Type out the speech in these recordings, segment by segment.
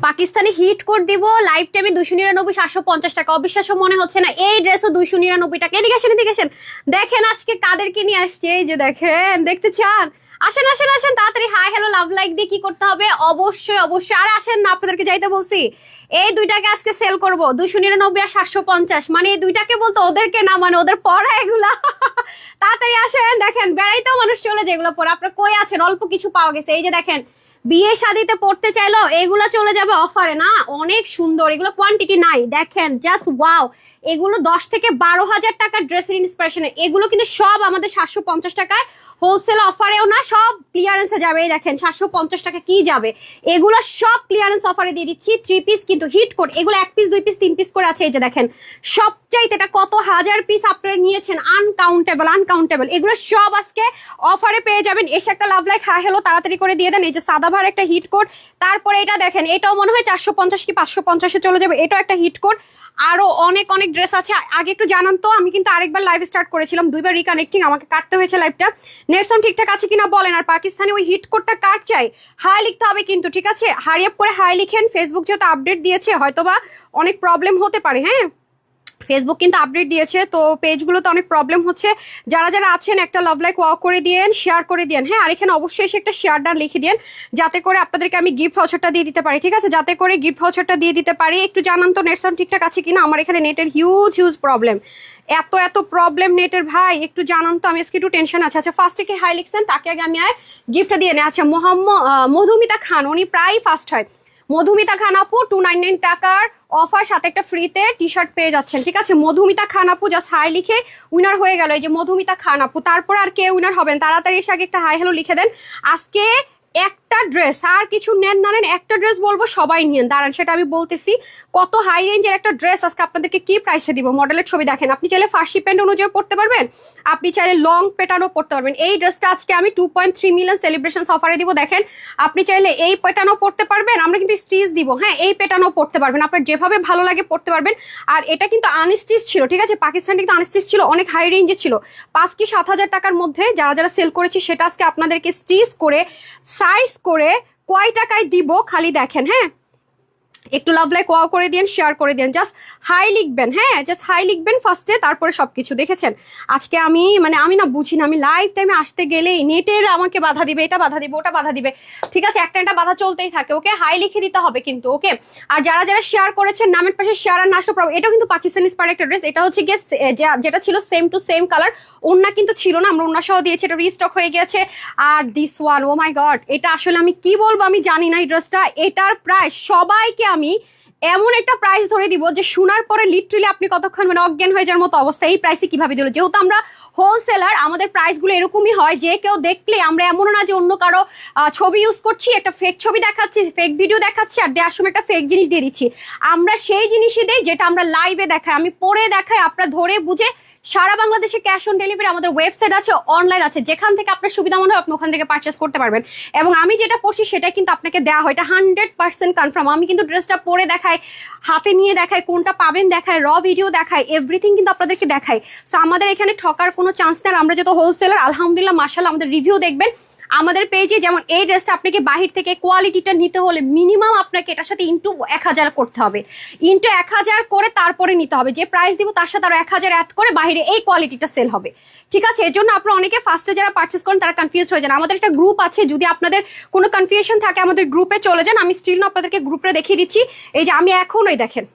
Pakistani hit code দিব live টাইমে 299 750 টাকা। অবিশ্বাস্য মনে হচ্ছে না, এই ড্রেসও 299 টাকা। এদিকে আসেন, এদিকে আসেন, দেখেন আজকে কাদেরকে নিয়ে আসছে। এই যে দেখেন, দেখতে চান? আসেন আসেন আসেন তাড়াতাড়ি। হাই হ্যালো লাভ লাইক দিয়ে কি করতে হবে? অবশ্যই অবশ্যই। আর আসেন না, আপনাদেরকে যাইতে বলছি। এই দুইটাকে আজকে সেল করব 299 আর 750। মানে এই দুইটাকে বলতো, ওদেরকে না, মানে ওদের পড়া এগুলা। তাড়াতাড়ি আসেন। দেখেন বেড়াইতেও মানুষ চলে যায় এগুলো পরে। আপনার কই আছেন? অল্প কিছু পাওয়া গেছে। এই যে দেখেন, বিয়ে শাদিতে পড়তে চাইলো এগুলো চলে যাবে অফারে। না অনেক সুন্দর, এগুলো কোয়ান্টিটি নাই। দেখেন জাস্ট ওয়াও। এগুলো 10 থেকে 12,000 টাকার ড্রেসের ইন্সপিরেশনে। এগুলো কিন্তু সব আমাদের 750 টাকায় হোলসেল অফারেও না, সব ক্লিয়ারেন্সে যাবে। এই দেখেন 750 টাকা কি যাবে, এগুলো সব ক্লিয়ারেন্স অফারে দিয়ে দিচ্ছি। 3 পিস কিন্তু হিট কোড, এগুলো 1 পিস 2 পিস 3 পিস করে আছে। এই যে দেখেন, সবচাইতে এটা কত হাজার পিস আপনারা নিয়েছেন, আনকাউন্টেবল আনকাউন্টেবল। এগুলো সব আজকে অফারে পেয়ে যাবেন। এসে একটা লাভ লাইক হাই হ্যালো তাড়াতাড়ি করে দিয়ে দেন। এই যে সাদাভার একটা হিট কোড, তারপরে এটা দেখেন, এটাও মনে হয় 450 কি 550-এ চলে যাবে। এটাও একটা হিট কোড। আরো অনেক অনেক ড্রেস আছে। আগে একটু জানান তো, আমি কিন্তু আরেকবার লাইভ স্টার্ট করেছিলাম, 2বার রিকানেক্টিং, আমাকে কাটতে হয়েছে লাইভটা। নেট সাউন্ড ঠিকঠাক আছে কিনা বলেন। আর পাকিস্তানি ওই হিট কোডটা কাট চাই, হাই লিখতে হবে কিন্তু, ঠিক আছে? হারি আপ করে হাই লিখেন। ফেসবুক যেহেতু আপডেট দিয়েছে, হয়তোবা অনেক প্রবলেম হতে পারে। হ্যাঁ, ফেসবুক কিন্তু আপডেট দিয়েছে, তো পেজগুলোতে অনেক প্রবলেম হচ্ছে। যারা যারা আছেন একটা লাভ লাইক ওয়াও করে দিয়েন, শেয়ার করে দিয়েন। হ্যাঁ, আর এখানে অবশ্যই এসে একটা শেয়ার ডান লিখে দিন, যাতে করে আপনাদেরকে আমি গিফট ভাউচারটা দিয়ে দিতে পারি। ঠিক আছে, যাতে করে গিফট ভাউচারটা দিয়ে দিতে পারি। একটু জানান তো নেট সাউন্ড ঠিকঠাক আছে কিনা। আমার এখানে নেটের হিউজ হিউজ প্রবলেম, এত এত প্রবলেম নেটের ভাই, একটু জানান তো। আমি আজকে একটু টেনশন আছে। আচ্ছা, ফার্স্টে কে হাই লিখছেন তাকে আগে আমি গিফটটা দিয়ে নেই। আচ্ছা, মধুমিতা খান, উনি প্রায় ফার্স্ট হয়। মধুমিতা খান আপু 299 টাকার অফার, সাথে একটা ফ্রিতে টি শার্ট পেয়ে যাচ্ছেন। ঠিক আছে, মধুমিতা খান আপু জাস্ট হাই লিখে উইনার হয়ে গেল। এই যে মধুমিতা খান আপু, তারপর আর কে উইনার হবেন তাড়াতাড়ি এসে আগে একটা হাই হ্যালো লিখে দেন। আজকে একটা ড্রেস, আর কিছু নেন না নেন, একটা ড্রেস বলবো সবাই নিয়েন। দাঁড়ান, সেটা আমি বলতেছি। কত হাই রেঞ্জের একটা ড্রেস আজকে আপনাদেরকে কি প্রাইসে দিব। মডেলের ছবি দেখেন, আপনি চাইলে ফার্সি প্যান্ট অনুযায়ী পড়তে পারবেন, আপনি চাইলে লং প্যাটার্নও পড়তে পারবেন। এই ড্রেসটা আজকে আমি 2.3 মিলিয়ন সেলিব্রেশন অফারে দিব। দেখেন, আপনি চাইলে এই প্যাটার্নও পড়তে পারবেন, আমরা কিন্তু স্টিচ দিব। হ্যাঁ, এই প্যাটার্নও পড়তে পারবেন, আপনার যেভাবে ভালো লাগে পড়তে পারবেন। আর এটা কিন্তু আনস্টিচ ছিল, ঠিক আছে? পাকিস্তান কিন্তু আনস্টিচ ছিল, অনেক হাই রেঞ্জে ছিল। 5 কি 7,000 টাকার মধ্যে যারা যারা সেল করেছি, সেটা আজকে আপনাদেরকে স্টিচ করে সাইজ করে কয় টাকায় দিব খালি দেখেন। হ্যাঁ, একটু লাভ লাইক ওয়াও করে দিন, শেয়ার করে দিন, জাস্ট হাই লিখবেন। হ্যাঁ, জাস্ট হাই লিখবেন ফার্স্টে, তারপরে সবকিছু। দেখেছেন আজকে আমি আমি না বুঝি না, আমি লাইভ টাইমে আসতে গেলেই নেটের আমাকে বাধা দিবে, এটা বাধা দিবে, ওটা বাধা দিবে। ঠিক আছে, একটা একটা বাধা চলতেই থাকে। ওকে, হাই লিখে দিতে হবে কিন্তু। ওকে, আর যারা যারা শেয়ার করেছেন নামের পাশে শেয়ার আর নাশো প্রবলেম। এটাও কিন্তু পাকিস্তানি স্পার একটা ড্রেস। এটা হচ্ছে গিয়ে যেটা ছিল সেম টু সেম কালার, ওন্না কিন্তু ছিল না, আমরা ওন্না সহ দিয়েছি, এটা রিস্টক হয়ে গেছে। আর this one, oh my god, এটা আসলে আমি কি বলবো, আমি জানি না এই ড্রেসটা। এটার প্রাইস সবাইকে আমি এমন একটা প্রাইস ধরে দিব যে শোনার পরে লিটারালি আপনি কতক্ষণ মানে অজ্ঞান হয়ে যাওয়ার মতো অবস্থা। এই প্রাইসে কিভাবে দিল? যেহেতু আমরা হোলসেলার, আমাদের প্রাইসগুলো এরকমই হয় যে কেউ দেখলে, আমরা এমনও না যে অন্য কারো ছবি ইউজ করছি, একটা ফেক ছবি দেখাচ্ছি, ফেক ভিডিও দেখাচ্ছি, আর দেওয়ার সময় একটা ফেক জিনিস দিয়ে দিচ্ছি। আমরা সেই জিনিসই দেই যেটা আমরা লাইভে দেখাই, আমি পরে দেখাই, আপনারা ধরে বুঝে। সারা বাংলাদেশে ক্যাশ অন ডেলিভারি, আমাদের ওয়েবসাইট আছে, অনলাইন আছে, যেখান থেকে আপনার সুবিধা মনে হয় আপনি ওখান থেকে পারচেস করতে পারবেন। এবং আমি যেটা পড়ছি সেটা কিন্তু আপনাকে দেওয়া হয়, এটা 100% কনফার্ম। আমি কিন্তু ড্রেসটা পরে দেখাই, হাতে নিয়ে দেখাই, কোনটা পাবেন দেখাই, র ভিডিও দেখাই, এভরিথিং কিন্তু আপনাদেরকে দেখাই। সো আমাদের এখানে ঠকার কোনো চান্স নেই। আমরা যত হোলসেলার, আলহামদুলিল্লাহ মাশাআল্লাহ, আমাদের রিভিউ দেখবেন আমাদের পেজে। যেমন এই ড্রেসটা আপনাকে বাহির থেকে কোয়ালিটিটা নিতে হলে মিনিমাম আপনাকে এটার সাথে ইন্টু 1000 করতে হবে, ইন্টু 1000 করে তারপরে নিতে হবে। যে প্রাইস দিব তার সাথে আরো 1000 অ্যাড করে বাহিরে এই কোয়ালিটিটা সেল হবে। ঠিক আছে, এর জন্য আপনারা অনেকে ফার্স্টে যারা পারচেস করেন তারা কনফিউজ হয়ে যান। আমাদের একটা গ্রুপ আছে, যদি আপনাদের কোনো কনফিউশন থাকে আমাদের গ্রুপে চলে যান। আমি স্টিল না আপনাদেরকে গ্রুপে দেখিয়ে দিচ্ছি। এই যে আমি এখন ওই দেখেন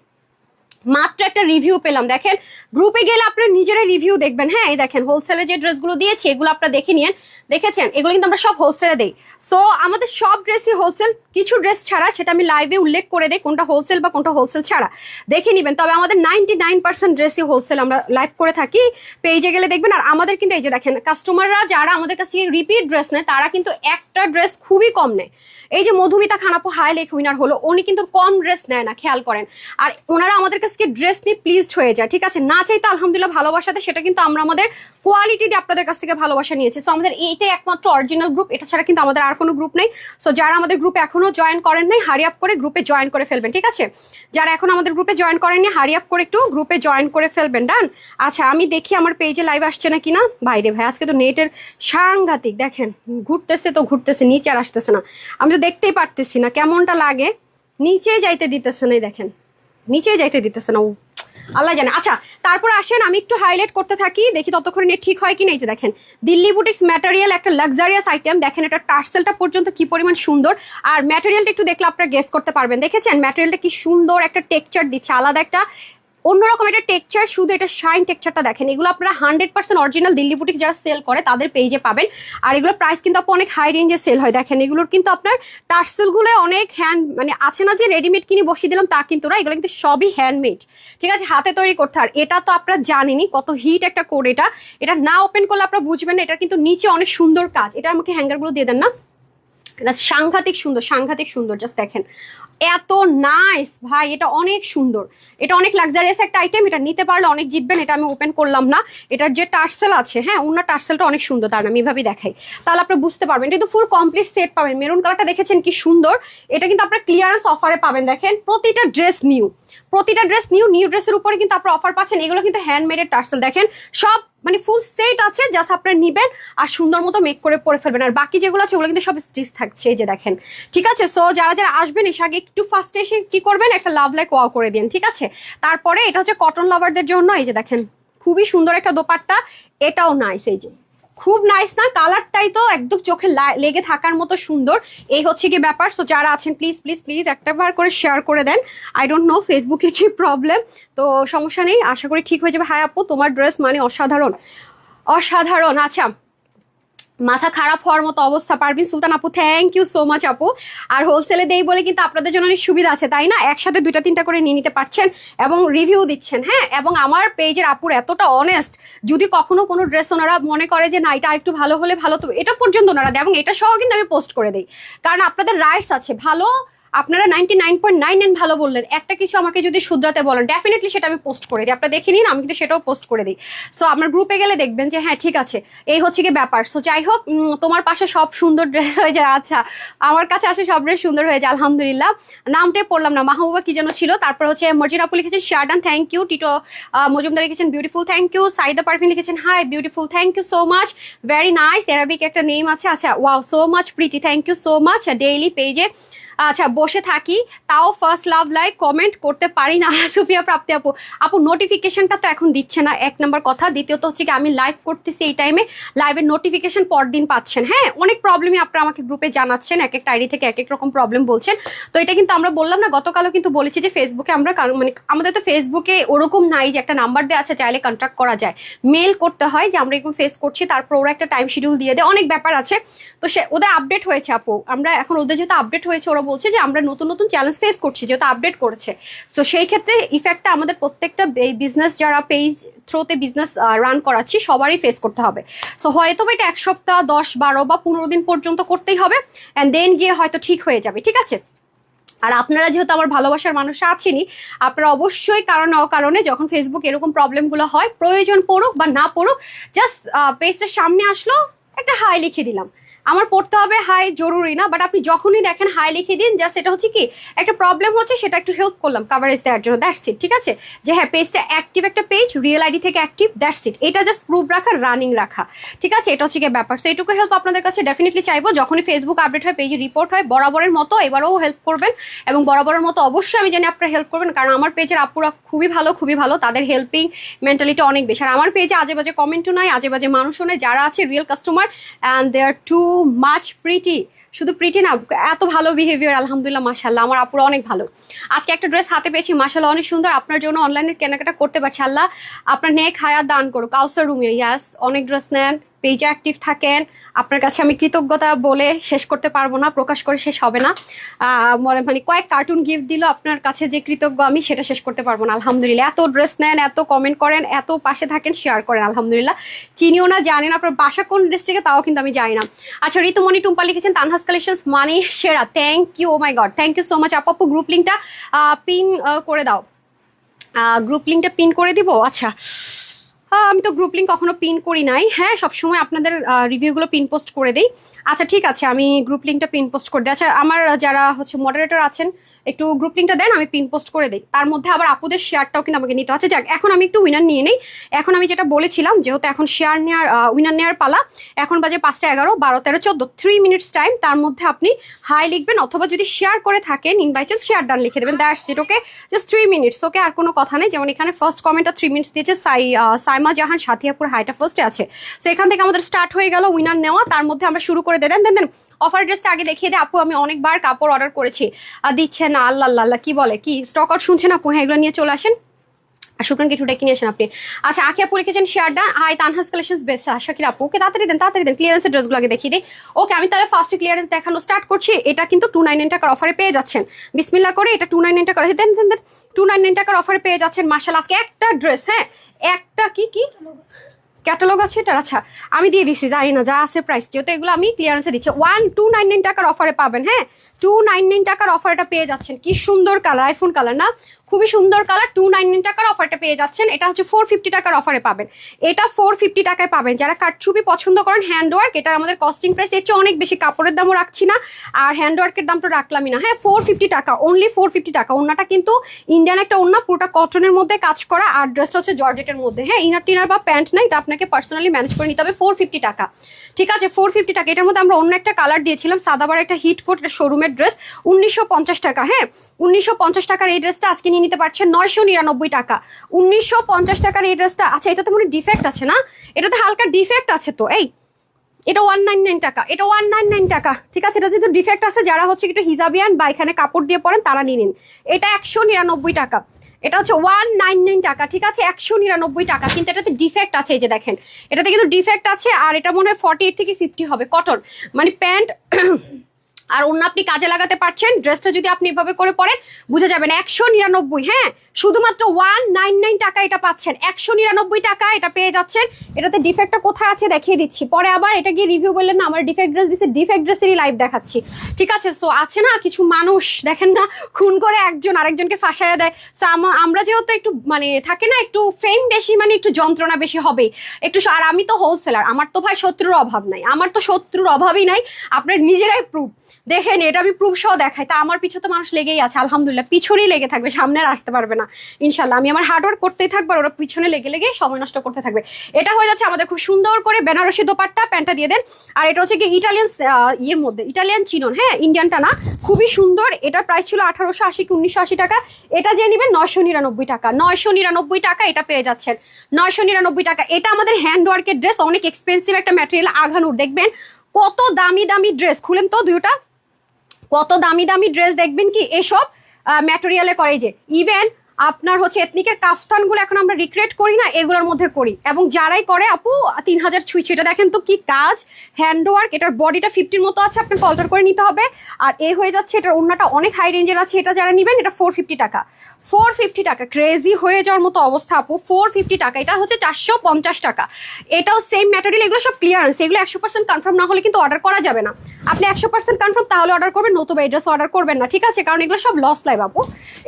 মাত্র একটা রিভিউ পেলাম। দেখেন, গ্রুপে গেলে আপনারা নিজেরা রিভিউ দেখবেন। হ্যাঁ, এই দেখেন হোলসেলে যে ড্রেসগুলো দিয়েছি এগুলো আপনারা দেখে নিন। দেখেছেন, এগুলো কিন্তু আমরা সব হোলসেলে দেই। সো আমাদের সব ড্রেসই হোলসেল, কিছু ড্রেস ছাড়া, সেটা আমি লাইভে উল্লেখ করে দেই কোনটা হোলসেল বা কোনটা হোলসেল ছাড়া, দেখে নিবেন। তবে আমাদের 99% ড্রেসই হোলসেল আমরা লাইভ করে থাকি, পেজে গেলে দেখবেন। আর আমাদের কিন্তু এই যে দেখেন, কাস্টমাররা যারা আমাদের কাছে রিপিট ড্রেস নেয় তারা কিন্তু একটা ড্রেস খুবই কম নেয়। এই যে মধুমিতা খান আপু হাই লেখ উইনার হলো, উনি কিন্তু কম ড্রেস নেয় না, খেয়াল করেন। আর ওনারা আমাদের কাছে ড্রেস নিয়ে প্লিজড হয়ে যায়। ঠিক আছে, না চাইতো আলহামদুলিল্লাহ ভালোবাসাতে, সেটা কিন্তু আমরা আমাদের কোয়ালিটি দিয়ে আপনাদের কাছ থেকে ভালোবাসা নিয়েছি। সো আমাদের এইটাই একমাত্র অরিজিনাল গ্রুপ, এটা ছাড়া কিন্তু আমাদের আর কোনো গ্রুপ নেই। সো যারা আমাদের গ্রুপে এখনো জয়েন করেন নাই, হারি আপ করে গ্রুপে জয়েন করে ফেলবেন। ঠিক আছে, যারা এখন আমাদের গ্রুপে জয়েন করেননি, হারি আপ করে একটু গ্রুপে জয়েন করে ফেলবেন। ডান। আচ্ছা, আমি দেখি আমার পেজে লাইভ আসছে না কিনা। বাইরে ভাই, আজকে তো নেটের সাংঘাতিক। দেখেন ঘুরতেছে তো ঘুরতেছে, নিচে আর আসতেছে না। আমি তো দেখতেই পারতেছি না কেমনটা লাগে। নিচেই যাইতে দিতেছে না, দেখেন নিচেই যাইতে দিতেছে না, ও আল্লাহ জানে। আচ্ছা তারপর আসেন আমি একটু হাইলাইট করতে থাকি, দেখি ততক্ষণ নেট ঠিক হয় কিনা। এই যে দেখেন দিল্লি বুটিক্স ম্যাটেরিয়াল, একটা লাক্সারিয়াস আইটেম। দেখেন এটা টার্সেলটা পর্যন্ত কি পরিমাণ সুন্দর, আর ম্যাটেরিয়ালটা একটু দেখলে আপনারা গেস করতে পারবেন। দেখেছেন ম্যাটেরিয়ালটা কি সুন্দর একটা টেক্সচার দিচ্ছে, আলাদা একটা অন্যরকম একটা টেক্সচার। শুধু এটা শাইন টেক্সচারটা দেখেন। এগুলো আপনারা 100% অরিজিনাল দিল্লি বুটিক যারা সেল করে তাদের পেজে পাবেন। আর এগুলোর প্রাইস কিন্তু অনেক হাই রেঞ্জে সেল হয়। দেখেন এগুলোর কিন্তু আপনার টার্সেলগুলো অনেক হ্যান্ড, মানে আছে না যে রেডিমেড কিনে বসিয়ে দিলাম তা কিন্তু না, এগুলো কিন্তু সবই হ্যান্ডমেড, ঠিক আছে, হাতে তৈরি করতে। আর এটা তো আপনারা জানেনই কত হিট একটা কোড। এটা না ওপেন করলে আপনারা বুঝবেন না। এটা কিন্তু নিচে অনেক সুন্দর কাজ। এটা আমাকে হ্যাঙ্গারগুলো দিয়ে দেন না, এটা সাংঘাতিক সুন্দর, সাংঘাতিক সুন্দর। জাস্ট দেখেন এত নাইস ভাই, এটা অনেক সুন্দর, এটা অনেক লাক্সারিয়াস একটা আইটেম। এটা নিতে পারলে অনেক জিতবেন। এটা আমি ওপেন করলাম না, এটার যে টার্সেল আছে, হ্যাঁ অন্য টার্সেলটা অনেক সুন্দর, তার আমি এভাবেই দেখাই, তাহলে আপনারা বুঝতে পারবেন। এটা কিন্তু ফুল কমপ্লিট সেট পাবেন। মেরুন কালারটা দেখেছেন কি সুন্দর, এটা কিন্তু আপনারা ক্লিয়ারেন্স অফারে পাবেন। দেখেন প্রতিটা ড্রেস নিউ, প্রতিটা ড্রেস নিউ, নিউ ড্রেসের উপরে কিন্তু আপনারা অফার পাচ্ছেন। এগুলো কিন্তু হ্যান্ডমেডের টার্সেল, দেখেন সব মানে ফুল সেট আছে, জাস্ট আপনারা নিবেন আর সুন্দর মতো মেক করে পরে ফেলবেন। আর বাকি যেগুলো আছে ওগুলো কিন্তু সব স্টিচ থাকছে, এই যে দেখেন, ঠিক আছে। সো যারা যারা আসবেন এসে আগে একটু ফার্স্টে এসে কি করবেন, একটা লাভ লাইক ওয়াও করে দিন, ঠিক আছে। তারপরে এটা হচ্ছে কটন লাভারদের জন্য, এই যে দেখেন খুবই সুন্দর একটা দোপাট্টা, এটাও নাইস, এই যে খুব নাইস না, কালারটাই তো একদম চোখে লেগে থাকার মতো সুন্দর। এই হচ্ছে কি ব্যাপার। সো যারা আছেন প্লিজ প্লিজ প্লিজ একটা বার করে শেয়ার করে দেন। আই ডোন্ট নো ফেসবুকের কি প্রবলেম, তো সমস্যা নেই, আশা করি ঠিক হয়ে যাবে। হাই আপু তোমার ড্রেস মানে অসাধারণ, অসাধারণ। আচ্ছা মাথা খারাপ হওয়ার মতো অবস্থা। পারভিন সুলতান আপু থ্যাংক ইউ সো মাচ আপু। আর হোলসেলে দেই বলে কিন্তু আপনাদের জন্য অনেক সুবিধা আছে, তাই না? একসাথে 2টা 3টা করে নিয়ে নিতে পারছেন এবং রিভিউ দিচ্ছেন। হ্যাঁ, এবং আমার পেজের আপুর এতটা অনেস্ট, যদি কখনো কোনো ড্রেস ওনারা মনে করে যে না এটা আরেকটু ভালো হলে ভালো, তো এটা পর্যন্ত ওনারা দেয় এবং এটা সহ কিন্তু আমি পোস্ট করে দিই, কারণ আপনাদের রাইটস আছে। ভালো আপনারা 99.99 ভালো বললেন, একটা কিছু আমাকে যদি শুধরাতে বলেন ডেফিনেটলি সেটা আমি পোস্ট করে দিই। আপনারা দেখে নিন, আমি কিন্তু সেটাও পোস্ট করে দিই। সো আমার গ্রুপে গেলে দেখবেন যে হ্যাঁ ঠিক আছে, এই হচ্ছে কি ব্যাপার। সো যাই হোক, তোমার পাশে সব সুন্দর ড্রেস হয়ে যায়। আচ্ছা আমার কাছে আসে সব ড্রেস সুন্দর হয়ে যায় আলহামদুলিল্লাহ। নামটাই পড়লাম না, মাহবুবা কি যেন ছিল। তারপর হচ্ছে মর্জিনা আপু লিখেছেন শারদান থ্যাংক ইউ, টিটো মজুমদার লিখেছেন beautiful thank you, Saida Parvin লিখেছেন hi beautiful thank you so much, very nice, Arabic একটা নেম আছে। আচ্ছা wow so much pretty, thank you so much. Daily পেজে আচ্ছা বসে থাকি তাও ফার্স্ট লাভ লাইক কমেন্ট করতে পারি না। সুফিয়া প্রাপ্তি আপু, আপু নোটিফিকেশনটা তো এখন দিচ্ছে না, এক নম্বর কথা। দ্বিতীয়ত হচ্ছে কি আমি লাইভ করতেছি এই টাইমে, লাইভের নোটিফিকেশন পরদিন পাচ্ছেন। হ্যাঁ অনেক প্রবলেমই আপনারা আমাকে গ্রুপে জানাচ্ছেন, এক একটা আইডি থেকে এক এক রকম প্রবলেম বলছেন। তো এটা কিন্তু আমরা বললাম না, গতকালও কিন্তু বলেছি যে ফেসবুকে আমরা মানে আমাদের তো ফেসবুকে ওরকম নাই যে একটা নাম্বার দেওয়া আছে চাইলে কন্ট্যাক্ট করা যায়, মেল করতে হয় যে আমরা এরকম ফেস করছি, তারপর ওরা একটা টাইম শিডিউল দিয়ে দেয়, অনেক ব্যাপার আছে। তো সে ওদের আপডেট হয়েছে আপু, আমরা এখন ওদের যেহেতু আপডেট হয়েছে ওরা বলছে যে আমরা নতুন নতুন চ্যালেঞ্জ ফেস করছি যেহেতু আপডেট করেছে। সো সেই ক্ষেত্রে ইফেক্টটা আমাদের প্রত্যেকটা বিজনেস যারা পেজ থ্রোতে বিজনেস রান করাচ্ছি সবারই ফেস করতে হবে। সো হয়তো এটা 1 সপ্তাহ 10 12 বা 15 দিন পর্যন্ত করতেই হবে, অ্যান্ড দেন গিয়ে হয়তো ঠিক হয়ে যাবে, ঠিক আছে। আর আপনারা যেহেতু আমার ভালোবাসার মানুষ আছেনই, আপনারা অবশ্যই কারণে অকারণে যখন ফেসবুক এরকম প্রবলেমগুলো হয়, প্রয়োজন পড়ুক বা না পড়ুক, জাস্ট পেজটার সামনে আসলো একটা হাই লিখে দিলাম। আমার পড়তে হবে হাই জরুরি না, বাট আপনি যখনই দেখেন হাই লিখে দিন, জাস্ট এটা হচ্ছে কি একটা প্রবলেম হচ্ছে সেটা একটু হেল্প করলাম কাভারেজ দেওয়ার জন্য, দ্যাটস ইট, ঠিক আছে। যে হ্যাঁ পেজটা অ্যাক্টিভ একটা পেজ, রিয়েল আইডি থেকে অ্যাক্টিভ, দ্যাটস ইট। এটা জাস্ট প্রুফ রাখা, রানিং রাখা, ঠিক আছে। এটা হচ্ছে কি ব্যাপার। সো এইটুকু হেল্প আপনাদের কাছে ডেফিনেটলি চাইবো। যখনই ফেসবুক আপডেট হয়, পেজে রিপোর্ট হয়, বরাবরের মতো এবারও হেল্প করবেন, এবং বরাবরের মতো অবশ্যই আমি জানি আপনারা হেল্প করবেন, কারণ আমার পেজের আপুরা খুবই ভালো, খুবই ভালো, তাদের হেল্পিং মেন্টালিটি অনেক বেশি। আর আমার পেজে আজে বাজে কমেন্টও নাই, আজে বাজে মানুষও নেই, যারা আছে real customer, and they are too much pretty. শুধু প্রিটি না, এত ভালো বিহেভিয়ার আলহামদুলিল্লাহ মাশাআল্লাহ, আমার আপুরা অনেক ভালো। আজকে একটা ড্রেস হাতে পেয়েছি মাশাআল্লাহ অনেক সুন্দর, আপনার জন্য অনলাইনে কেনাকাটা করতে পারছি, আল্লাহ আপনার নেক হায়াত দান করো। কাউসার রুমে ইয়াস, অনেক ড্রেস নেন, পেজে অ্যাক্টিভ থাকেন, আপনার কাছে আমি কৃতজ্ঞতা বলে শেষ করতে পারবো না, প্রকাশ করে শেষ হবে না। মানে কয়েক কার্টুন গিফট দিল আপনার কাছে যে কৃতজ্ঞ আমি, সেটা শেষ করতে পারবো না আলহামদুলিল্লাহ। এত ড্রেস নেন, এত কমেন্ট করেন, এত পাশে থাকেন, শেয়ার করেন আলহামদুলিল্লাহ। চিনিও না, জানেন আপনার বাসা কোন ডিস্ট্রিক্টে তাও কিন্তু আমি জানি না। আচ্ছা ঋতুমণি টুম্পা লিখেছেন তানহাস কালেকশনস মানে সেরা, thank you, oh my god thank you so much আপু। গ্রুপ লিঙ্কটা পিন করে দাও, গ্রুপ লিঙ্কটা পিন করে দিব। আচ্ছা আমি তো গ্রুপ লিঙ্ক কখনো পিন করি নাই, হ্যাঁ সবসময় আপনাদের রিভিউগুলো পিন পোস্ট করে দিই। আচ্ছা ঠিক আছে, আমি গ্রুপ লিঙ্কটা পিন পোস্ট করে দিই। আচ্ছা আমার যারা হচ্ছে মডারেটর আছেন একটু গ্রুপ লিঙ্কটা দেন, আমি পিন পোস্ট করে দিই। তার মধ্যে আবার আপুদের শেয়ারটাও কিন্তু আমাকে নিতে হচ্ছে। যাক, এখন আমি একটু উইনার নিয়ে নেই। এখন আমি যেটা বলেছিলাম, যেহেতু এখন শেয়ার নেওয়ার উইনার নেওয়ার পালা। এখন বাজে 5টা 11, 12, 13, 14, 3 মিনিটস টাইম। তার মধ্যে আপনি হাই লিখবেন, অথবা যদি শেয়ার করে থাকেন in by chance share done লিখে দেবেন, that's it. Okay, just 3 minutes. Okay, আর কোনো কথা নেই। যেমন এখানে ফার্স্ট কমেন্টটা 3 মিনিটস দিয়েছে সাইমা জাহান সাথিয়াপুর, হাইটা ফার্স্টে আছে। সো এখান থেকে আমাদের স্টার্ট হয়ে গেল উইনার নেওয়া। তার মধ্যে আমরা শুরু করে দেন। অফার ড্রেসটা আগে দেখিয়ে দেয়। আপু আমি অনেকবার কাপড় অর্ডার করেছি, দিচ্ছে না। আল্লাহ আল্লাহ, কি বলে, কি স্টক আউট শুনছেন আপু? হ্যাঁ, এগুলো নিয়ে চলে আসেন। শুক্রান কিছুটা কিনে আসেন আপনি। আচ্ছা, আঁকি আপু লিখেছেন শেয়ারটা। Hi Tanhas collections best Shakir আপু। ওকে, তাড়াতাড়ি দেন। ক্লিয়ারেন্সের ড্রেসগুলো আগে দেখিয়ে দিই। ওকে, আমি তাহলে ফার্স্টে ক্লিয়ারেন্স দেখানো স্টার্ট করছি। এটা কিন্তু 299 টাকার অফারে পেয়ে যাচ্ছেন। বিসমিল্লাহ করে এটা 299 টাকার দেন 299 টাকার অফারে পেয়ে যাচ্ছেন। মাশাআল্লাহ, আজকে একটা ড্রেস, হ্যাঁ একটা কি ক্যাটালগ আছে এটার। আচ্ছা, আমি দিয়ে দিচ্ছি, জানি না যা আছে প্রাইস, যেহেতু এগুলো আমি ক্লিয়ারেন্সে দিচ্ছি। 1299 টাকার অফারে পাবেন। হ্যাঁ, 299 টাকার অফার এটা পেয়ে যাচ্ছেন। কি সুন্দর কালার, আইফোন কালার না? খুবই সুন্দর কালার। 299 টাকার অফারটা পেয়ে যাচ্ছেন। এটা হচ্ছে 450 টাকার অফারে পাবেন। এটা 450 টাকায় পাবেন। যারা কাটছবি পছন্দ করেন, হ্যান্ডওয়ার্ক, এটা আমাদের কস্টিং প্রাইস এর চেয়ে অনেক বেশি। কাপড়ের দামও রাখছি না, আর হ্যান্ডওয়ার্কের দাম তো রাখলামই না। হ্যাঁ, 450 টাকা, অনলি 450 টাকা। ওন্নাটা কিন্তু ইন্ডিয়ান একটা ওন্না, পুরোটা কটনের মধ্যে কাজ করা, আর ড্রেসটা হচ্ছে জর্জেটের মধ্যে। হ্যাঁ, ইনার টিনার বা প্যান্ট না, এটা আপনাকে পার্সোনালি ম্যানেজ করে নিতে হবে। 450 টাকা, ঠিক আছে, 450 টাকা। এটার মধ্যে আমরা অন্য একটা কালার দিয়েছিলাম, সাদাবার একটা হিট কোট, এটা শোরুমের ড্রেস, 1950 টাকা। হ্যাঁ, 1950 টাকার এই ড্রেসটা আজকে নিয়ে নিতে পারছেন 999 টাকা। 1950 টাকার এই ড্রেসটা। আচ্ছা, এটাতে মনে ডিফেক্ট আছে না? এটাতে হালকা ডিফেক্ট আছে তো। এটা 199 টাকা, এটা 199 টাকা, ঠিক আছে। এটা যেহেতু ডিফেক্ট আছে, যারা হচ্ছে একটু হিজাবিয়ান বা এখানে কাপড় দিয়ে পরেন তারা নিয়ে নিন। এটা 199 টাকা। এটা হচ্ছে 199 টাকা, ঠিক আছে, 199 টাকা। কিন্তু এটাতে ডিফেক্ট আছে, এই যে দেখেন, এটাতে কিন্তু ডিফেক্ট আছে। আর এটা মনে হয় 48 থেকে 50 হবে, কটন মানে প্যান্ট আর অন্য আপনি কাজে লাগাতে পারছেন। ড্রেসটা যদি আপনি এভাবে করে পরেন বুঝে যাবেন। 199, হ্যাঁ, শুধুমাত্র 199 টাকা এটা পাচ্ছেন। 199 টাকা এটা পেয়ে যাচ্ছেন। এটাতে ডিফেক্টটা কোথায় আছে দেখিয়ে দিচ্ছি, পরে আবার এটা গিয়ে রিভিউ বললেন না আমার ডিফেক্ট ড্রেস দিচ্ছে। ডিফেক্ট ড্রেসেরই লাইভ দেখাচ্ছি, ঠিক আছে। সো আছে না কিছু মানুষ, দেখেন না, খুন করে একজন আরেকজনকে ফাঁসাইয়া দেয়। সো আমরা যেহেতু একটু মানে থাকে না, একটু ফেম বেশি, মানে একটু যন্ত্রণা বেশি হবে একটু। আর আমি তো হোলসেলার, আমার তো ভাই শত্রুর অভাব নাই, আমার তো শত্রুর অভাবই নাই। আপনার নিজেরাই প্রুফ দেখেন, এটা আমি প্রুফ সহ দেখাই। তা আমার পিছনে তো মানুষ লেগেই আছে, আলহামদুলিল্লাহ, পিছনেই লেগে থাকবে, সামনে আর আসতে পারবে না ইনশাল্লাহ। আমি আমার হার্ডওয়ার্ক করতেই থাকবো, আর ওরা পিছনে লেগে লেগে সময় নষ্ট করতে থাকবে। এটা হয়ে যাচ্ছে আমাদের খুব সুন্দর করে বেনারসি দোপাট্টা, প্যান্টটা দিয়ে দেন। আর এটা হচ্ছে কি ইটালিয়ান ইয়ের মধ্যে, ইটালিয়ান চিনন, হ্যাঁ, ইন্ডিয়ানটা না, খুবই সুন্দর। এটার প্রাইস ছিল 1880 কি 1980 টাকা। এটা যে নেবেন 999 টাকা, 999 টাকা এটা পেয়ে যাচ্ছেন, 999 টাকা। এটা আমাদের হ্যান্ডওয়ার্কের ড্রেস, অনেক এক্সপেন্সিভ একটা ম্যাটেরিয়াল। আঘানুর দেখবেন কত দামি দামি ড্রেস, খুলেন তো দুইটা, কত দামি দামি ড্রেস দেখবেন কি এসব ম্যাটেরিয়ালে করে। যে ইভেন আপনার হচ্ছে এথনিকের কাফতানগুলো এখন আমরা রিক্রিয়েট করি না, এগুলোর মধ্যে করি। এবং যারাই করে আপু 3000 ছুঁইছে। এটা দেখেন তো কি কাজ, হ্যান্ডওয়ার্ক। এটার বডিটা 50 মতো আছে, আপনাকে অল্টার করে নিতে হবে। আর এ হয়ে যাচ্ছে, এটার ওন্নাটা অনেক হাই রেঞ্জের আছে। এটা যারা নেবেন, এটা 450 টাকা, 450 টাকা। ক্রেজি হয়ে যাওয়ার মতো অবস্থা আপু, 450 টাকা। এটা হচ্ছে 450 টাকা। এটাও সেম ম্যাটেরিয়াল, এগুলো সব ক্লিয়ারেন্স। এগুলো 100% কনফার্ম না হলে কিন্তু অর্ডার করা যাবে না। আপনি 100% কনফার্ম তাহলে অর্ডার করবেন, নতুবা এই ড্রেস অর্ডার করবেন না, ঠিক আছে। কারণ এগুলো সব লস লাইভ আপু।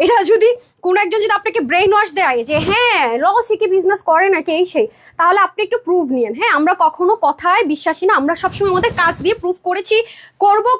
এটা যদি কোনো একজন যদি আপনাকে ব্রেইন ওয়াশ দেয় যে হ্যাঁ লস কি বিজনেস করে নাকি এই সেই, তাহলে আপনি একটু প্রুফ নিয়েন। হ্যাঁ, আমরা কখনো কথায় বিশ্বাসী না, আমরা সবসময় আমাদের কাজ দিয়ে প্রুফ করেছি,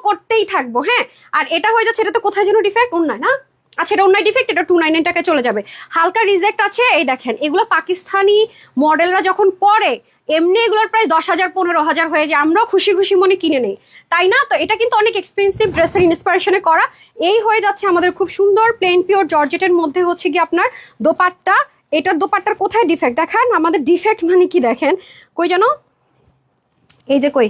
করতেই থাকবো। হ্যাঁ, আর এটা হয়ে যাচ্ছে, এটা তো কোথায় যেন ডিফেক্ট, অন্যায় না? আচ্ছা, এটা অন্যায় ডিফেক্ট, এটা 299 টাকায় চলে যাবে। হালকা রিজেক্ট আছে, এই দেখেন, এগুলো পাকিস্তানি মডেলরা যখন পরে এমনি এগুলোর প্রায় 10,000 15,000 হয়ে যায়, আমরাও খুশি খুশি মনে কিনে নেই, তাই না? তো এটা কিন্তু অনেক এক্সপেন্সিভ ড্রেসের ইন্সপিরেশনে করা। এই হয়ে যাচ্ছে আমাদের খুব সুন্দর প্লেন পিওর জর্জেটের মধ্যে হচ্ছে কি আপনার দোপাট্টা। এটার দোপাট্টার কোথায় ডিফেক্ট দেখান, আমাদের ডিফেক্ট মানে কি দেখেন, কই জানো, এই যে কই,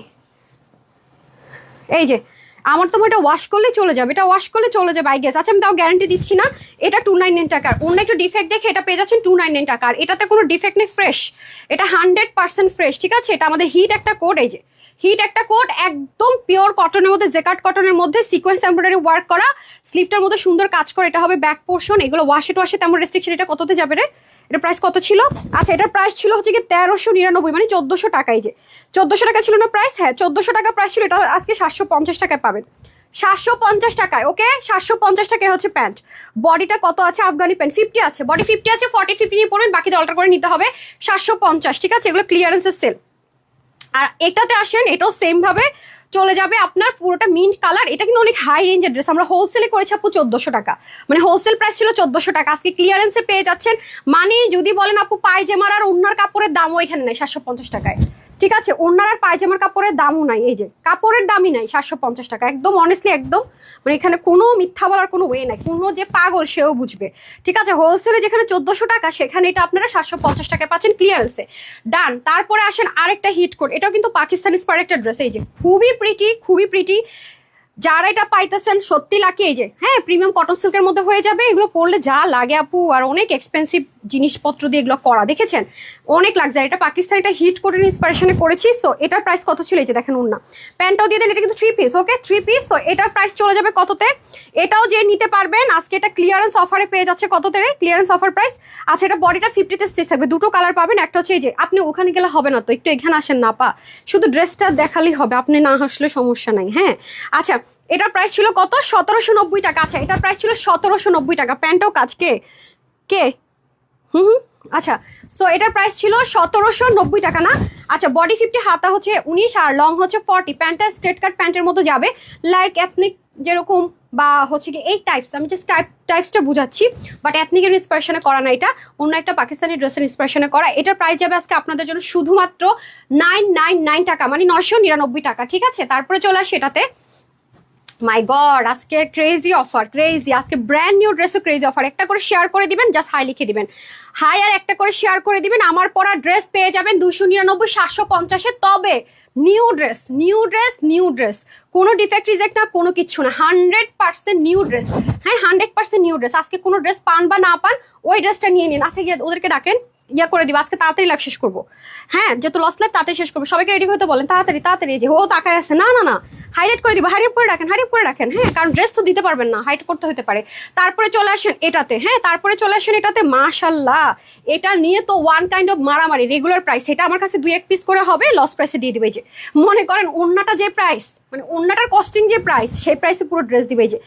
এই যে আমার তো এটা ওয়াশ করলে চলে যাবে, এটা ওয়াশ করলে চলে যাবে আই গেস। আচ্ছা, আমি তাও গ্যারান্টি দিচ্ছি না। এটা 299 টাকার, অন্য একটু ডিফেক্ট দেখে এটা পেয়ে যাচ্ছেন 299 টাকা। আর এটাতে কোনো ডিফেক্ট নেই, ফ্রেশ, এটা 100% ফ্রেশ, ঠিক আছে। এটা আমাদের হিট একটা কোড, এই যে হিট একটা কোড, একদম পিওর কটনের মধ্যে, জেকার্ড কটনের মধ্যে সিকোয়েন্স এমব্রয়ডারি ওয়ার্ক করা, স্লিভটার মধ্যে সুন্দর কাজ করে। এটা হবে ব্যাক পোর্শন। এগুলো ওয়াশে টোয়াশে তেমন রেস্ট্রিকশন। এটা কততে যাবে রে? এটা প্রাইস কত ছিল? আচ্ছা, এটার প্রাইস ছিল হচ্ছে কি 1399, মানে 1400 টাকাই। যে 1400 টাকা ছিল না প্রাইস? হ্যাঁ, 1400 টাকা প্রাইস ছিল। এটা আজকে 750 টাকায় পাবেন, 750 টাকায়। ওকে, 750 টাকায় হচ্ছে প্যান্ট। বডিটা কত আছে? আফগানি প্যান্ট 50 আছে, বডি 50 আছে, 40 50 নিয়ে পড়বেন, বাকিটা অল্টার করে নিতে হবে। 750, ঠিক আছে। এগুলো ক্লিয়ারেন্সের সেল, আর এটাতে আসেন, এটাও সেম ভাবে চলে যাবে আপনার পুরোটা মিন্ট কালার। এটা কিন্তু অনেক হাই রেঞ্জের ড্রেস, আমরা হোলসেলে করেছি আপু 1400 টাকা, মানে হোলসেল প্রাইস ছিল 1400 টাকা, আজকে ক্লিয়ারেন্সে পেয়ে যাচ্ছেন। মানে যদি বলেন আপু পায়জামার আর ওড়নার কাপড়ের দামও এখানে নাই 750 টাকায়, ঠিক আছে? ওড়নার আর পায়জামার কাপড়ের দামও নাই, এই যে কাপড়ের দামই নাই 750 টাকা, একদম অনেস্টলি একদম, মানে এখানে কোনো মিথ্যা বলার কোনো ওয়ে নাই, কোনো যে পাগল সেও বুঝবে, ঠিক আছে? হোলসেলে যেখানে 1400 টাকা সেখানে এটা আপনারা 750 টাকায় পাচ্ছেন ক্লিয়ারেন্সে। ডান। তারপরে আসেন আরেকটা হিট কোড, এটাও কিন্তু পাকিস্তানি স্পার একটা ড্রেস, এই যে খুবই প্রিটি, খুবই প্রিটি। যারা এটা পাইতেছেন সত্যি লাকি, এই যে হ্যাঁ প্রিমিয়াম কটন সিল্কের মধ্যে হয়ে যাবে, এগুলো পরলে যা লাগে আপু, আর অনেক এক্সপেন্সিভ জিনিসপত্র দিয়ে এগুলো করা, দেখেছেন অনেক লাক্সারি। এটা পাকিস্তান, এটা হিট কোটের ইন্সপিরেশনে করেছি। সো এটার প্রাইস কত ছিল, এই যে দেখেন ওন্না প্যান্টটাও দিয়ে দেন, এটা কিন্তু 3 পিস, ওকে 3 পিস। সো এটার প্রাইস চলে যাবে কততে, এটাও যে নিতে পারবেন আজকে এটা ক্লিয়ারেন্স অফারে পেয়ে যাচ্ছে কততে রে, ক্লিয়ারেন্স অফার প্রাইস। আচ্ছা এটা বডিটা 50তে স্টিচ থাকবে, দুটো কালার পাবেন, একটা হচ্ছে এই যে, আপনি ওখানে গেলে হবে না তো, একটু এখানে আসেন না পা, শুধু ড্রেসটা দেখালেই হবে, আপনি না হাসলে সমস্যা নাই, হ্যাঁ। আচ্ছা এটার প্রাইস ছিল কত, 1790 টাকা। আচ্ছা এটার প্রাইস ছিল 1790 টাকা, প্যান্টও কাজ কে কে আচ্ছা। সো এটার প্রাইস ছিল 1790 টাকা না? আচ্ছা বডি 50, হাতা হচ্ছে 19 আর লং হচ্ছে 40। প্যান্টটা স্ট্রেট কাট প্যান্টের মতো যাবে, লাইক এথনিক যেরকম বা হচ্ছে কি এই টাইপস, আমি জাস্ট টাইপসটা বুঝাচ্ছি, বাট এথনিকের ইন্সপিরেশনে করা না, এটা অন্য একটা পাকিস্তানি ড্রেসের ইন্সপিরেশনে করা। এটার প্রাইস যাবে আজকে আপনাদের জন্য শুধুমাত্র 999 টাকা, মানে 999 টাকা, ঠিক আছে? তারপরে চলে আসে এটাতে, মাই গড আজকে ক্রেজি অফার, ক্রেজি আজকে ব্র্যান্ড নিউ ড্রেসও ক্রেজি অফার। একটা করে শেয়ার করে দিবেন, জাস্ট হাই লিখে দিবেন, হাই, আর একটা করে শেয়ার করে দিবেন। আমার পরা ড্রেস পেয়ে যাবেন 299 750-এ, তবে new dress, new dress, new dress, কোনো ডিফেক্ট রিজেক্ট না, কোনো কিচ্ছু না, 100% নিউ ড্রেস, হ্যাঁ 100% নিউ ড্রেস। আজকে কোনো ড্রেস পান বা না পান ওই ড্রেসটা নিয়ে নিন। আচ্ছা গিয়ে ওদেরকে ডাকেন, ইয়া করে দিব, আজকে তাড়াতাড়ি লাইভ শেষ করবো, হ্যাঁ যেহেতু লস লাইভ তাড়াতাড়ি শেষ করবো, সবাইকে রেডি হতে বলেন তাড়াতাড়ি তাড়াতাড়ি। যে ও তাকায় আছে, না না না হাইলাইট করে দিব, হারিয়ে পরে রাখেন, হারিয়ে পরে রাখেন, হ্যাঁ কারণ ড্রেস তো দিতে পারবেন না, হাইট করতে হতে পারে। তারপরে চলে আসেন এটাতে, হ্যাঁ তারপরে চলে আসেন এটাতে, মাশাল্লাহ এটা নিয়ে তো ওয়ান কাইন্ড অফ মারামারি। রেগুলার প্রাইস এটা আমার কাছে 2-1 পিস করে হবে, লস প্রাইসে দিয়ে দিবে। যে মনে করেন ওন্নাটা যে প্রাইস, মানে ওন্নাটার কস্টিং যে প্রাইস, সেই প্রাইসে পুরো ড্রেস দিবে। যে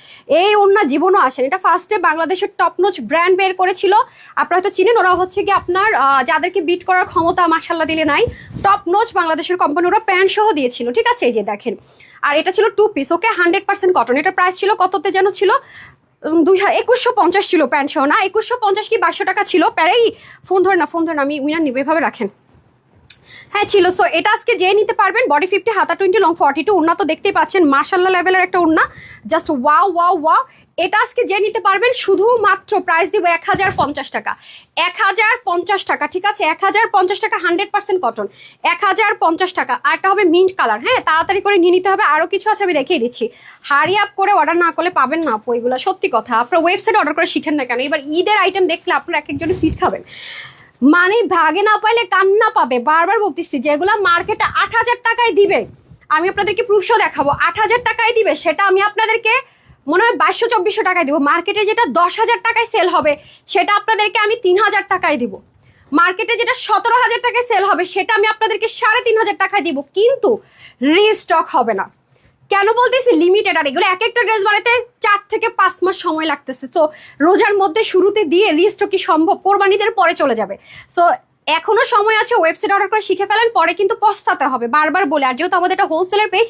এই ওন্না জীবনও আসেন, এটা ফার্স্টে বাংলাদেশের টপনোচ ব্র্যান্ড বের করেছিল, আপনারা হয়তো চিনেন, ওরা হচ্ছে কি আপনার যাদেরকে বিট করার ক্ষমতা মাশাল্লাহ দিলে নাই, টপনোচ বাংলাদেশের কোম্পানি, ওরা প্যান্ট সহ দিয়েছিল, ঠিক আছে? এই যে দেখেন, আর এটা ছিল 2 পিস, ওকে 100% কটন। এটা প্রাইস ছিল কততে যেন ছিল, 2150 ছিল প্যান্ট সহ, না 2150 কি 2200 টাকা ছিল। প্যারেই ফোন ধরে না, ফোন ধরে না, আমি উইনার নিবে, এভাবে রাখেন, হ্যাঁ ছিল। সো এটা আজকে যে নিতে পারবেন, বডি 50, হাতা 20, লং 42, ওড়না তো দেখতেই পাচ্ছেন মাশাল্লাহ লেভেলের একটা ওড়না, জাস্ট ওয়াও ওয়াও ওয়াও। এটা আজকে যে নিতে পারবেন শুধুমাত্র প্রাইস দিব 1050 টাকা, 1050 টাকা, ঠিক আছে? 1050 টাকা, 100% কটন, 1050 টাকা। আরটা হবে মিন্ট কালার, হ্যাঁ তাড়াতাড়ি করে নিয়ে নিতে হবে। আরো কিছু আছে আমি দেখিয়ে দিচ্ছি, হারি আপ করে অর্ডার না করলে পাবেন না আপু এগুলো, সত্যি কথা। আপনার ওয়েবসাইটে অর্ডার করে শিখেন না কেন? এবার ঈদের আইটেম দেখলে আপনারা এক একজনে ফিট খাবেন, মানে ভাগে না পাইলে কান্না পাবে। বারবার বলতেছি যেগুলা মার্কেটে 8000 টাকায় দিবে, আমি আপনাদেরকে প্রুফও দেখাবো, 8000 টাকায় দিবে, সেটা আমি আপনাদেরকে মনে হয় 2200-2400 টাকায় দিব। মার্কেটে যেটা 10,000 টাকায় সেল হবে সেটা আপনাদেরকে আমি 3000 টাকায় দিব। মার্কেটে যেটা 17,000 টাকায় সেল হবে সেটা আমি আপনাদেরকে 3500 টাকায় দিব, কিন্তু রিস্টক হবে না। কেন বলতেছি লিমিটেড, আর এগুলো এক একটা ড্রেস বানাতে 4 থেকে 5 মাস সময় লাগতেছে। সো রোজার মধ্যে শুরুতে দিয়ে রিস্টক কি সম্ভব? কোরবানিদের পরে চলে যাবে। সো এখনো সময় আছে, ওয়েবসাইট অর্ডার করে শিখে ফেলেন, পরে কিন্তু পস্তাতে হবে বারবার বলে। আর যেহেতু আমাদের একটা হোলসেলের পেজ,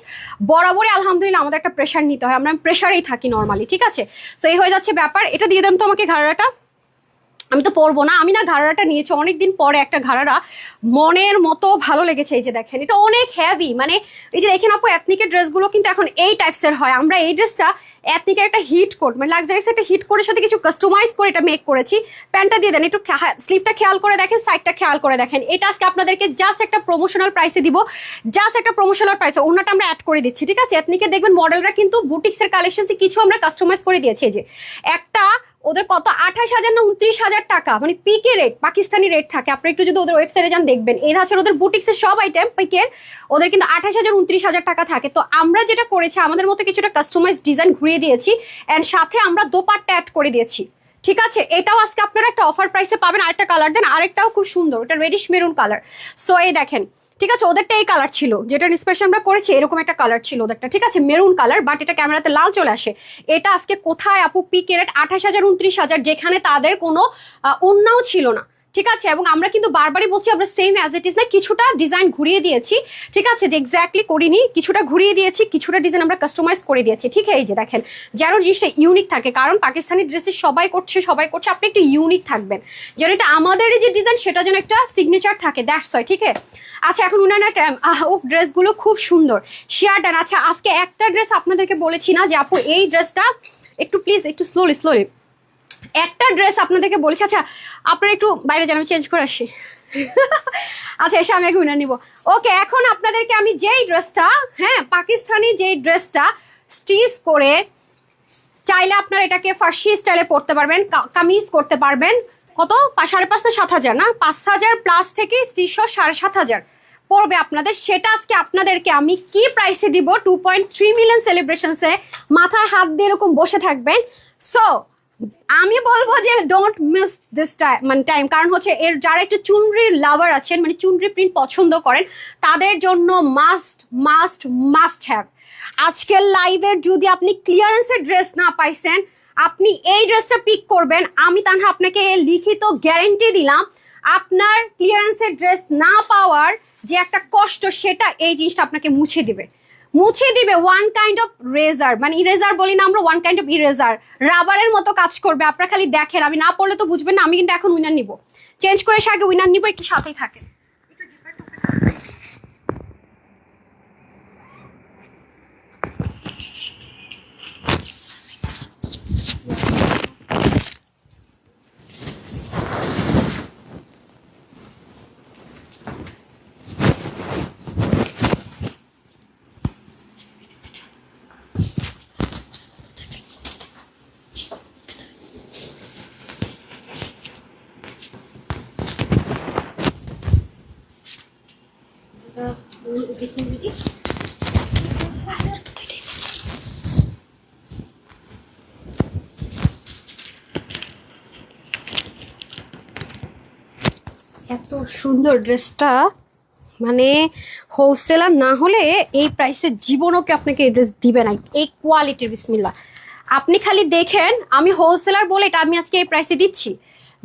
বরাবরই আলহামদুলিল্লাহ আমাদের একটা প্রেশার নিতে হয়, আমরা প্রেশারেই থাকি নর্মালি, ঠিক আছে? সো এই হয়ে যাচ্ছে ব্যাপার। এটা দিয়ে দেন তো আমাকে ঘাড়াটা, আমি তো পরবো না, আমি না ঘাড়াটা নিয়েছি অনেকদিন পরে, একটা ঘাড়ারা মনের মতো ভালো লেগেছে। এই যে দেখেন এটা অনেক হেভি, মানে এই যে দেখেন আপু এথনিকের ড্রেসগুলো কিন্তু এখন এই টাইপসের হয়। আমরা এই ড্রেসটা এথনিকের একটা হিট কোট, মানে লাক্সারিস একটা হিট কোটের সাথে কিছু কাস্টমাইজ করে এটা মেক করেছি। প্যান্টটা দিয়ে দেন, একটু স্লিভটা খেয়াল করে দেখেন, সাইডটা খেয়াল করে দেখেন। এটা আজকে আপনাদেরকে জাস্ট একটা প্রমোশনাল প্রাইসে দিব, জাস্ট একটা প্রমোশনাল প্রাইসে। ওনাটা আমরা অ্যাড করে দিচ্ছি, ঠিক আছে? এথনিকের দেখবেন মডেলরা কিন্তু বুটিক্সের কালেকশনসে কিছু আমরা কাস্টমাইজ করে দিয়েছি। এই যে একটা ওদের কত 28,000 না 29,000 টাকা, মানে পিকে রেট, পাকিস্তানি রেট থাকে। আপনি একটু যদি ওদের ওয়েবসাইটে যান দেখবেন, এই হচ্ছে ওদের বুটিক্সের সব আইটেম পিকের, ওদের কিন্তু 28,000 29,000 টাকা থাকে। তো আমরা যেটা করেছি, আমাদের মতো কিছুটা কাস্টমাইজ ডিজাইন ঘুরিয়ে দিয়েছি, অ্যান্ড সাথে আমরা দোপাট্টা অ্যাড করে দিয়েছি, ঠিক আছে? এটাও আজকে আপনারা একটা অফার প্রাইসে পাবেন। আরেকটা কালার দেন, আরেকটাও খুব সুন্দর, এটা রেডিশ মেরুন কালার। সো এই দেখেন, ঠিক আছে? ওদেরটা এই কালার ছিল, যেটা ইন্সপিরেশন আমরা করেছি, এরকম একটা কালার ছিল ওদেরটা, ঠিক আছে? মেরুন কালার, বাট এটা ক্যামেরাতে লাল চলে আসে। এটা আজকে কোথায় আপু পিক রেট 28,000 29,000, যেখানে তাদের কোনো ওন্নাও ছিল না, ঠিক আছে, এবং আমরা কিন্তু বারবারই বলছি আমরা সেম অ্যাজ ইট ইজ না, কিছুটা ডিজাইন ঘুরিয়ে দিয়েছি, ঠিক আছে, যে এক্স্যাক্টলি করিনি, কিছুটা ঘুরিয়ে দিয়েছি, কিছুটা ডিজাইন আমরা কাস্টমাইজ করে দিয়েছি, ঠিক আছে। এই যে দেখেন, যেন জিনিসটা ইউনিক থাকে, কারণ পাকিস্তানি ড্রেসে সবাই করছে, আপনি একটু ইউনিক থাকবেন, যেন এটা আমাদের যে ডিজাইন সেটা যেন একটা সিগনেচার থাকে, দ্যাটস ওয়াই, ঠিক আছে। আচ্ছা, এখন উনার ড্রেসগুলো খুব সুন্দর, শেয়ার ডান। আচ্ছা, আজকে একটা ড্রেস আপনাদেরকে বলেছি না যে আপু এই ড্রেসটা একটু প্লিজ একটু স্লোলি, একটা ড্রেস আপনাদেরকে বলেছি। আচ্ছা, আপনারা একটু বাইরে যান, আমি চেঞ্জ করে আসি। আচ্ছা, এসে আমি আগে উইনার নিব। ওকে, এখন আপনাদেরকে আমি যেই ড্রেসটা, হ্যাঁ, পাকিস্তানি যেই ড্রেসটা স্টিচ করে চাইলে আপনারা এটাকে ফার্সি স্টাইলে পরতে পারবেন, কামিজ করতে পারবেন। কত 5,500 না 7,000 না 5,000 প্লাস থেকে স্টিচ 7,500 পড়বে আপনাদের। সেটা আজকে আপনাদেরকে আমি কি প্রাইসে দিব, 2.3 মিলিয়ন সেলিব্রেশনসে মাথায় হাত দিয়ে এরকম বসে থাকবেন। সো আমি বলবো যে ডোন্ট মিস দিস টাইম, কারণ হচ্ছে এর যারা একটু চুনরির লাভার আছেন, মানে চুনরি প্রিন্ট পছন্দ করেন, তাদের জন্য মাস্ট মাস্ট মাস্ট হ্যাভ। আজকের লাইভের যদি আপনি ক্লিয়ারেন্সের ড্রেস না পাইছেন, আপনি এই ড্রেসটা পিক করবেন, আমি তাহলে আপনাকে লিখিত গ্যারেন্টি দিলাম আপনার ক্লিয়ারেন্সের ড্রেস না পাওয়ার যে একটা কষ্ট, সেটা এই জিনিসটা আপনাকে মুছে দিবে। ওয়ান কাইন্ড অফ রেজার, মানে ইরেজার বলি না আমরা, ওয়ান কাইন্ড অফ ইরেজার, রাবারের মতো কাজ করবে। আপনারা খালি দেখেন, আমি না পড়লে তো বুঝবেন না। আমি কিন্তু এখন উইনার নিব, চেঞ্জ করে এসে আগে উইনার নিব, একটু সাথেই থাকেন। এত সুন্দর ড্রেসটা, মানে হোলসেলার না হলে এই প্রাইসে জীবনও কি আপনাকে এই ড্রেস দিবে না, এই কোয়ালিটির। বিসমিল্লাহ, আপনি খালি দেখেন, আমি হোলসেলার বলে এটা আমি আজকে এই প্রাইসে দিচ্ছি।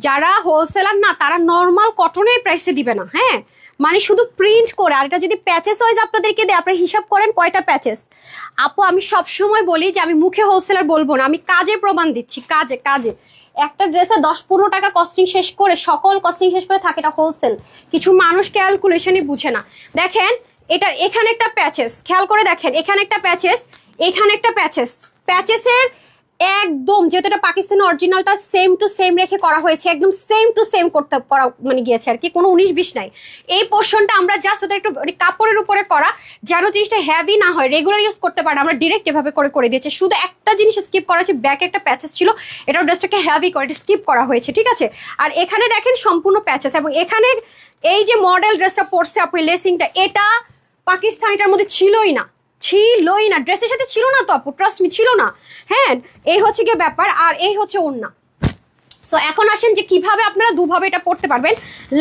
যারা হোলসেলার না, তারা নর্মাল কটনে এই প্রাইসে দিবে না, হ্যাঁ, মানে শুধু প্রিন্ট করে। আর এটা যদি প্যাচেস ওয়াইজ আপনাদেরকে দেয়, আপনারা হিসাব করেন কয়টা প্যাচেস। আপু, আমি সবসময় বলি যে আমি মুখে হোলসেলার বলবো না, আমি কাজে প্রমাণ দিচ্ছি, কাজে কাজে। একটা ড্রেসে 10-15 টাকা কস্টিং শেষ করে, সকল কস্টিং শেষ করে থাকে এটা হোলসেল। কিছু মানুষ ক্যালকুলেশনই বুঝে না। দেখেন, এটার এখানে একটা প্যাচেস, খেয়াল করে দেখেন, এখানে একটা প্যাচেস, এখানে একটা প্যাচেস, প্যাচেসের একদম, যেহেতু এটা পাকিস্তানি অরিজিনালটা সেম টু সেম রেখে করা হয়েছে, একদম সেম টু সেম করতে করা মানে গিয়েছে আর কি, কোনো 19-20 নাই। এই পোর্শনটা আমরা জাস্ট ওদের একটু কাপড়ের উপরে করা, যেন জিনিসটা হেভি না হয়, রেগুলার ইউজ করতে পারে, আমরা ডিরেক্ট এভাবে করে দিয়েছে। শুধু একটা জিনিস স্কিপ করা হয়েছে, ব্যাকে একটা প্যাচেস ছিল, এটাও ড্রেসটাকে হেভি করে স্কিপ করা হয়েছে, ঠিক আছে। আর এখানে দেখেন সম্পূর্ণ প্যাচেস, এবং এখানে এই যে মডেল ড্রেসটা পরছে আপনি, লেসিংটা, এটা পাকিস্তানিটার মধ্যে ছিলই না, ড্রেসের সাথে ছিল না তো আপু, ট্রাস্ট মি, ছিল না। হ্যাঁ, এই হচ্ছে গিয়ে ব্যাপার, আর এই হচ্ছে ওড়না। সো এখন আসেন যে কিভাবে আপনারা দুভাবে এটা পড়তে পারবেন।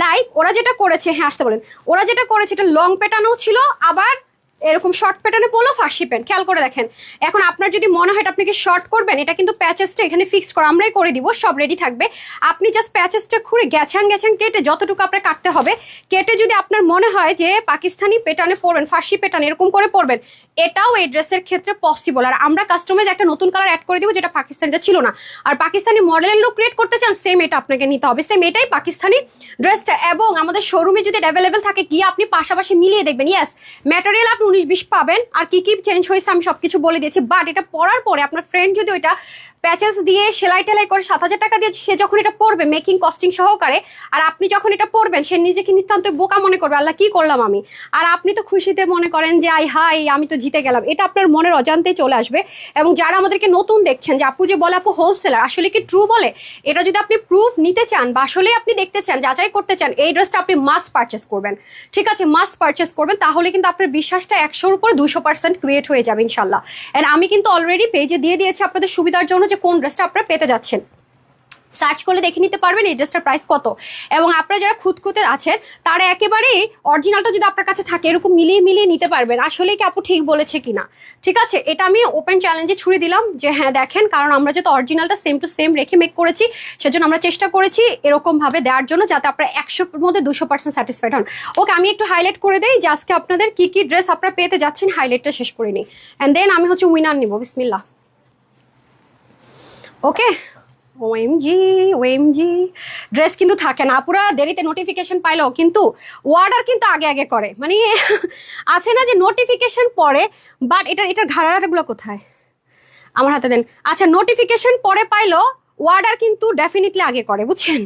লাইক ওরা যেটা করেছে, হ্যাঁ আসতে বলেন, ওরা যেটা করেছে এটা লং প্যাটার্নও ছিল, আবার এরকম শর্ট প্যাটার্নে পড়লো ফার্সি প্যান্ট। খেয়াল করে দেখেন, এখন আপনার যদি মনে হয় আপনি কি শর্ট করবেন, এটা কিন্তু প্যাচেসটা এখানে ফিক্স করা, আমরাই করে দিব, সব রেডি থাকবে। আপনি জাস্ট প্যাচেসটা খুঁড়ে গ্যাছাং কেটে, যতটুকু আপনার কাটতে হবে কেটে, যদি আপনার মনে হয় যে পাকিস্তানি প্যাটার্নে পরবেন, ফার্সি প্যাটার্ন এরকম করে পরবেন, এটাও এই ড্রেসের ক্ষেত্রে পসিবল। আর আমরা কাস্টমাইজ একটা নতুন কালার অ্যাড করে দিব, যেটা পাকিস্তানিটা ছিল না। আর পাকিস্তানি মডেলের লুক ক্রিয়েট করতে চান, সেম এটা আপনাকে নিতে হবে, সেম এটাই পাকিস্তানি ড্রেসটা। এবং আমাদের শোরুমে যদি অ্যাভেলেবেল থাকে, গিয়ে আপনি পাশাপাশি মিলিয়ে দেখবেন। ইয়েস, ম্যাটেরিয়াল আপনি 19-20 পাবেন, আর কি কি চেঞ্জ হয়েছে আমি সবকিছু বলে দিয়েছি। বাট এটা পরার পরে আপনার ফ্রেন্ড যদি ওইটা প্যাচেস দিয়ে সেলাই টেলাই করে 7,000 টাকা দিয়ে সে যখন এটা পড়বে মেকিং কস্টিং সহকারে, আর আপনি যখন এটা পড়বেন, সে নিজেকে নিতান্ত বোকা মনে করবে, আল্লাহ কি করলাম আমি। আর আপনি তো খুশিতে মনে করেন যে আই হাই আমি তো জিতে গেলাম, এটা আপনার মনের অজান্তেই চলে আসবে। এবং যারা আমাদেরকে নতুন দেখছেন যে আপু যে বলে আপু হোলসেলার, আসলে কি ট্রু বলে, এটা যদি আপনি প্রুফ নিতে চান বা আসলে আপনি দেখতে চান, যাচাই করতে চান, এই ড্রেসটা আপনি মাস্ট পারচেস করবেন, ঠিক আছে, মাস্ট পারচেস করবেন। তাহলে কিন্তু আপনার বিশ্বাসটা 100-র উপরে 200% ক্রিয়েট হয়ে যাবে ইনশাল্লাহ। এন্ড আমি কিন্তু অলরেডি পেজে দিয়ে দিয়েছি আপনাদের সুবিধার জন্য যে কোন ড্রেসটা আপনারা পেতে যাচ্ছেন। সার্চ করলে দেখে নিতে পারবেন এই ড্রেসটার প্রাইস কত। এবং আপনারা যারা খুঁতখুঁতে আছেন তারা একেবারেই অরিজিনালটা যদি আপনার কাছে থাকে এরকম মিলিয়ে মিলিয়ে নিতে পারবেন আসলে কি আপু ঠিক বলেছে কিনা। ঠিক আছে, এটা আমি ওপেন চ্যালেঞ্জে ছুড়ে দিলাম যে হ্যাঁ দেখেন, কারণ আমরা যেহেতু অরিজিনালটা সেম টু সেম রেখে মেক করেছি সেজন্য আমরা চেষ্টা করেছি এরকম ভাবে দেওয়ার জন্য যাতে আপনারা 100-এর মধ্যে 200% স্যাটিসফাইড হন। ওকে, আমি একটু হাইলাইট করে দেই যে আজকে আপনাদের কি কি ড্রেস আপনারা পেতে যাচ্ছেন, হাইলাইটটা শেষ করে নিই অ্যান্ড দেন আমি হচ্ছে উইনার নিব। বিসমিল্লাহ। ওকে, ওএমজি ড্রেস কিন্তু থাকে না পুরা, দেরিতে নোটিফিকেশন পাইলেও কিন্তু অর্ডার কিন্তু আগে আগে করে, মানে আছে না যে নোটিফিকেশন পরে বাট এটার ঘাড়াগুলো কোথায় আমার হাতে দেন। আচ্ছা, নোটিফিকেশন পরে পাইলো অর্ডার কিন্তু ডেফিনেটলি আগে করে, বুঝছেন?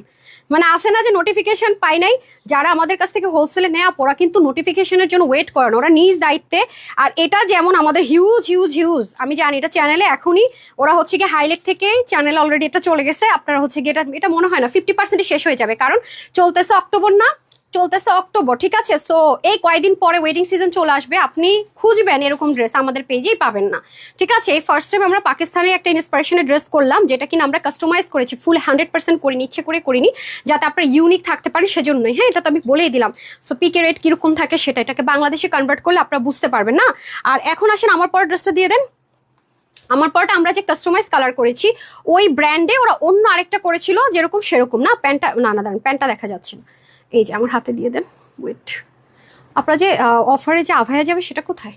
মানে আসে না যে নোটিফিকেশন পাই নাই, যারা আমাদের কাছ থেকে হোলসেলে নেওয়া ওরা কিন্তু নোটিফিকেশনের জন্য ওয়েট করে না, ওরা নিজ দায়িত্বে। আর এটা যেমন আমাদের হিউজ হিউজ হিউজ, আমি জানি এটা চ্যানেলে এখনই ওরা হচ্ছে গিয়ে হাইলাইট থেকে চ্যানেলে অলরেডি এটা চলে গেছে, আপনারা হচ্ছে গিয়ে এটা মনে হয় না 50% শেষ হয়ে যাবে, কারণ চলতেছে অক্টোবর না, চলতেছে অক্টোবর। ঠিক আছে, সো এই কয়েকদিন পরে ওয়েডিং সিজন চলে আসবে, আপনি খুঁজবেন এরকম ড্রেস আমাদের পেজেই পাবেন না। ঠিক আছে, এই ফার্স্ট টাইম আমরা পাকিস্তানে একটা ইন্সপিরেশনের ড্রেস করলাম যেটা কিনা আমরা কাস্টমাইজ করেছি, ফুল 100% করিনি, ইচ্ছে করে করিনি, যাতে আপনার ইউনিক থাকতে পারেন সেজন্যই। হ্যাঁ, এটা তো আমি বলেই দিলাম। সো পিকে রেট কিরকম থাকে সেটা এটাকে বাংলাদেশে কনভার্ট করলে আপনারা বুঝতে পারবেন না। আর এখন আসেন আমার পরের ড্রেসটা দিয়ে দেন। আমার পরটা আমরা যে কাস্টমাইজ কালার করেছি ওই ব্র্যান্ডে ওরা অন্য আরেকটা করেছিল যেরকম সেরকম না। প্যান্টটা না দাঁড়ান, প্যান্টটা দেখা যাচ্ছে না, এই যে আমার হাতে দিয়ে দেন। ওয়েট, আপনার যে অফারে যে আভায়া যাবে সেটা কোথায়?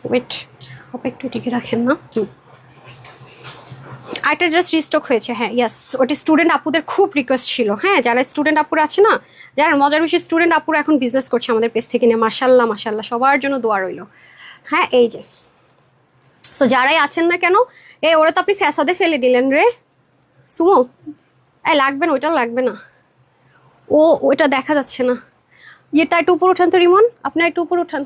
ওয়েট, আপনি একটু দিকে রাখেন না। আরেকটা ড্রেস রিস্টক হয়েছে, হ্যাঁ ইয়াস, ওটি স্টুডেন্ট আপুদের খুব রিকোয়েস্ট ছিল। হ্যাঁ, যারা স্টুডেন্ট আপুরা আছে না, যারা মজার বেশি স্টুডেন্ট আপুরা এখন বিজনেস করছে আমাদের পেজ থেকে নিয়ে, মাশাল্লাহ মাশাল্লাহ, সবার জন্য দোয়া রইল। হ্যাঁ, এই যে, সো যারাই আছেন না কেন, ওরা তো আপনি ফ্যাসাদে ফেলে দিলেন রে সুমো। লাগবে না, ওইটা লাগবে না, ওইটা দেখা যাচ্ছে না। ইয়েটা একটু উপর উঠান তো রিমন, আপনার একটু উপর উঠান।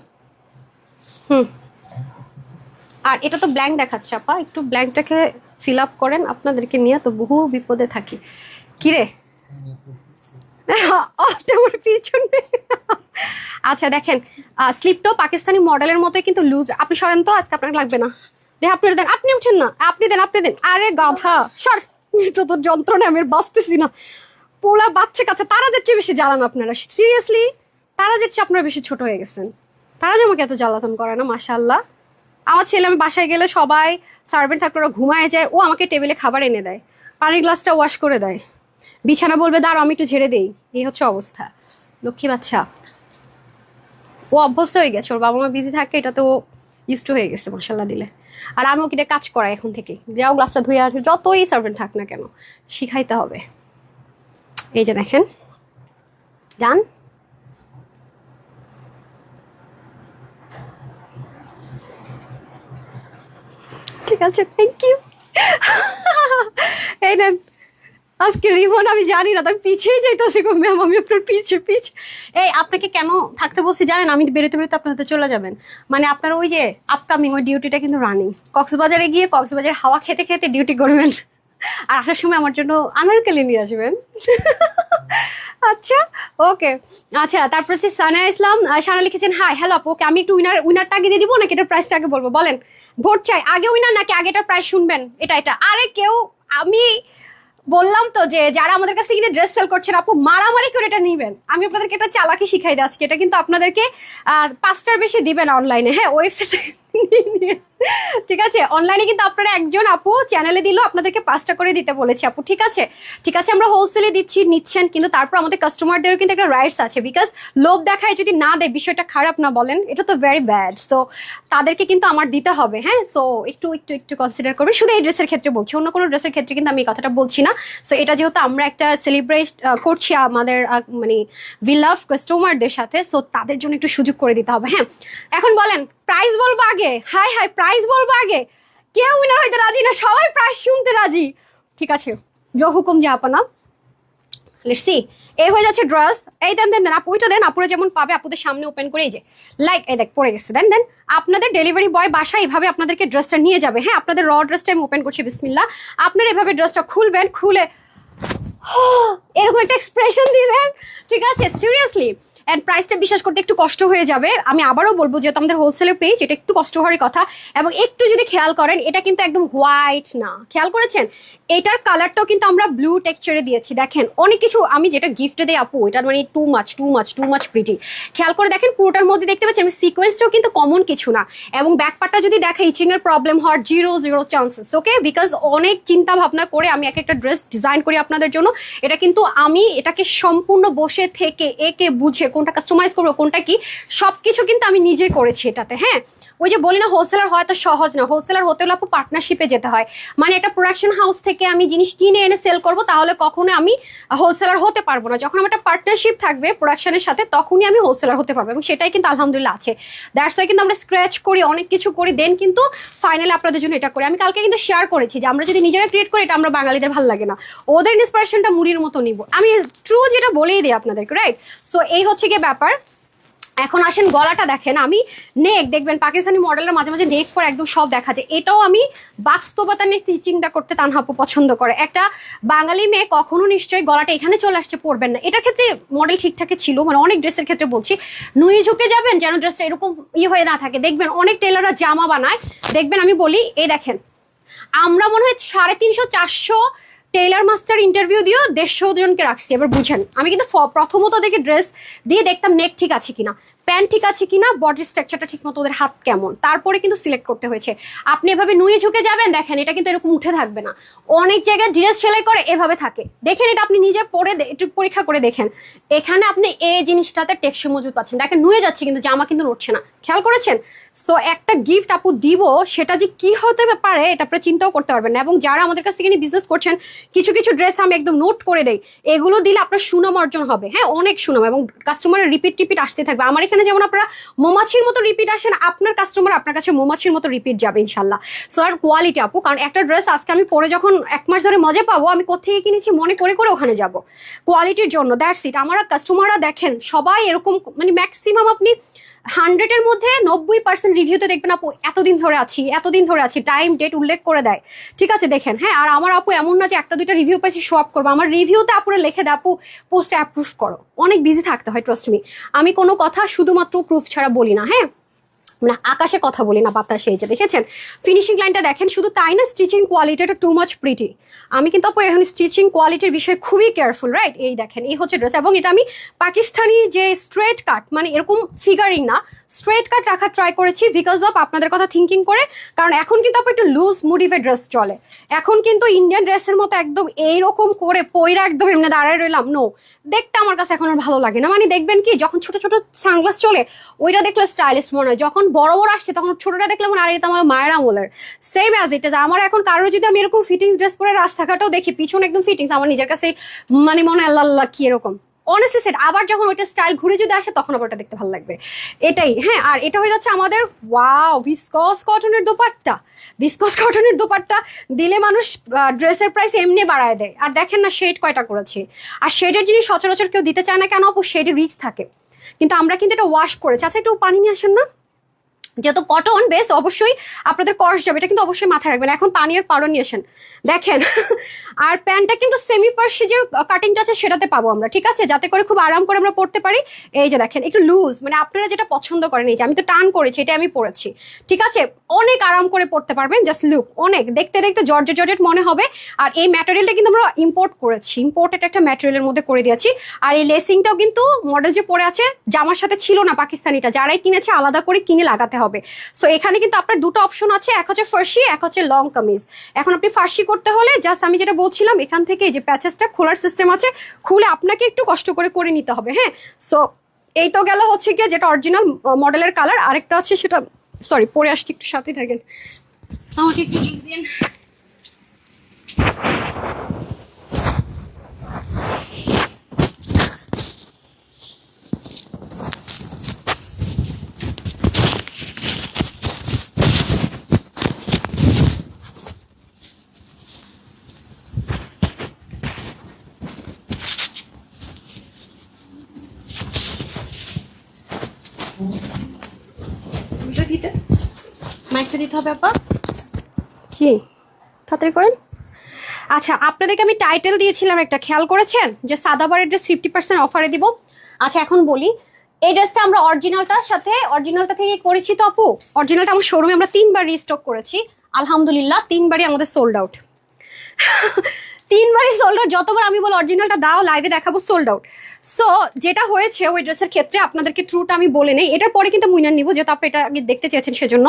আর এটা তো ব্ল্যাঙ্ক দেখাচ্ছে আপা, একটু ব্ল্যাঙ্কটাকে ফিল আপ করেন, আপনাদেরকে নিয়ে তো বহু বিপদে থাকি। কিরে পিছনে। আচ্ছা দেখেন, স্লিপটাও পাকিস্তানি মডেলের মতোই কিন্তু লুজ। আপনি সরেন তো, আজকে আপনাকে লাগবে না। দেখ আপনি দেন, আপনি উঠেন না, আপনি দেন। আরে গাধা সর, তো যন্ত্রণা আমি বাঁচতেছি না। পোলা বাচ্চা কাছে তারা যে বেশি জ্বালান আপনারা, সিরিয়াসলি তারা যে আপনারা বেশি ছোট হয়ে গেছেন। তারা যে আমাকে এত জ্বালাতন করে না, মাশাআল্লাহ। আমার ছেলে, আমি বাসায় গেলে সবাই সার্ভেন্ট থাকলে ওরা ঘুমায় যায়, ও আমাকে টেবিলে খাবার এনে দেয়, পানির গ্লাসটা ওয়াশ করে দেয়, বিছানা বলবে দাঁড়াও আমি একটু ঝেড়ে দেই। এই হচ্ছে অবস্থা, লক্ষ্মী বাচ্চা। ও অভ্যস্ত হয়ে গেছে, ওর বাবা মা বিজি থাকে, এটা তো ইউজড হয়ে গেছে মাশাআল্লাহ দিলে। আর আমি ওকে দিয়ে কাজ করাই এখন থেকে, যাও গ্লাসটা ধুয়ে আসবে, যতই সার্ভেন্ট থাক না কেন শিখাইতে হবে। এই যে দেখেন, ডান। ঠিক আছে, থ্যাংক ইউ। এই নেন আজকে রিমন, আমি জানি না, আমি পিছিয়ে যাইতেছি গো ম্যাম, আমি আপনার পিছে। এই আপনাকে কেন থাকতে বলছি জানেন? আমি বেরোতে বেরোতে আপনার হাতে চলে যাবেন, মানে আপনার ওই যে আপকামিং ওই ডিউটিটা কিন্তু রানিং, কক্সবাজারে গিয়ে কক্সবাজার হাওয়া খেতে খেতে ডিউটি করবেন, আর আসার সময় আমার জন্য আনারকলি নিয়ে আসবেন। আচ্ছা ওকে। আচ্ছা, তারপর হচ্ছে সানা ইসলাম, সানা লিখেছেন হাই হ্যালো আপু। ওকে, আমি একটু উইনারটা আগে দিয়ে দিব নাকি এটার প্রাইসটা আগে বলবো? বলেন, ভোট চাই আগে উইনার নাকি আগে এটার প্রাইস শুনবেন? এটা আরে কেউ, আমি বললাম তো যে যারা আমাদের কাছ থেকে ড্রেস সেল করছেন আপু, মারামারি করে এটা নিবেন। আমি আপনাদেরকে একটা চালাকি শিখাই দিই আজকে, এটা কিন্তু আপনাদেরকে 5টার বেশি দিবেন অনলাইনে। হ্যাঁ, ওয়েবসাইটে ঠিক আছে, অনলাইনে কিন্তু আপনারা একজন আপু চ্যানেলে দিল, আপনাদেরকে 5টা করে দিতে বলেছি আপু। ঠিক আছে, আমরা হোলসেলে দিচ্ছি, নিচ্ছেন, কিন্তু তারপর আমাদের কাস্টমারদেরও কিন্তু একটা রাইটস আছে, বিকজ লোভ দেখায় যদি না দেয় বিষয়টা খারাপ না বলেন, এটা তো ভেরি ব্যাড। সো তাদেরকে কিন্তু আমার দিতে হবে। হ্যাঁ, সো একটু কনসিডার করবেন, শুধু এই ড্রেসের ক্ষেত্রে বলছি, অন্য কোনো ড্রেসের ক্ষেত্রে কিন্তু আমি এই কথাটা বলছি না। সো এটা যেহেতু আমরা একটা সেলিব্রেট করছি আমাদের মানে উই লাভ কাস্টমারদের সাথে, সো তাদের জন্য একটু সুযোগ করে দিতে হবে। হ্যাঁ, এখন বলেন প্রাইস বলবো আগে? হাই প্রাইস বলবো আগে? কেউ উইনার হইতে রাজি না, সবাই প্রাইস শুনতে রাজি। ঠিক আছে, জো হুকুম যে আপনা। লেটস সি, এই হয়ে যাচ্ছে ড্রেস। এই দেন আপু, ওইটা দেন, আপুরা যেমন পাবে আপুদের সামনে ওপেন করে, এই যে লাইক এই দেখ পড়ে গেছে। দেন আপনাদের ডেলিভারি বয় বাসায় এইভাবে আপনাদেরকে ড্রেসটা নিয়ে যাবে। হ্যাঁ, আপনাদের র ড্রেসটা আমি ওপেন করছি, বিসমিল্লাহ। আপনারা এভাবে ড্রেসটা খুলবেন, খুলে এরকম একটা এক্সপ্রেশন দিবেন। ঠিক আছে, সিরিয়াসলি অ্যান্ড প্রাইসটা বিশ্বাস করতে একটু কষ্ট হয়ে যাবে। আমি আবারও বলবো, যেহেতু আমাদের হোলসেলের পেজ, এটা একটু কষ্ট হওয়ারই কথা। এবং একটু যদি খেয়াল করেন, এটা কিন্তু একদম হোয়াইট না, খেয়াল করেছেন? এটার কালারটাও কিন্তু আমরা ব্লু টেক্সচারে দিয়েছি। দেখেন অনেক কিছু আমি যেটা গিফটে দেই আপু, এটা মানে টু মাচ প্রিটি। খেয়াল করে দেখেন পুরোটার মধ্যে দেখতে পাচ্ছেন আমি সিকোয়েন্সটাও কিন্তু কমন কিছু না। এবং ব্যাকপার্টটা যদি দেখা, ইচিং এর প্রবলেম হওয়ার 0 চান্সেস। ওকে, বিকজ অনেক চিন্তা ভাবনা করে আমি একটা ড্রেস ডিজাইন করি আপনাদের জন্য। এটা কিন্তু আমি এটাকে সম্পূর্ণ বসে থেকে একে বুঝে কোনটা কাস্টমাইজ করবো কোনটা কি, সবকিছু কিন্তু আমি নিজেই করেছি এটাতে। হ্যাঁ, ওই যে বলি না হোলসেলার হয়তো সহজ না, হোলসেলার হতে হলে আপু পার্টনারশিপে যেতে হয়। মানে একটা প্রোডাকশন হাউস থেকে আমি জিনিস কিনে এনে সেল করব, তাহলে কখনো আমি হোলসেলার হতে পারবো না। যখন আমার একটা পার্টনারশিপ থাকবে প্রোডাকশনের সাথে, তখনই আমি হোলসেলার হতে পারবো। এবং সেটাই কিন্তু আলহামদুলিল্লাহ আছে। দ্যাটস ওয়াই কিন্তু আমরা স্ক্র্যাচ করি, অনেক কিছু করি, দেন কিন্তু ফাইনালি আপনাদের জন্য এটা করি। আমি কালকে কিন্তু শেয়ার করেছি যে আমরা যদি নিজেরা ক্রিয়েট করি, এটা আমরা বাঙালিদের ভালো লাগে না, ওদের ইন্সপিরেশনটা মুড়ির মতো নিব। আমি ট্রু যেটা বলেই দিই আপনাদেরকে, রাইট? সো এই হচ্ছে গিয়ে ব্যাপার। এখন আসেন গলাটা দেখেন, আমি নেক দেখবেন পাকিস্তানি মডেলের মাঝে মাঝে নেক করে একদম সব দেখা যায়। এটাও আমি বাস্তবতা নিয়ে চিন্তা করতে তানহাপু পছন্দ করে। একটা বাঙালি মেয়ে কখনো নিশ্চয়ই গলাটা এখানে চলে আসছে পরবেন না। এটার ক্ষেত্রে মডেল ঠিকঠাকই ছিল, মানে অনেক ড্রেসের ক্ষেত্রে বলছি, নুয়ে ঝুঁকে যাবেন যেন ড্রেসটা এরকম হয়ে না থাকে। দেখবেন অনেক টেলাররা জামা বানায়, দেখবেন আমি বলি এই দেখেন, আমরা মনে হয় 350-400 টেইলার মাস্টার ইন্টারভিউ দিয়েও 150 জনকে রাখছি। এবার বুঝেন, আমি কিন্তু প্রথমত দেখে ড্রেস দিয়ে দেখতাম নেক ঠিক আছে কিনা, প্যান্ট ঠিক আছে কিনা, বডি স্ট্রাকচারটা ঠিক মতো, ওদের হাত কেমন, তারপরে কিন্তু সিলেক্ট করতে হয়েছে। আপনি এভাবে নুয়ে ঝুঁকে যাবেন, দেখেন এটা কিন্তু এরকম উঠে থাকবে না। অনেক জায়গায় ড্রেস সেলাই করে এভাবে থাকে, দেখেন এটা আপনি নিজে পরে একটু পরীক্ষা করে দেখেন। এখানে আপনি এই জিনিসটাতে টেকসই মজুদ পাচ্ছেন, দেখেন নুয়ে যাচ্ছে কিন্তু জামা কিন্তু নড়ছে না, খেয়াল করেছেন? সো একটা গিফট আপু দিব, সেটা যে কি হতে পারে এটা আপনারা চিন্তাও করতে পারবেন না। এবং যারা আমাদের কাছ থেকে বিজনেস করছেন, কিছু কিছু ড্রেস আমি একদম নোট করে দেই, এগুলো দিলে আপনার সুনাম অর্জন হবে। হ্যাঁ, অনেক সুনাম, এবং কাস্টমারের রিপিট আসতে থাকবে। আমার এখানে যেমন আপনারা মৌমাছির মতো রিপিট আসেন, আপনার কাস্টমার আপনার কাছে মৌমাছির মতো রিপিট যাবে ইনশাল্লাহ। সো আর কোয়ালিটি আপু, কারণ একটা ড্রেস আজকে আমি পরে যখন 1 মাস ধরে মজা পাবো, আমি কোথেকে কিনেছি মনে করে করে ওখানে যাব কোয়ালিটির জন্য। That's it. আমার কাস্টমাররা দেখেন সবাই এরকম, মানে ম্যাক্সিমাম আপনি 100-এর মধ্যে 90% রিভিউতে দেখবেন আপু এতদিন ধরে আছি, টাইম ডেট উল্লেখ করে দেয়। ঠিক আছে, দেখেন। হ্যাঁ, আর আমার আপু এমন না যে 1-2টা রিভিউ পাইছি শো আপ করবো, আমার রিভিউতে আপুরে লিখে দেয় আপু পোস্টে অ্যাপ্রুভ করো। অনেক বিজি থাকতে হয়, ট্রাস্ট মি। আমি কোনো কথা শুধুমাত্র প্রুফ ছাড়া বলি না। হ্যাঁ, মানে আকাশে কথা বলি না, বাতাসে। এই যে দেখেছেন ফিনিশিং লাইনটা দেখেন, শুধু তাই না, স্টিচিং কোয়ালিটিটা টু মাচ প্রিটি। আমি কিন্তু আপু এখন স্টিচিং কোয়ালিটির বিষয়ে খুবই কেয়ারফুল, রাইট? এই দেখেন, এই হচ্ছে ড্রেস। এবং এটা আমি পাকিস্তানি যে স্ট্রেট কাট, মানে এরকম ফিগারিং না, স্ট্রেট কাট রাখার ট্রাই করেছি বিকজ অফ আপনাদের কথা থিঙ্কিং করে। কারণ এখন কিন্তু আপু একটু লুজ মুডিভে ড্রেস চলে, এখন কিন্তু ইন্ডিয়ান ড্রেসের মতো একদম এইরকম করে পয়রা একদম এমনি দাঁড়ায় রইলাম, নো, দেখতে আমার কাছে এখন আর ভালো লাগে না। মানে দেখবেন কি, যখন ছোট ছোট সানগ্লাস চলে ওইটা দেখলে স্টাইলিশ মনে হয়, যখন বড় বড় আসছে তখন ছোটটা দেখলে মনে হয় এটা আমার মায়ের আমলের। Same as it is. আমার এখন কারো যদি আমি এরকম ফিটিংস ড্রেস পরে রাস্তাঘাটেও দেখি পিছনে একদম ফিটিংস, আমার নিজের কাছে মানে মনে হয় আল্লাহ আল্লাহ কি এরকম অনেস্টলি সেট। আবার যখন ওইটা স্টাইল ঘুরে যদি আসে তখন আবার ওটা দেখতে ভালো লাগবে, এটাই। হ্যাঁ, আর এটা হয়ে যাচ্ছে আমাদের ওয়াও ভিসকস কটনের দোপাট্টা। ভিসকস কটনের দোপাট্টা দিলে মানুষ ড্রেসের প্রাইস এমনি বাড়ায় দেয়। আর দেখেন না শেড কয়টা করেছে, আর শেডের জিনিস সচরাচর কেউ দিতে চায় না কেন আপু, শেডের রিস্ক থাকে। কিন্তু আমরা কিন্তু এটা ওয়াশ করেছি। আচ্ছা, একটু পানি নিয়ে আসেন না, যেহেতু কটন বেস অবশ্যই আপনাদের কষ্ট যাবে, এটা কিন্তু অবশ্যই মাথায় রাখবেন। এখন পানি আর পাউডার নিয়ে আসেন, দেখেন। আর প্যান্টটা কিন্তু সেমি পার্সি যে কাটিংটা আছে সেটাতে পাবো আমরা, ঠিক আছে, যাতে করে খুব আরাম করে আমরা পড়তে পারি। এই যে দেখেন একটু লুজ, মানে আপনারা যেটা পছন্দ করেন। এই যে আমি তো টান করেছি, এটা আমি পরেছি, ঠিক আছে, অনেক আরাম করে পড়তে পারবেন। জাস্ট লুক, অনেক দেখতে দেখতে জর্জেট মনে হবে। আর এই ম্যাটেরিয়ালটা কিন্তু আমরা ইম্পোর্ট করেছি, ইম্পোর্টেড একটা ম্যাটেরিয়ালের মধ্যে করে দিয়েছি। আর এই লেসিংটাও কিন্তু মডেল যে পরে আছে জামার সাথে ছিল না পাকিস্তানিটা, যারাই কিনেছে আলাদা করে কিনে লাগাতে হবে। সো এখানে কিন্তু আপনার দুটো অপশন আছে, এক হচ্ছে ফার্সি, এক হচ্ছে লং কামিজ। এখন আপনি ফার্সি করতে হলে জাস্ট আমি যেটা বলছিলাম, এখান থেকে যে প্যাচেসটা খোলার সিস্টেম আছে, খুলে আপনাকে একটু কষ্ট করে নিতে হবে। হ্যাঁ, সো এই তো গেল হচ্ছে গিয়ে যেটা অরিজিনাল মডেলের কালার। আরেকটা আছে সেটা, সরি পরে আসছি, একটু সাথে থাকেন, আমাকে একটু জুস দিন। মাইকটা দিতে হবে আপা, কি তাড়াতাড়ি করেন। আচ্ছা, আপনাদেরকে আমি টাইটেল দিয়েছিলাম একটা, খেয়াল করেছেন যে সাদাবারের ড্রেস 50% অফারে দিব। আচ্ছা, এখন বলি এই ড্রেসটা আমরা অরিজিনালটা থেকে করেছি তো আপু। অরিজিনালটা আমার শোরুমে আমরা 3বার রিস্টক করেছি, আলহামদুলিল্লাহ 3বারই আমাদের সোল্ড আউট। 3বারই সোল্ড আউট, যতবার আমি বলি অরিজিনালটা দাও লাইভে দেখাবো, সোল্ড আউট। সো যেটা হয়েছে ওই ড্রেসের ক্ষেত্রে আপনাদেরকে ট্রুটা আমি বলে নেই, এটার পরে কিন্তু মুইনার নিবো, যেহেতু আপনি এটা আগে দেখতে চেয়েছেন সেজন্য।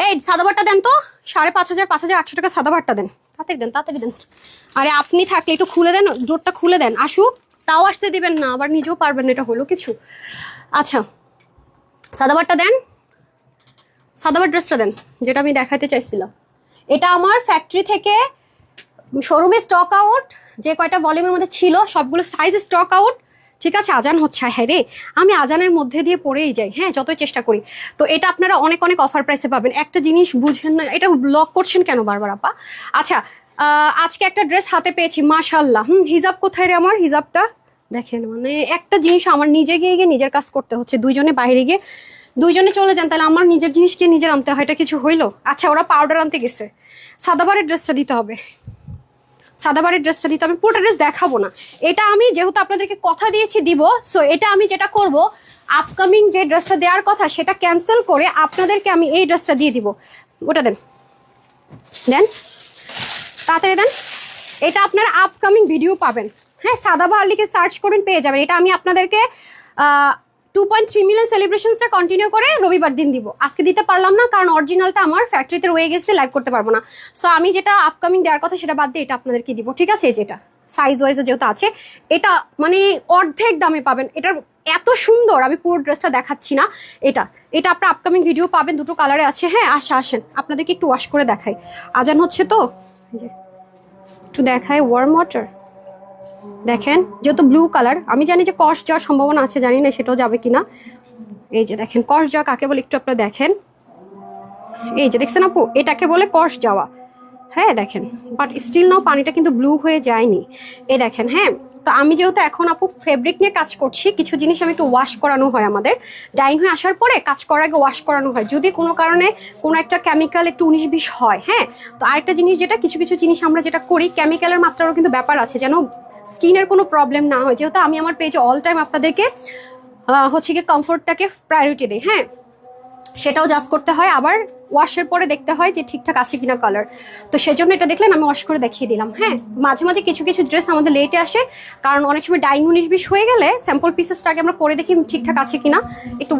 এই সাদাবারটা দেন তো, 5,500 5,800 টাকা সাদাবারটা দেন, তাড়াতাড়ি দেন। আরে আপনি থাকলে একটু খুলে দেন, ডোরটা খুলে দেন, আসুক। তাও আসতে দিবেন না, আবার নিজেও পারবেন না, এটা হলো কিছু। আচ্ছা সাদাবারটা দেন, সাদাবার ড্রেসটা দেন, যেটা আমি দেখাতে চাইছিলাম। এটা আমার ফ্যাক্টরি থেকে শোরুমে স্টক আউট, যে কয়টা ভলিউমের মধ্যে ছিল সবগুলো সাইজ স্টক আউট। ঠিক আছে, আজান হচ্ছে, হ্যাঁ রে আমি আজানের মধ্যে দিয়ে পড়েই যাই, হ্যাঁ যতই চেষ্টা করি। তো এটা আপনারা অনেক অনেক অফার প্রাইসে পাবেন। একটা জিনিস বুঝেন না, এটা ব্লক করছেন কেন বারবার আপা? আচ্ছা আজকে একটা ড্রেস হাতে পেয়েছি মাশাল্লাহ। হিজাব কোথায় রে আমার? হিজাবটা দেখেন, মানে একটা জিনিস আমার নিজে গিয়ে নিজের কাজ করতে হচ্ছে, দুইজনে বাইরে গিয়ে দুইজনে চলে যান, তাহলে আমার নিজের জিনিসকে নিজের আনতে হয়, এটা কিছু হইলো? আচ্ছা ওরা পাউডার আনতে গেছে, সাদাবারের ড্রেসটা দিতে হবে, পুরোটা ড্রেস দেখাবো না। এটা আমি যেহেতু আপনাদেরকে কথা দিয়েছি দিব, সো এটা আমি যেটা করব, আপকামিং যে ড্রেসটা দেওয়ার কথা সেটা ক্যান্সেল করে আপনাদেরকে আমি এই ড্রেসটা দিয়ে দিব। ওটা দেন, তাড়াতাড়ি দেন। এটা আপনারা আপকামিং ভিডিও পাবেন, হ্যাঁ সাদাবাহার লিখে সার্চ করুন, পেয়ে যাবেন। এটা আমি আপনাদেরকে 2.3 মিলিয়ন সেলিব্রেশনসটা কন্টিনিউ করে রবিবার দিন দিব। আজকে দিতে পারলাম না, কারণ অরিজিনালটা আমার ফ্যাক্টরিতে রয়ে গেছে, লাইভ করতে পারবো না। সো আমি যেটা আপকামিং দেওয়ার কথা সেটা বাদ দিয়ে এটা আপনাদেরকে দিব, ঠিক আছে? যেটা সাইজ ওয়াইজও যেহেতু আছে, এটা মানে অর্ধেক দামে পাবেন। এটার এত সুন্দর, আমি পুরো ড্রেসটা দেখাচ্ছি না। এটা আপনার আপকামিং ভিডিও পাবেন, দুটো কালারে আছে। হ্যাঁ আসেন আপনাদেরকে একটু ওয়াশ করে দেখাই, আজান হচ্ছে তো, যে একটু দেখাই ওয়ার্ম ওয়াটার। দেখেন যেহেতু ব্লু কালার, আমি জানি যে কস যাওয়ার সম্ভাবনা আছে, জানি না সেটাও যাবে কিনা। এই যে দেখেন কস যাওয়া কাকে বলে, একটু আপনারা দেখেন, এই যে দেখছেন আপু, এটাকে বলে কস যাওয়া। হ্যাঁ দেখেন, বাট স্টিল নাও পানিটা কিন্তু ব্লু হয়ে যায়নি, এই দেখেন। হ্যাঁ তো আমি যেহেতু এখন আপু ফেব্রিক নিয়ে কাজ করছি, কিছু জিনিস আমি একটু ওয়াশ করানো হয়, আমাদের ডাইং হয়ে আসার পরে কাজ করার আগে ওয়াশ করানো হয়, যদি কোনো কারণে কোনো একটা কেমিক্যাল একটু 19-20 হয়। হ্যাঁ তো আরেকটা জিনিস, যেটা কিছু কিছু জিনিস আমরা যেটা করি, কেমিক্যালের মাত্রারও কিন্তু ব্যাপার আছে, যেন স্কিনের কোনো প্রবলেম না হয়। যেহেতু আমি আমার পেজে অল টাইম আপনাদেরকে হচ্ছে গিয়ে কমফোর্টটাকে প্রায়োরিটি দিই, হ্যাঁ সেটাও জাজ করতে হয়, আবার ওয়াশের পরে দেখতে হয় যে ঠিকঠাক আছে কিনা কালার। তো সেজন্য এটা দেখলেন আমি ওয়াশ করে দেখিয়ে দিলাম। হ্যাঁ মাঝে মাঝে কিছু কিছু ড্রেস আমাদের লেটে আসে, কারণ অনেক সময় ডাইং 19-20 হয়ে গেলে স্যাম্পল পিসেসটাকে আমরা করে দেখি ঠিকঠাক আছে কিনা, একটু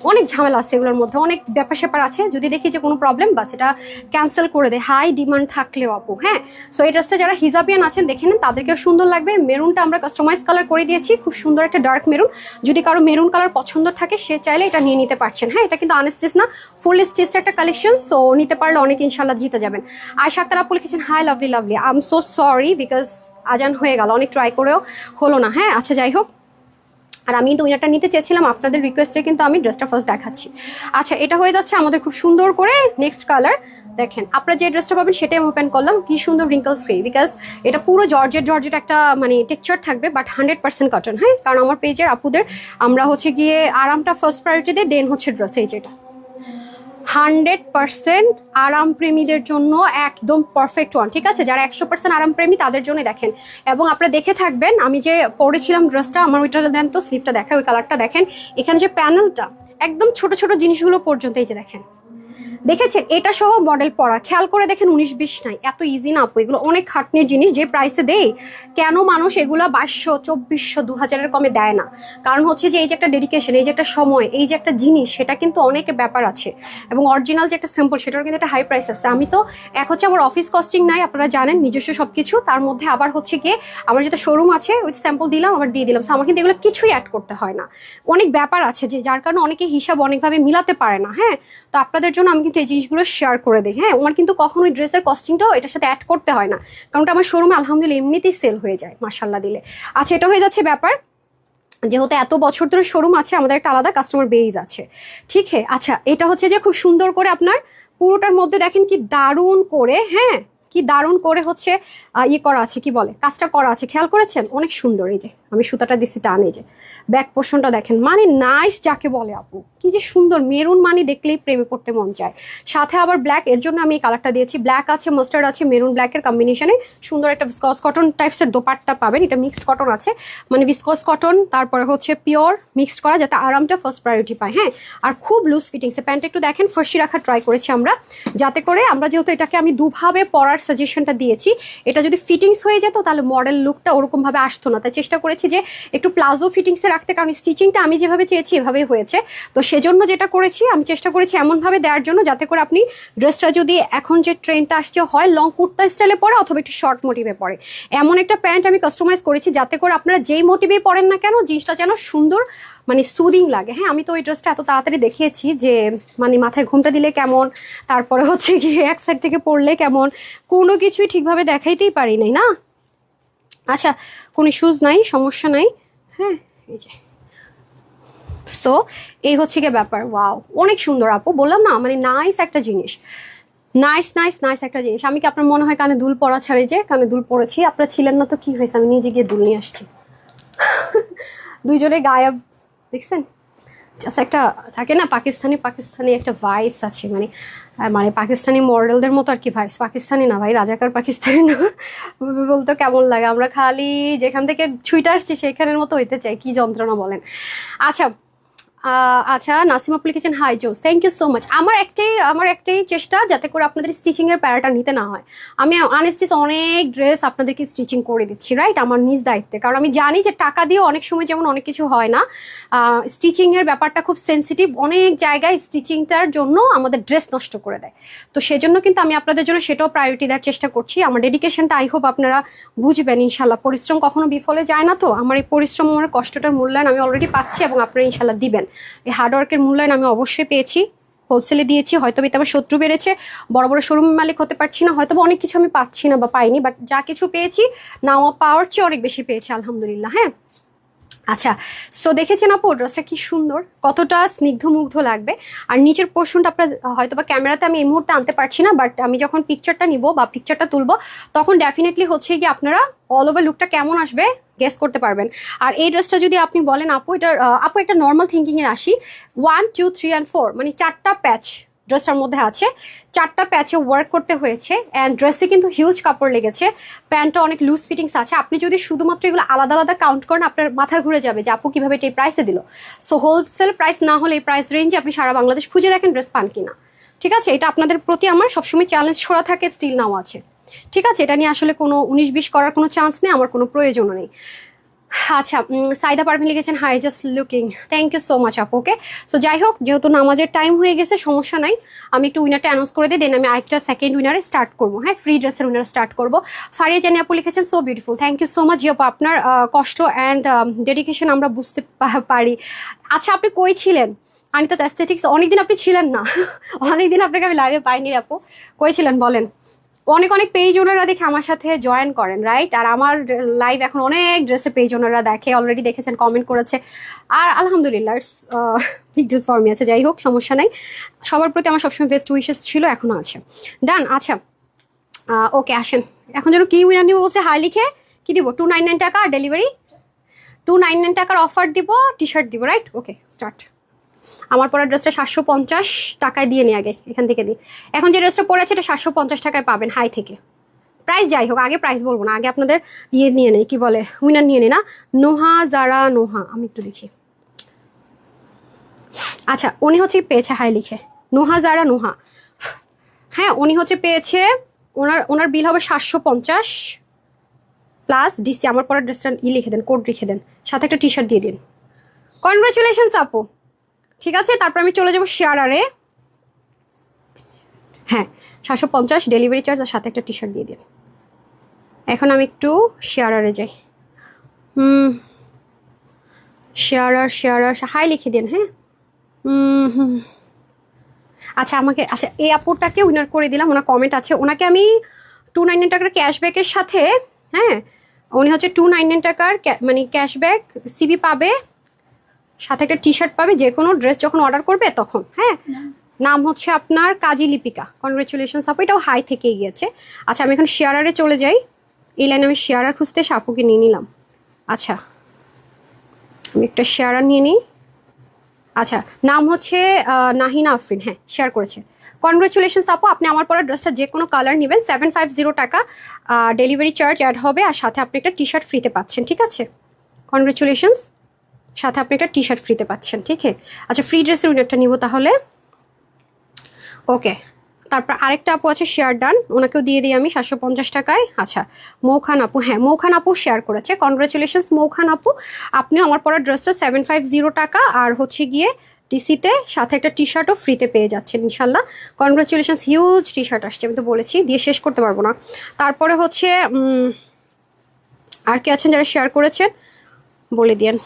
অনেক ঝামেলা আছে এগুলোর মধ্যে, অনেক ব্যাপার স্যাপার আছে। যদি দেখি যে কোনো প্রবলেম, বাস এটা ক্যান্সেল করে দেয়, হাই ডিমান্ড থাকলেও আপু। হ্যাঁ সো এই ড্রেসটা যারা হিজাবিয়ান আছেন দেখে নেন, তাদেরকেও সুন্দর লাগবে। মেরুনটা আমরা কাস্টমাইজ কালার করে দিয়েছি, খুব সুন্দর একটা ডার্ক মেরুন। যদি কারো মেরুন কালার পছন্দ থাকে সে চাইলে এটা নিয়ে নিতে পারছেন। হ্যাঁ এটা কিন্তু আনস্টিচ না, ফুল স্টিচড একটা কালেকশন, সো নিতে পারলে অনেক ইনশাল্লাহ জিতে যাবেন। আর সাক্তার আপু লিখেছেন hi lovely lovely, I am so sorry because আজান হয়ে গেল, অনেক ট্রাই করেও হলো না। হ্যাঁ আচ্ছা যাই হোক, আর আমি কিন্তু উইনারটা নিতে চেয়েছিলাম, আপনাদের রিকোয়েস্টে কিন্তু আমি ড্রেসটা ফার্স্ট দেখাচ্ছি। আচ্ছা এটা হয়ে যাচ্ছে আমাদের খুব সুন্দর করে নেক্সট কালার। দেখেন আপনারা যে ড্রেসটা পাবেন সেটাই আমি ওপেন করলাম, কি সুন্দর রিঙ্কল ফ্রি, বিকজ এটা পুরো জর্জেট একটা মানে টেক্সচার থাকবে, বাট 100% কটন। হ্যাঁ কারণ আমার পেজের আপুদের আমরা হচ্ছে গিয়ে আরামটা ফার্স্ট প্রায়োরিটি দিই, দেন হচ্ছে ড্রেস। এই যেটা 100% আরাম প্রেমীদের জন্য একদম পারফেক্ট ওয়ান, ঠিক আছে? যারা 100% আরাম প্রেমী তাদের জন্য দেখেন। এবং আপনারা দেখে থাকবেন আমি যে পরেছিলাম ড্রেসটা, আমার ওইটা দেন তো, স্লিপটা দেখেন, ওই কালারটা দেখেন, এখানে যে প্যানেলটা একদম ছোট ছোট জিনিসগুলো পর্যন্ত, এই যে দেখেন, দেখেছেন এটা সহ মডেল পরা, খেয়াল করে দেখেন 19-20 নাই, এত ইজি না আপু, এগুলো অনেক খাটনির জিনিস। যে প্রাইসে দেয় কেন মানুষ এগুলো 2200, 2400, 2000-এর কমে দেয় না, কারণ হচ্ছে যে এই যে একটা ডেডিকেশন, এই যে একটা সময়, এই যে একটা জিনিস, সেটা কিন্তু অনেক ব্যাপার আছে। এবং অরিজিনাল যে একটা স্যাম্পল সেটার কিন্তু একটা হাই প্রাইস আছে। আমি তো এক হচ্ছে আমার অফিস কস্টিং নাই, আপনারা জানেন, নিজস্ব সবকিছু, তার মধ্যে আবার হচ্ছে গিয়ে আমার যেটা শোরুম আছে ওই স্যাম্পল দিলাম আবার দিয়ে দিলাম, আমার কিন্তু এগুলো কিছুই অ্যাড করতে হয় না। অনেক ব্যাপার আছে যে যার কারণে অনেকে হিসাব অনেকভাবে মিলাতে পারে না। হ্যাঁ তো আপনাদের জন্য আমি কিন্তু এই জিনিসগুলো শেয়ার করে দিই। হ্যাঁ আমার কিন্তু কখনোই ড্রেসের কস্টিংটাও এটার সাথে অ্যাড করতে হয় না, কারণ আমার শোরুমে আলহামদুলিল্লাহ এমনিতেই সেল হয়ে যায় মাশাল্লাহ দিলে। আচ্ছা এটা হয়ে যাচ্ছে ব্যাপার, যেহেতু এত বছর ধরে শোরুম আছে আমাদের একটা আলাদা কাস্টমার বেজ আছে, ঠিক আছে? আচ্ছা এটা হচ্ছে যে খুব সুন্দর করে আপনার পুরোটার মধ্যে দেখেন কি দারুণ করে, হ্যাঁ কি দারুণ করে হচ্ছে ইয়ে করা আছে, কি বলে কাজটা করা আছে, খেয়াল করেছেন? অনেক সুন্দর। এই যে আমি সুতাটা দিচ্ছি টানে, যে ব্যাক পোর্শনটা দেখেন, মানে নাইস যাকে বলে আপু, কি যে সুন্দর, মেরুন মানে দেখলেই প্রেমে পড়তে মন চায়। সাথে আবার ব্ল্যাক, এর জন্য আমি এই কালারটা দিয়েছি, ব্ল্যাক আছে, মাস্টার্ড আছে, মেরুন ব্ল্যাকের কম্বিনেশনে সুন্দর একটা ভিসকস কটন টাইপসের দোপাট্টা পাবেন। এটা মিক্সড কটন আছে, মানে ভিসকস কটন, তারপরে হচ্ছে পিওর মিক্সড করা, যাতে আরামটা ফার্স্ট প্রায়োরিটি পায়। হ্যাঁ, আর খুব লুজ ফিটিংসে প্যান্ট একটু দেখেন, ফার্সি রাখা ট্রাই করেছি আমরা, যাতে করে আমরা, যেহেতু এটাকে আমি দুভাবে পরার সাজেশনটা দিয়েছি, এটা যদি ফিটিংস হয়ে যেত তাহলে মডেল লুকটা ওরকমভাবে আসতো না, তাই চেষ্টা করেছি যে একটু প্লাজো ফিটিংসে রাখতে, কারণ স্টিচিংটা আমি যেভাবে চেয়েছি এভাবেই হয়েছে। তো সেজন্য যেটা করেছি, আমি চেষ্টা করেছি এমনভাবে দেওয়ার জন্য যাতে করে আপনি ড্রেসটা যদি এখন যে ট্রেন্ডটা আসছে হয় লং কুর্তা স্টাইলে পরে অথবা একটু শর্ট মোটিভে পরে, এমন একটা প্যান্ট আমি কাস্টমাইজ করেছি যাতে করে আপনারা যেই মোটিভে পরেন না কেন জিনিসটা যেন সুন্দর, মানে সুদিং লাগে। হ্যাঁ, আমি তো ওই ড্রেসটা এত তাড়াতাড়ি দেখিয়েছি যে মানে মাথায় ঘুমটা দিলে কেমন, তারপরে হচ্ছে গিয়ে এক সাইড থেকে পড়লে কেমন, কোনো কিছুই ঠিকভাবে দেখাইতেই পারি নাই না। আচ্ছা, কোনো ইস্যুজ নাই, সমস্যা নাই। হ্যাঁ, এই যে সো এই হচ্ছে গিয়ে ব্যাপার। ওয়াও, অনেক সুন্দর আপু, বললাম না, মানে নাইস একটা জিনিস, নাইস নাইস নাইস একটা জিনিস। আমি কি আপনার মনে হয় কানে দুল পরা ছাড়ে, যে কানে দুল পরেছি, আপনারা ছিলেন না তো কি হয়েছে, আমি নিজে গিয়ে দুল নিয়ে আসছি। দুইজনে গায়েব, দেখছেন, জাস্ট একটা থাকে না পাকিস্তানি পাকিস্তানি একটা ভাইবস আছে, মানে মানে পাকিস্তানি মডেলদের মতো আর কি ভাইবস, পাকিস্তানি না ভাই, রাজাকার পাকিস্তানি না, বলতে কেমন লাগে, আমরা খালি যেখান থেকে ছুঁইটা আসছি সেখানের মতো হইতে চাই, কি যন্ত্রণা বলেন। আচ্ছা আচ্ছা, নাসিম আপু লিখেছেন হাই জোস, থ্যাংক ইউ সো মাচ। আমার একটাই চেষ্টা যাতে করে আপনাদের স্টিচিং এর প্যারাটা নিতে না হয়। আমি আনস্টিচ অনেক ড্রেস আপনাদেরকে স্টিচিং করে দিচ্ছি, রাইট, আমার নিজ দায়িত্বে, কারণ আমি জানি যে টাকা দিয়ে অনেক সময় যেমন অনেক কিছু হয় না, স্টিচিং এর ব্যাপারটা খুব সেন্সিটিভ, অনেক জায়গায় স্টিচিংটার জন্য আমাদের ড্রেস নষ্ট করে দেয়। তো সেজন্য কিন্তু আমি আপনাদের জন্য সেটাও প্রায়োরিটি দেওয়ার চেষ্টা করছি। আমার ডেডিকেশনটা আই হোপ আপনারা বুঝবেন ইনশাল্লাহ, পরিশ্রম কখনো বিফলে যায় না। তো আমার এই পরিশ্রম, আমার কষ্টটার মূল্যায়ন আমি অলরেডি পাচ্ছি এবং আপনারা ইনশাল্লাহ দিবেন। এই হার্ডওয়ার্কের মূল্যায়ন আমি অবশ্যই পেয়েছি, হোলসেলে দিয়েছি, হয়তো এতে আমার শত্রু বেড়েছে, বড় বড় শোরুম মালিক হতে পারছি না, হয়তো অনেক কিছু আমি পাচ্ছি না বা পাইনি, বাট যা কিছু পেয়েছি নাওয়া পাওয়ার চেয়ে অনেক বেশি পেয়েছি আলহামদুলিল্লাহ। হ্যাঁ, আচ্ছা, সো দেখেছেন আপু ড্রেসটা কি সুন্দর, কতটা স্নিগ্ধ মুগ্ধ লাগবে। আর নিচের পোর্শনটা আপনার হয়তো বা ক্যামেরাতে আমি এই মুহূর্তে আনতে পারছি না, বাট আমি যখন পিকচারটা নিব বা পিকচারটা তুলবো তখন ডেফিনেটলি হচ্ছে গিয়ে আপনারা অল ওভার লুকটা কেমন আসবে গেস করতে পারবেন। আর এই ড্রেসটা যদি আপনি বলেন আপু এটার আপু একটা নর্মাল থিঙ্কিংয়ে আসি, 1 2 3 and 4 মানে 4টা প্যাচ ড্রেসটার মধ্যে আছে, 4টা প্যাচে ওয়ার্ক করতে হয়েছে, অ্যান্ড ড্রেসে কিন্তু হিউজ কাপড় লেগেছে, প্যান্টটা অনেক লুজ ফিটিংস আছে। আপনি যদি শুধুমাত্র এগুলো আলাদা আলাদা কাউন্ট করেন আপনার মাথা ঘুরে যাবে যে আপু কিভাবে এটা এই প্রাইসে দিল। সো হোলসেল প্রাইস না হলে এই প্রাইস রেঞ্জে আপনি সারা বাংলাদেশ খুঁজে দেখেন ড্রেস পান কিনা। ঠিক আছে, এটা আপনাদের প্রতি আমার সবসময় চ্যালেঞ্জ ছোড়া থাকে, স্টিল নাও আছে। ঠিক আছে, এটা নিয়ে আসলে কোনো 19-20 করার কোনো চান্স নেই, আমার কোনো প্রয়োজনও নেই। আচ্ছা, সাইদা পারভিন লিখেছেন hi just looking, thank you so much আপু। ওকে, সো যাই হোক, যেহেতু নামাজের টাইম হয়ে গেছে সমস্যা নাই, আমি একটু উইনারটা অ্যানাউন্স করে দিই, দেন আমি আরেকটা সেকেন্ড উইনারে স্টার্ট করবো। হ্যাঁ, ফ্রি ড্রেসের উইনার স্টার্ট করবো। ফারিয়া জানি আপু লিখেছেন so beautiful, thank you so much আপু, আপনার কষ্ট অ্যান্ড ডেডিকেশন আমরা বুঝতে পারি। আচ্ছা, আপনি কই ছিলেন আনিতা অ্যাস্থেটিক্স? অনেকদিন আপনি ছিলেন না, অনেকদিন আপনাকে আমি লাইভে পাইনি আপু, কই ছিলেন বলেন? অনেক অনেক পেজ ওনারা দেখে আমার সাথে জয়েন করেন, রাইট, আর আমার লাইভ এখন অনেক ড্রেসে পেজ ওনারা দেখে, অলরেডি দেখেছেন, কমেন্ট করেছে, আর আলহামদুলিল্লাহ it's big deal for me. আছে, যাই হোক, সমস্যা নাই, সবার প্রতি আমার সবসময় বেস্ট উইশেস ছিল, এখনো আছে। ডান, আচ্ছা ওকে, আসেন এখন যেন কি উইনার নিব বলছে, হাই লিখে কি দিব, 299 টাকা আর ডেলিভারি 299 টাকার অফার দিব, টি শার্ট দিব, রাইট। ওকে, স্টার্ট। আমার পরা ড্রেসটা 750 টাকায় দিয়ে নিই, আগে এখান থেকে দিই। এখন যে ড্রেসটা পরে আছে এটা 750 টাকায় পাবেন হাই থেকে। প্রাইস যাই হোক, আগে প্রাইস বলবো না, আগে আপনাদের ইয়ে নিয়ে নেই, কি বলে, উইনার নিয়ে নেই না। নোহা জারা নোহা, আমি একটু দেখি। আচ্ছা, উনি হচ্ছে পেয়েছে হাই লিখে, নোহা জারা নোহা। হ্যাঁ, উনি হচ্ছে পেয়েছে, ওনার বিল হবে 750 প্লাস ডিসি। আমার পরা ড্রেসটা লিখে দেন, কোড লিখে দেন, সাথে একটা টি শার্ট দিয়ে দিন। কনগ্রাচুলেশনস আপু। ঠিক আছে, তারপর আমি চলে যাবো শেয়ারারে। হ্যাঁ, 750 ডেলিভারি চার্জ আর সাথে একটা টি শার্ট দিয়ে দিন। এখন আমি একটু শেয়ারারে যাই। শেয়ারার হাই লিখে দিন। হ্যাঁ, আচ্ছা, আমাকে, আচ্ছা এই আপুটাকে উইনার করে দিলাম, ওনার কমেন্ট আছে, ওনাকে আমি 299 টাকার ক্যাশব্যাকের সাথে, হ্যাঁ উনি হচ্ছে 299 টাকার মানে ক্যাশব্যাক সিবি পাবে, সাথে একটা টি শার্ট পাবে যে কোনো ড্রেস যখন অর্ডার করবে তখন। হ্যাঁ, নাম হচ্ছে আপনার কাজী লিপিকা, কনগ্রেচুলেশনস আপু, এটাও হাই থেকে গিয়েছে। আচ্ছা, আমি এখন শেয়ারারে চলে যাই, এই লাইনে আমি শেয়ারার খুঁজতে আপুকে নিয়ে নিলাম। আচ্ছা, আমি একটা শেয়ার নিয়ে নিই। আচ্ছা, নাম হচ্ছে নাহিনা আফরিন, হ্যাঁ শেয়ার করেছে। কনগ্রাচুলেশনস আপু, আপনি আমার পরা ড্রেসটা যে কোনো কালার নেবেন 750 টাকা ডেলিভারি চার্জ অ্যাড হবে, আর সাথে আপনি একটা টি শার্ট ফ্রিতে পাচ্ছেন, ঠিক আছে? কনগ্রাচুলেশনস, সাথে আপনি একটা টি শার্ট ফ্রিতে পাচ্ছেন, ঠিক আছে? আচ্ছা, ফ্রি ড্রেসের উইনারটা নিব তাহলে। ওকে, তারপর আরেকটা আপু আছে শেয়ার ডান, ওনাকেও দিয়ে দিই আমি 750 টাকায়। আচ্ছা, মৌখান আপু, হ্যাঁ মৌখান আপু শেয়ার করেছে। কনগ্রাচুলেশনস মৌখান আপু, আপনিও আমার পরা ড্রেসটা 750 টাকা আর হচ্ছে গিয়ে ডিসিতে সাথে একটা টি শার্টও ফ্রিতে পেয়ে যাচ্ছেন ইনশাল্লাহ। কনগ্রাচুলেশনস, হিউজ টি শার্ট আসছে, আমি তো বলেছি দিয়ে শেষ করতে পারবো না। তারপরে হচ্ছে আর কে আছেন যারা শেয়ার করেছেন বলে দিয়েন।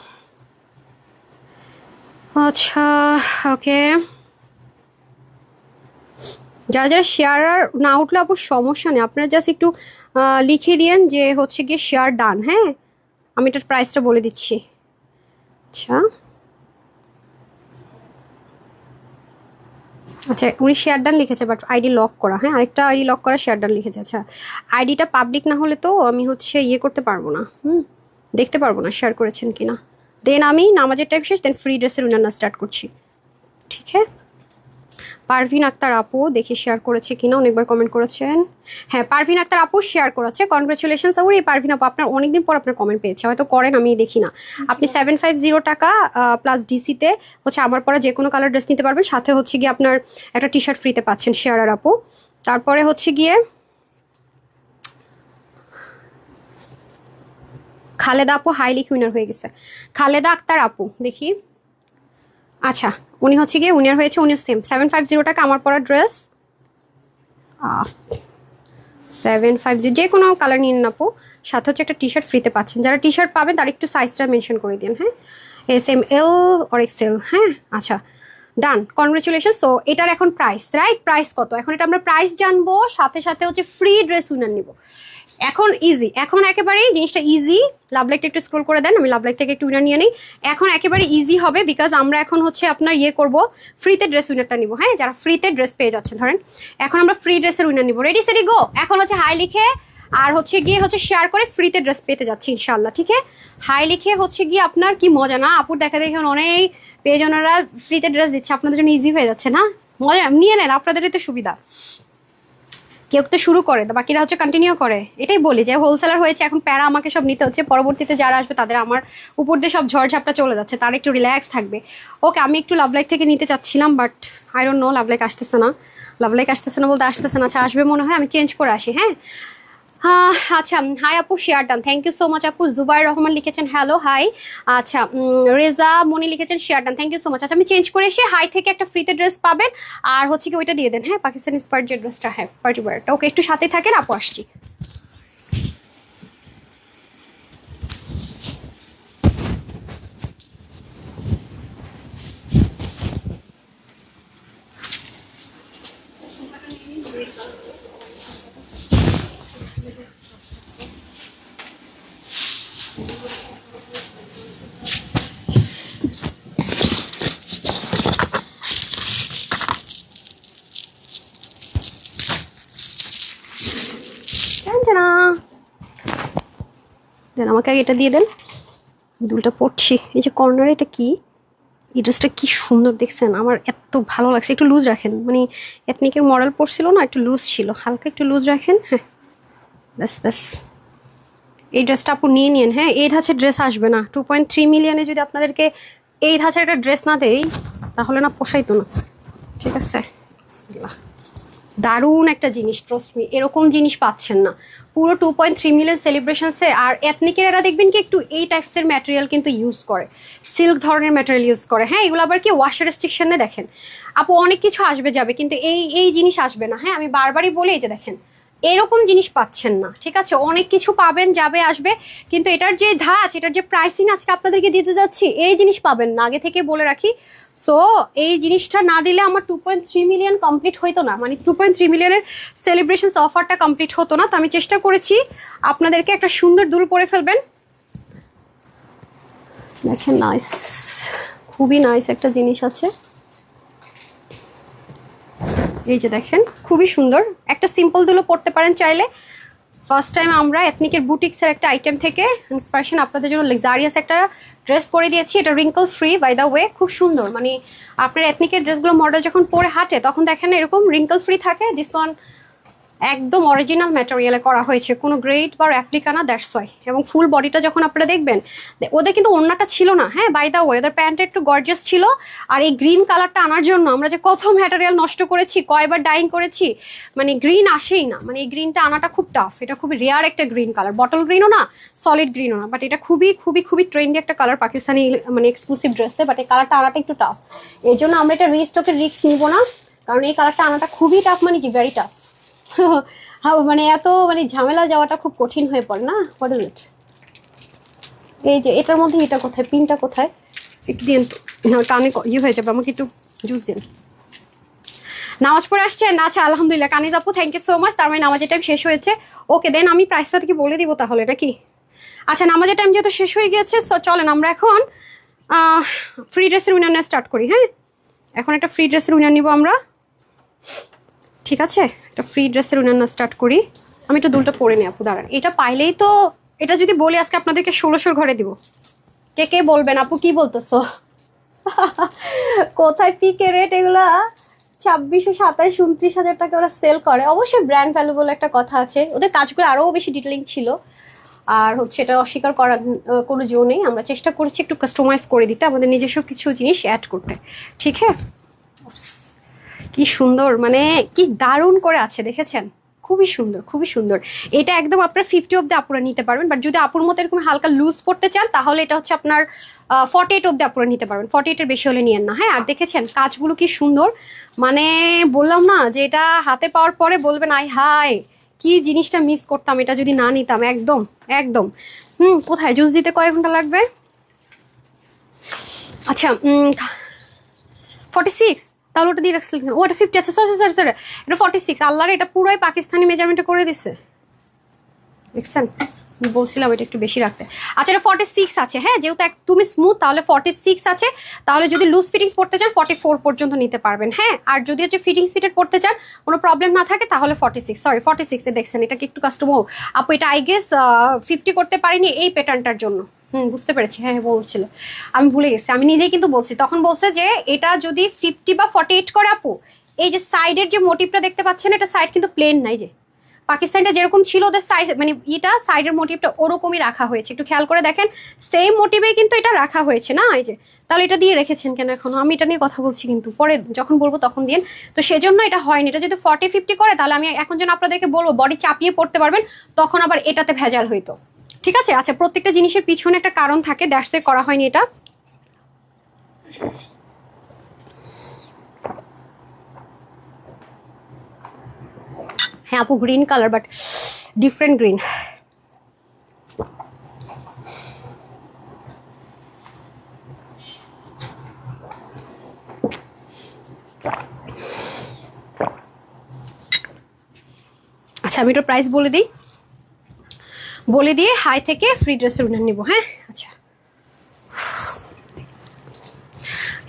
আচ্ছা ওকে, যারা যারা শেয়ার না উঠলে আপু সমস্যা নেই, আপনারা জাস্ট একটু লিখে দিয়েন যে হচ্ছে গিয়ে শেয়ার ডান। হ্যাঁ, আমি এটার প্রাইসটা বলে দিচ্ছি। আচ্ছা আচ্ছা, উনি শেয়ার ডান লিখেছে বাট আইডি লক করা। হ্যাঁ, আরেকটা আইডি লক করা শেয়ার ডান লিখেছে। আচ্ছা, আইডিটা পাবলিক না হলে তো আমি হচ্ছে ইয়ে করতে পারবো না, দেখতে পারবো না শেয়ার করেছেন কিনা। দেন আমি নামাজের টাইম শেষ, দেন ফ্রি ড্রেসের উন্নয়ন স্টার্ট করছি, ঠিক আছে? পারভিন আক্তার আপু দেখি শেয়ার করেছে কিনা, অনেকবার কমেন্ট করেছেন। হ্যাঁ, পারভিন আক্তার আপু শেয়ার করেছে, কনগ্রাচুলেশনস। আর এই পারভিন আপু, আপনার অনেকদিন পর আপনার কমেন্ট পেয়েছে, হয়তো করেন আমি দেখি না। আপনি 750 টাকা প্লাস ডিসিতে হচ্ছে আমার পরা যে কোনো কালার ড্রেস নিতে পারবেন, সাথে হচ্ছে গিয়ে আপনার একটা টি শার্ট ফ্রিতে পাচ্ছেন শেয়ার আপু। তারপরে হচ্ছে গিয়ে খালেদা আপু হাইলি উইনার হয়ে গেছে। খালেদা আক্তার আপু দেখি, আচ্ছা উনি হচ্ছে গিয়ে উইনার হয়েছে, উনি সেম 750 টাকা আমার পরা ড্রেস 750 যে কোনো কালার নিন আপু, সাথে হচ্ছে একটা টি শার্ট ফ্রিতে পাচ্ছেন। যারা টি শার্ট পাবেন তার একটু সাইজটা মেনশন করে দিন। হ্যাঁ, SML অর XL। হ্যাঁ আচ্ছা ডান, কনগ্রাচুলেশন। সো এটার এখন প্রাইস, রাইট? প্রাইস কত এখন এটা আমরা প্রাইস জানবো, সাথে সাথে হচ্ছে ফ্রি ড্রেস উইনার নিব। এখন ইজি, এখন একেবারেই জিনিসটা ইজি। লাভ লাইকটা একটু স্ক্রল করে দেন, আমি লাভ লাইক থেকে একটু উইনার নিয়ে নিই। এখন একেবারে ইজি হবে বিকজ আমরা এখন হচ্ছে আপনার ইয়ে করবো, ফ্রিতে ড্রেস উইনারটা নিব। হ্যাঁ, যারা ফ্রিতে ড্রেস পেয়ে যাচ্ছেন, ধরেন এখন আমরা ফ্রি ড্রেসের উইনার নিব। রেডি সেডি গো। এখন হচ্ছে হাই লিখে আর হচ্ছে গিয়ে হচ্ছে শেয়ার করে ফ্রিতে ড্রেস পেতে যাচ্ছি ইনশাল্লাহ, ঠিক আছে? হাই লিখে হচ্ছে গিয়ে আপনার কি মজা না আপুর, দেখা দেখে অনেক পেজ ওনারা ফ্রিতে ড্রেস দিচ্ছে, আপনাদের জন্য ইজি হয়ে যাচ্ছে না? মজা নিয়ে নেন, আপনাদেরই তো সুবিধা। কেউ তো শুরু করে, বাকিরা হচ্ছে কন্টিনিউ করে। এটাই বলি যে হোলসেলার হয়েছে, এখন প্যারা আমাকে সব নিতে হচ্ছে, পরবর্তীতে যারা আসবে তাদের আমার উপর দিয়ে সব ঝড়ঝাপটা চলে যাচ্ছে, তারা একটু রিল্যাক্স থাকবে। ওকে, আমি একটু লাভ লাইক থেকে নিতে চাচ্ছিলাম but I don't no, love like আসতেছে না। লাভ লাইক আসতেছে না বলতে আসতেছে না, আচ্ছা আসবে মনে হয়, আমি চেঞ্জ করে আসি। হ্যাঁ আচ্ছা, হাই আপু share done, thank you so much আপু। জুবাইর রহমান লিখেছেন হ্যালো হাই। আচ্ছা, রেজা মনি লিখেছেন share done, thank you so much. আচ্ছা, আমি চেঞ্জ করে এসে হাই থেকে একটা ফ্রিতে ড্রেস পাবেন, আর হচ্ছে কি ওইটা দিয়ে দেন। হ্যাঁ, পাকিস্তানি স্পার্ট যে ড্রেসটা, হ্যাঁ পার্টি ওয়্যারটা। ওকে, একটু সাথে থাকেন আপু, আসছি। দেন আমাকে আগে এটা দিয়ে দেন, দুলটা পড়ছি। এই যে কর্নারে এটা কি, এই ড্রেসটা কি সুন্দর দেখছেন, আমার এত ভালো লাগছে। একটু লুজ রাখেন, মানে এথনিকের মডেল পড়ছিল না, একটু লুজ ছিল, হালকা একটু লুজ রাখেন। হ্যাঁ ব্যাস ব্যাস, এই ড্রেসটা আপু নিয়ে নিন। হ্যাঁ, এই ধাঁচের ড্রেস আসবে না। 2.3 মিলিয়নে যদি আপনাদেরকে এই ধাঁচের একটা ড্রেস না দেই তাহলে না পোষাইতো না, ঠিক আছে? দারুণ একটা জিনিস, ট্রাস্ট মি, এরকম জিনিস পাচ্ছেন না পুরো 2.3 মিলিয়ন সেলিব্রেশনসে। আর এথনিকের এরা দেখবেন কি একটু এই টাইপসের ম্যাটেরিয়াল কিন্তু ইউজ করে, সিল্ক ধরনের ম্যাটেরিয়াল ইউজ করে। হ্যাঁ, এগুলো আবার কি ওয়াশার রেস্ট্রিকশনে দেখেন আপু অনেক কিছু আসবে যাবে, কিন্তু এই জিনিস আসবে না। হ্যাঁ, আমি বারবারই বলি, এই যে দেখেন এরকম জিনিস পাচ্ছেন না, ঠিক আছে? অনেক কিছু পাবেন, যাবে আসবে, কিন্তু এটার যে ধাঁচ, এটার যে প্রাইসিং আজকে আপনাদেরকে দিতে যাচ্ছি, এই জিনিস পাবেন না, আগে থেকে বলে রাখি। সো এই জিনিসটা না দিলে আমার 2.3 মিলিয়ন কমপ্লিট হইতো না, মানে 2.3 মিলিয়নের সেলিব্রেশন অফারটা কমপ্লিট হতো না। তো আমি চেষ্টা করেছি আপনাদেরকে একটা সুন্দর দুল পরে ফেলবেন। দেখেন নাইস, খুবই নাইস একটা জিনিস আছে, এই যে দেখেন খুবই সুন্দর একটা সিম্পল দুলও পরতে পারেন চাইলে। ফার্স্ট টাইম আমরা এথনিকের বুটিক্সের একটা আইটেম থেকে ইন্সপিরেশন আপনাদের জন্য লাক্সারিয়াস একটা ড্রেস করে দিয়েছি। এটা wrinkle free by the way, খুব সুন্দর। মানে আপনার এথনিকের ড্রেসগুলো মডেল যখন পরে হাঁটে তখন দেখেন এরকম রিঙ্কল ফ্রি থাকে। দিস ওয়ান একদম অরিজিনাল ম্যাটেরিয়ালে করা হয়েছে, কোনো গ্রেড বা অ্যাপ্লিকা না, দ্যাটস ওয়াই। এবং ফুল বডিটা যখন আপনারা দেখবেন, ওদের কিন্তু ওড়নাটা ছিল না, হ্যাঁ, বাই দ্য ওয়ে ওদের প্যান্টটা একটু গর্জিয়াস ছিল। আর এই গ্রিন কালারটা আনার জন্য আমরা যে কত ম্যাটেরিয়াল নষ্ট করেছি, কয়বার ডাইং করেছি, মানে গ্রিন আসেই না। মানে এই গ্রিনটা আনাটা খুব টাফ, এটা খুবই রেয়ার একটা গ্রিন কালার, বটল গ্রিনও না, সলিড গ্রিনও না, বাট এটা খুবই খুবই খুবই ট্রেন্ডি একটা কালার পাকিস্তানি মানে এক্সক্লুসিভ ড্রেসে, বাট এই কালারটা আনাটা একটু টাফ। এই জন্য আমরা এটা রিস্টকের রিস্ক নিব না, কারণ এই কালারটা আনাটা খুবই টাফ, মানে কি ভেরি টাফ। মানে এত মানে ঝামেলা যাওয়াটা খুব কঠিন হয়ে পড়ে না। What is it? এই যে এটার মধ্যে এটা কোথায়, পিনটা কোথায়, একটু দিন তো, কানে ইয়ে হয়ে যাবে, আমাকে একটু জুস দিন। নামাজ পড়ে আসছেন? আচ্ছা আলহামদুলিল্লাহ কানিজ আপু, থ্যাংক ইউ সো মাচ। তার মানে নামাজের টাইম শেষ হয়েছে। ওকে দেন আমি প্রাইসটা থেকে বলে দিব তাহলে নাকি? আচ্ছা নামাজের টাইম যেহেতু শেষ হয়ে গিয়েছে, সো চলেন আমরা এখন ফ্রি ড্রেসের উইনার নেওয়া স্টার্ট করি। হ্যাঁ, এখন একটা ফ্রি ড্রেসের উইনার নিব আমরা, ঠিক আছে? একটা ফ্রি ড্রেসের উইনার স্টার্ট করি। আমি একটু দুলটা পরে নিই আপু, দাঁড়ান। এটা পাইলেই তো, এটা যদি বলি আজকে আপনাদেরকে 1600 ঘরে দিব, কে কে বলবেন আপু কি বলতেছো? কোথায় পিকে রেট এগুলা? 2600, 27, 29,000 টাকা ওরা সেল করে। অবশ্যই ব্র্যান্ড ভ্যালু বলে একটা কথা আছে, ওদের কাজগুলো আরও বেশি ডিটেলিং ছিল। আর হচ্ছে এটা অস্বীকার করার কোনো জো নেই, আমরা চেষ্টা করছি একটু কাস্টমাইজ করে দিতে, আমাদের নিজস্ব কিছু জিনিস অ্যাড করতে, ঠিক হ্যাঁ? কি সুন্দর, মানে কি দারুণ করে আছে, দেখেছেন? খুবই সুন্দর, খুবই সুন্দর। এটা একদম আপনার 50 অব্দি আপুরা নিতে পারবেন, বাট যদি আপুর মতো এরকম হালকা লুজ পড়তে চান তাহলে এটা হচ্ছে আপনার 48 অব্দি আপুরা নিতে পারবেন, 48-এর বেশি হলে নিয়েন না। হ্যাঁ, আর দেখেছেন কাজগুলো কি সুন্দর, মানে বললাম না যে এটা হাতে পাওয়ার পরে বলবেন আই হাই কি জিনিসটা মিস করতাম এটা যদি না নিতাম। একদম একদম। কোথায় জুস দিতে কয়েক ঘন্টা লাগবে? আচ্ছা 46, তাহলে ওটা দিয়ে রাখছিলেন, ও এটা 50 আছে, সরি সরি সরি, এটা 46। আল্লাহর, এটা পুরোই পাকিস্তানি মেজারমেন্টে করে দিছে, দেখছেন? বলছিলাম এটা একটু বেশি রাখতে। আচ্ছা এটা 46 আছে, হ্যাঁ, যেহেতু একদমই স্মুথ তাহলে 46 আছে। তাহলে যদি লুজ ফিটিংস পড়তে চান 44 পর্যন্ত নিতে পারবেন, হ্যাঁ। আর যদি হচ্ছে ফিটিংস ফিটেড পড়তে চান, কোনো প্রবলেম না থাকে তাহলে 46, সরি 46 এ দেখছেন এটাকে একটু কাস্টম আপু, এটা আই গেস 50 করতে পারিনি এই প্যাটার্নটার জন্য। বুঝতে পেরেছি, হ্যাঁ বলছিল, আমি ভুলে গেছি, আমি নিজেই কিন্তু বলছি, তখন বলছে যে এটা যদি 50 বা 48 করে আপু, এই যে সাইডের যে মোটিভটা দেখতে পাচ্ছেন, এটা সাইড কিন্তু প্লেন নাই, যে পাকিস্তানটা যেরকম ছিল ওদের সাইড মানে এটা সাইডের মোটিভটা ওরকমই রাখা হয়েছে, একটু খেয়াল করে দেখেন, সেম মোটিভে কিন্তু এটা রাখা হয়েছে না, এই যে। তাহলে এটা দিয়ে রেখেছেন কেন এখনো? আমি এটা নিয়ে কথা বলছি, কিন্তু পরে যখন বলবো তখন দিন। তো সেজন্য এটা হয়নি। এটা যদি 40-50 করে তাহলে আমি এখন যেন আপনাদেরকে বলবো বডি চাপিয়ে পড়তে পারবেন, তখন আবার এটাতে ভেজাল হইতো, ঠিক আছে? আচ্ছা প্রত্যেকটা জিনিসের পিছনে একটা কারণ থাকে, দ্যাটস ওয়াই করা হয়নি এটা। হ্যাঁ আপু green colour, but different green. আচ্ছা আমি এটার প্রাইস বলে দিই, বলে দিয়ে হাই থেকে ফ্রি ড্রেসের উইনার নিব, হ্যাঁ। আচ্ছা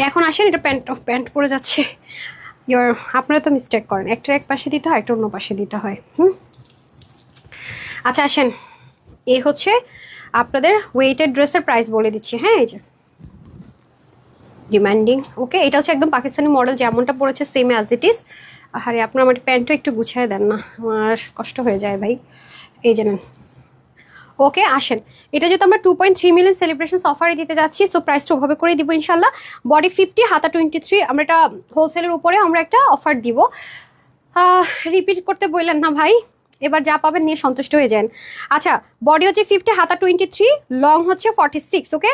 এখন আসেন, এটা প্যান্ট পরে যাচ্ছে, আপনারা তো মিস্টেক করেন, একটা এক পাশে দিতে হয়, একটা অন্য পাশে দিতে হয়। আচ্ছা আসেন, এই হচ্ছে আপনাদের ওয়েটেড ড্রেসের প্রাইস বলে দিচ্ছি, হ্যাঁ। এই যে ডিমান্ডিং, ওকে, এটা হচ্ছে একদম পাকিস্তানি মডেল, যেমনটা পড়েছে সেম অ্যাজ ইট ইজ। আরে আপনার আমার প্যান্টটা একটু গুছিয়ে দেন না, আমার কষ্ট হয়ে যায় ভাই। এই যে নেন, ওকে আসেন। এটা যেহেতু আমরা 2.3 মিলিয়ন সেলিব্রেশন অফারে দিতে যাচ্ছি, সো প্রাইসটা ওভাবে করে দিব ইনশাল্লাহ। বডি 50, হাতা 23, আমরা এটা হোলসেলের উপরে আমরা একটা অফার দিব। রিপিট করতে বললেন না ভাই, এবার যা পাবেন নিয়ে সন্তুষ্ট হয়ে যান। আচ্ছা বডি হচ্ছে 50, হাতা 23, লং হচ্ছে 46, ওকে।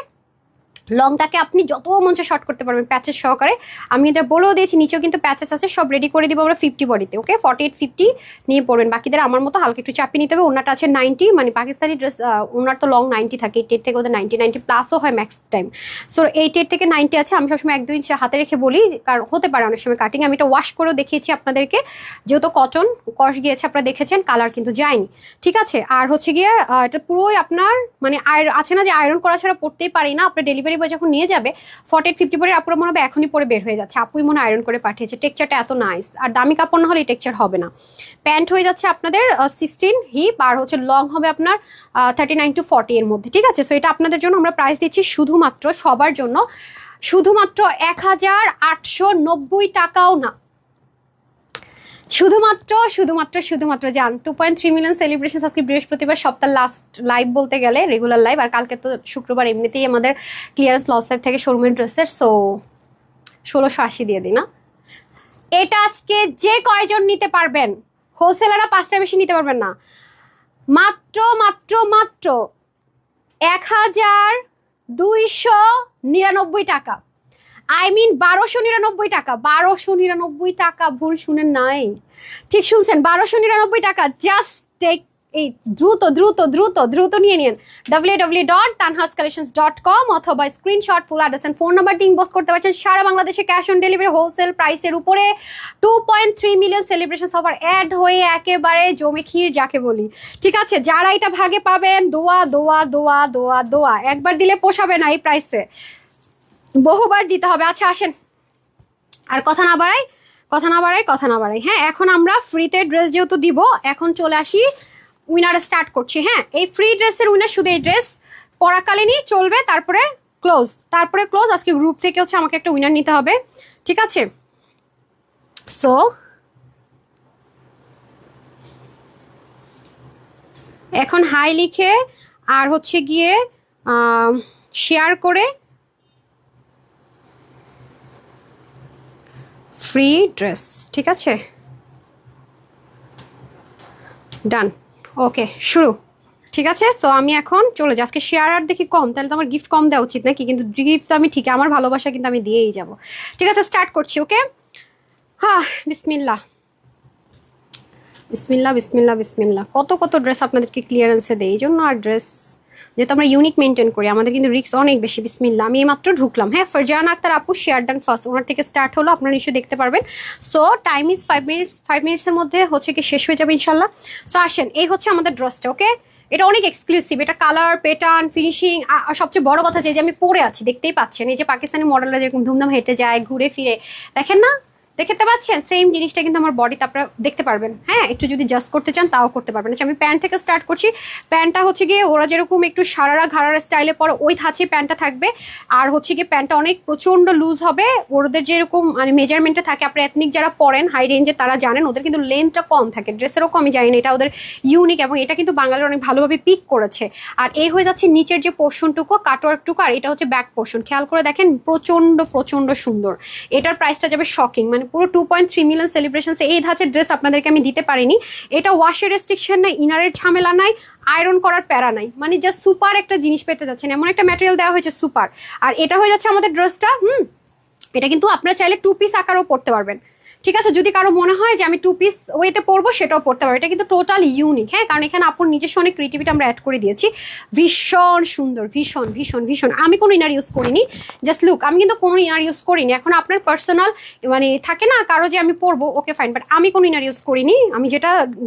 লংটাকে আপনি যত মঞ্চে শর্ট করতে পারবেন প্যাচেস সহকারে, আমি এটা বলেও দিয়েছি, নিচেও কিন্তু প্যাচেস আছে, সব রেডি করে দিব আমরা 50 বডিতে, ওকে। 48-50 নিয়ে পড়বেন, বাকিদের আমার মতো হালকা একটু চাপিয়ে নিতে হবে। ওনাটা আছে 90, মানে পাকিস্তানি ড্রেস ওনার তো লং 90 থাকে, 88 থেকে ওদের 90 প্লাসও হয় ম্যাক্স টাইম, সো 88 থেকে 90 আছে। আমি সবসময় 1-2 ইঞ্চি হাতে রেখে বলি, কারণ হতে পারে অনেক সময় কাটিং। আমি এটা ওয়াশ করেও দেখিয়েছি আপনাদেরকে, যেহেতু কটন কষ গিয়েছে, আপনারা দেখেছেন, কালার কিন্তু যায়নি, ঠিক আছে। আর হচ্ছে গিয়ে এটা পুরোই আপনার মানে আছে না যে আয়রন করা ছাড়া পড়তেই পারি না, আপনার ডেলিভারি ডেলিভারি বয় যখন নিয়ে যাবে 48-50 পরে আপুরা মনে হবে এখনই পরে বের হয়ে যাচ্ছে, আপুই মনে আয়রন করে পাঠিয়েছে। টেক্সচারটা এত নাইস, আর দামি কাপড় না হলে এই টেক্সচার হবে না। প্যান্ট হয়ে যাচ্ছে আপনাদের 16 হিপ, আর হচ্ছে লং হবে আপনার 39 to 40 এর মধ্যে, ঠিক আছে। সো এটা আপনাদের জন্য আমরা প্রাইস দিচ্ছি শুধুমাত্র সবার জন্য শুধুমাত্র 1890 টাকাও না, শুধুমাত্র যান 2.3 মিলিয়ন সেলিব্রেশন আজকে বৃহস্পতিবার, সপ্তাহ লাস্ট লাইভ বলতে গেলে, রেগুলার লাইভ। আর কালকে তো শুক্রবার এমনিতেই আমাদের ক্লিয়ারেন্স লস লাইভ থেকে শোরুমের ড্রেসের, সো 1680 দিয়ে দিই না। এটা আজকে যে কয়জন নিতে পারবেন, হোলসেলাররা 5টা বেশি নিতে পারবেন না, মাত্র 1299 টাকা, আই মিন 1299 টাকা, 1299 টাকা। ভুল শুনেন নাই, ঠিক শুনছেন, 1299 টাকা। জাস্ট টেক, এই দ্রুত নিয়ে নিন www.tanhascollections.com অথবা screenshot, full address and phone number দিয়ে ইনবক্স করতে পারছেন। সারা বাংলাদেশে ক্যাশ অন ডেলিভারি, হোলসেল প্রাইসের উপরে 2.3 মিলিয়ন সেলিব্রেশন অফার অ্যাড হয়ে একেবারে জমে ক্ষীর যাকে বলি, ঠিক আছে। যারা এটা ভাগে পাবেন, দোয়া একবার দিলে পোষাবে না এই প্রাইসে, বহুবার দিতে হবে। আচ্ছা আসেন, আর কথা না বাড়াই। হ্যাঁ, এখন আমরা ফ্রিতে ড্রেস যেহেতু দিব, এখন চলে আসি উইনার স্টার্ট করছি। হ্যাঁ, এই ফ্রি ড্রেসের উইনার শুধু এই ড্রেস পরাকালীনই চলবে, তারপরে ক্লোজ। আজকে গ্রুপ থেকে হচ্ছে আমাকে একটা উইনার নিতে হবে, ঠিক আছে। সো এখন হাই লিখে আর হচ্ছে গিয়ে শেয়ার করে ফ্রি ড্রেস, ঠিক আছে, ডান, ওকে শুরু, ঠিক আছে। সো আমি এখন চলে যাই, আজকে শেয়ার আর দেখি কম, তাহলে তো আমার গিফট কম দেওয়া উচিত নাকি, কিন্তু গিফট তো আমি ঠিক আমার ভালোবাসা কিন্তু আমি দিয়েই যাব, ঠিক আছে। স্টার্ট করছি, ওকে। হ্যাঁ, বিসমিল্লাহ। কত ড্রেস আপনাদেরকে ক্লিয়ারেন্সে দেয়, এই জন্য আর ড্রেস যেহেতু আমরা ইউনিক মেনটেন করি, আমাদের কিন্তু রিস্ক অনেক বেশি। বিসমিল্লাহ, আমি মাত্র ঢুকলাম। হ্যাঁ, ফারজানা আক্তার আপু শেয়ার ডান ফার্স্ট, ওনার থেকে স্টার্ট হলো, আপনারা নিশ্চয়ই দেখতে পারবেন। সো টাইম ইজ 5 মিনিটসের মধ্যে হচ্ছে কি শেষ হয়ে যাবে ইনশাল্লাহ। সো আসেন, এই হচ্ছে আমাদের ড্রেসটা, ওকে। এটা অনেক এক্সক্লুসিভ, এটা কালার, প্যাটার্ন, ফিনিশিং, সবচেয়ে বড় কথা যে আমি পরে আছি, দেখতেই পাচ্ছেন, এই যে পাকিস্তানি মডেলরা যেরকম ধুমধাম হেঁটে যায়, ঘুরে ফিরে, দেখেন না, দেখতে পাচ্ছেন, সেম জিনিসটা কিন্তু আমার বডিতে আপনারা দেখতে পারবেন। হ্যাঁ, একটু যদি জাস্ট করতে চান তাও করতে পারবেন। আচ্ছা, আমি প্যান্ট থেকে স্টার্ট করছি। প্যান্টটা হচ্ছে গিয়ে ওরা যেরকম একটু সারারা ঘাড়ারা স্টাইলে পরে ওই ধাঁচে প্যান্টটা থাকবে, আর হচ্ছে গিয়ে প্যান্টটা অনেক প্রচন্ড লুজ হবে। ওদের যেরকম মানে মেজারমেন্টে থাকে, আপনার এথনিক যারা পরেন হাই রেঞ্জে তারা জানেন, ওদের কিন্তু লেন্থটা কম থাকে, ড্রেসেরও কম, আমি জানি না, এটা ওদের ইউনিক, এবং এটা কিন্তু বাঙালির অনেক ভালোভাবে পিক করেছে। আর এই হয়ে যাচ্ছে নিচের যে পোর্শনটুকু, কাটওয়ার্কটুকু, আর এটা হচ্ছে ব্যাক পোর্শন, খেয়াল করে দেখেন, প্রচন্ড সুন্দর। এটার প্রাইসটা যাবে শকিং, মানে পুরো 2.3 মিলিয়ন সেলিব্রেশন। এই ধাঁচের ড্রেস আপনাদেরকে আমি দিতে পারিনি। এটা ওয়াশের রেস্ট্রিকশন নাই, ইনারের ঝামেলা নাই, আয়রন করার প্যারা নাই, মানে জাস্ট সুপার একটা জিনিস পেতে যাচ্ছেন, এমন একটা ম্যাটেরিয়াল দেওয়া হয়েছে সুপার। আর এটা হয়ে যাচ্ছে আমাদের ড্রেসটা। এটা কিন্তু আপনারা চাইলে 2 পিস আকারও পড়তে পারবেন, ঠিক আছে। যদি কারো মনে হয় যে আমি 2 পিস ওয়েতে পরবো, সেটাও পড়তে পারবো। এটা কিন্তু টোটাল ইউনিক, হ্যাঁ, কারণ এখানে আপুর নিজস্ব অনেক ক্রিয়েটিভিটি আমরা অ্যাড করে দিয়েছি। ভীষণ সুন্দর, ভীষণ। আমি কোনো ইনার ইউজ করিনি, জাস্ট লুক, আমি কিন্তু কোনো ইনার ইউজ করিনি। এখন আপনার পার্সোনাল মানে থাকে না কারো যে আমি পরবো, ওকে ফাইন, বাট আমি কোনো ইনার ইউজ করিনি, আমি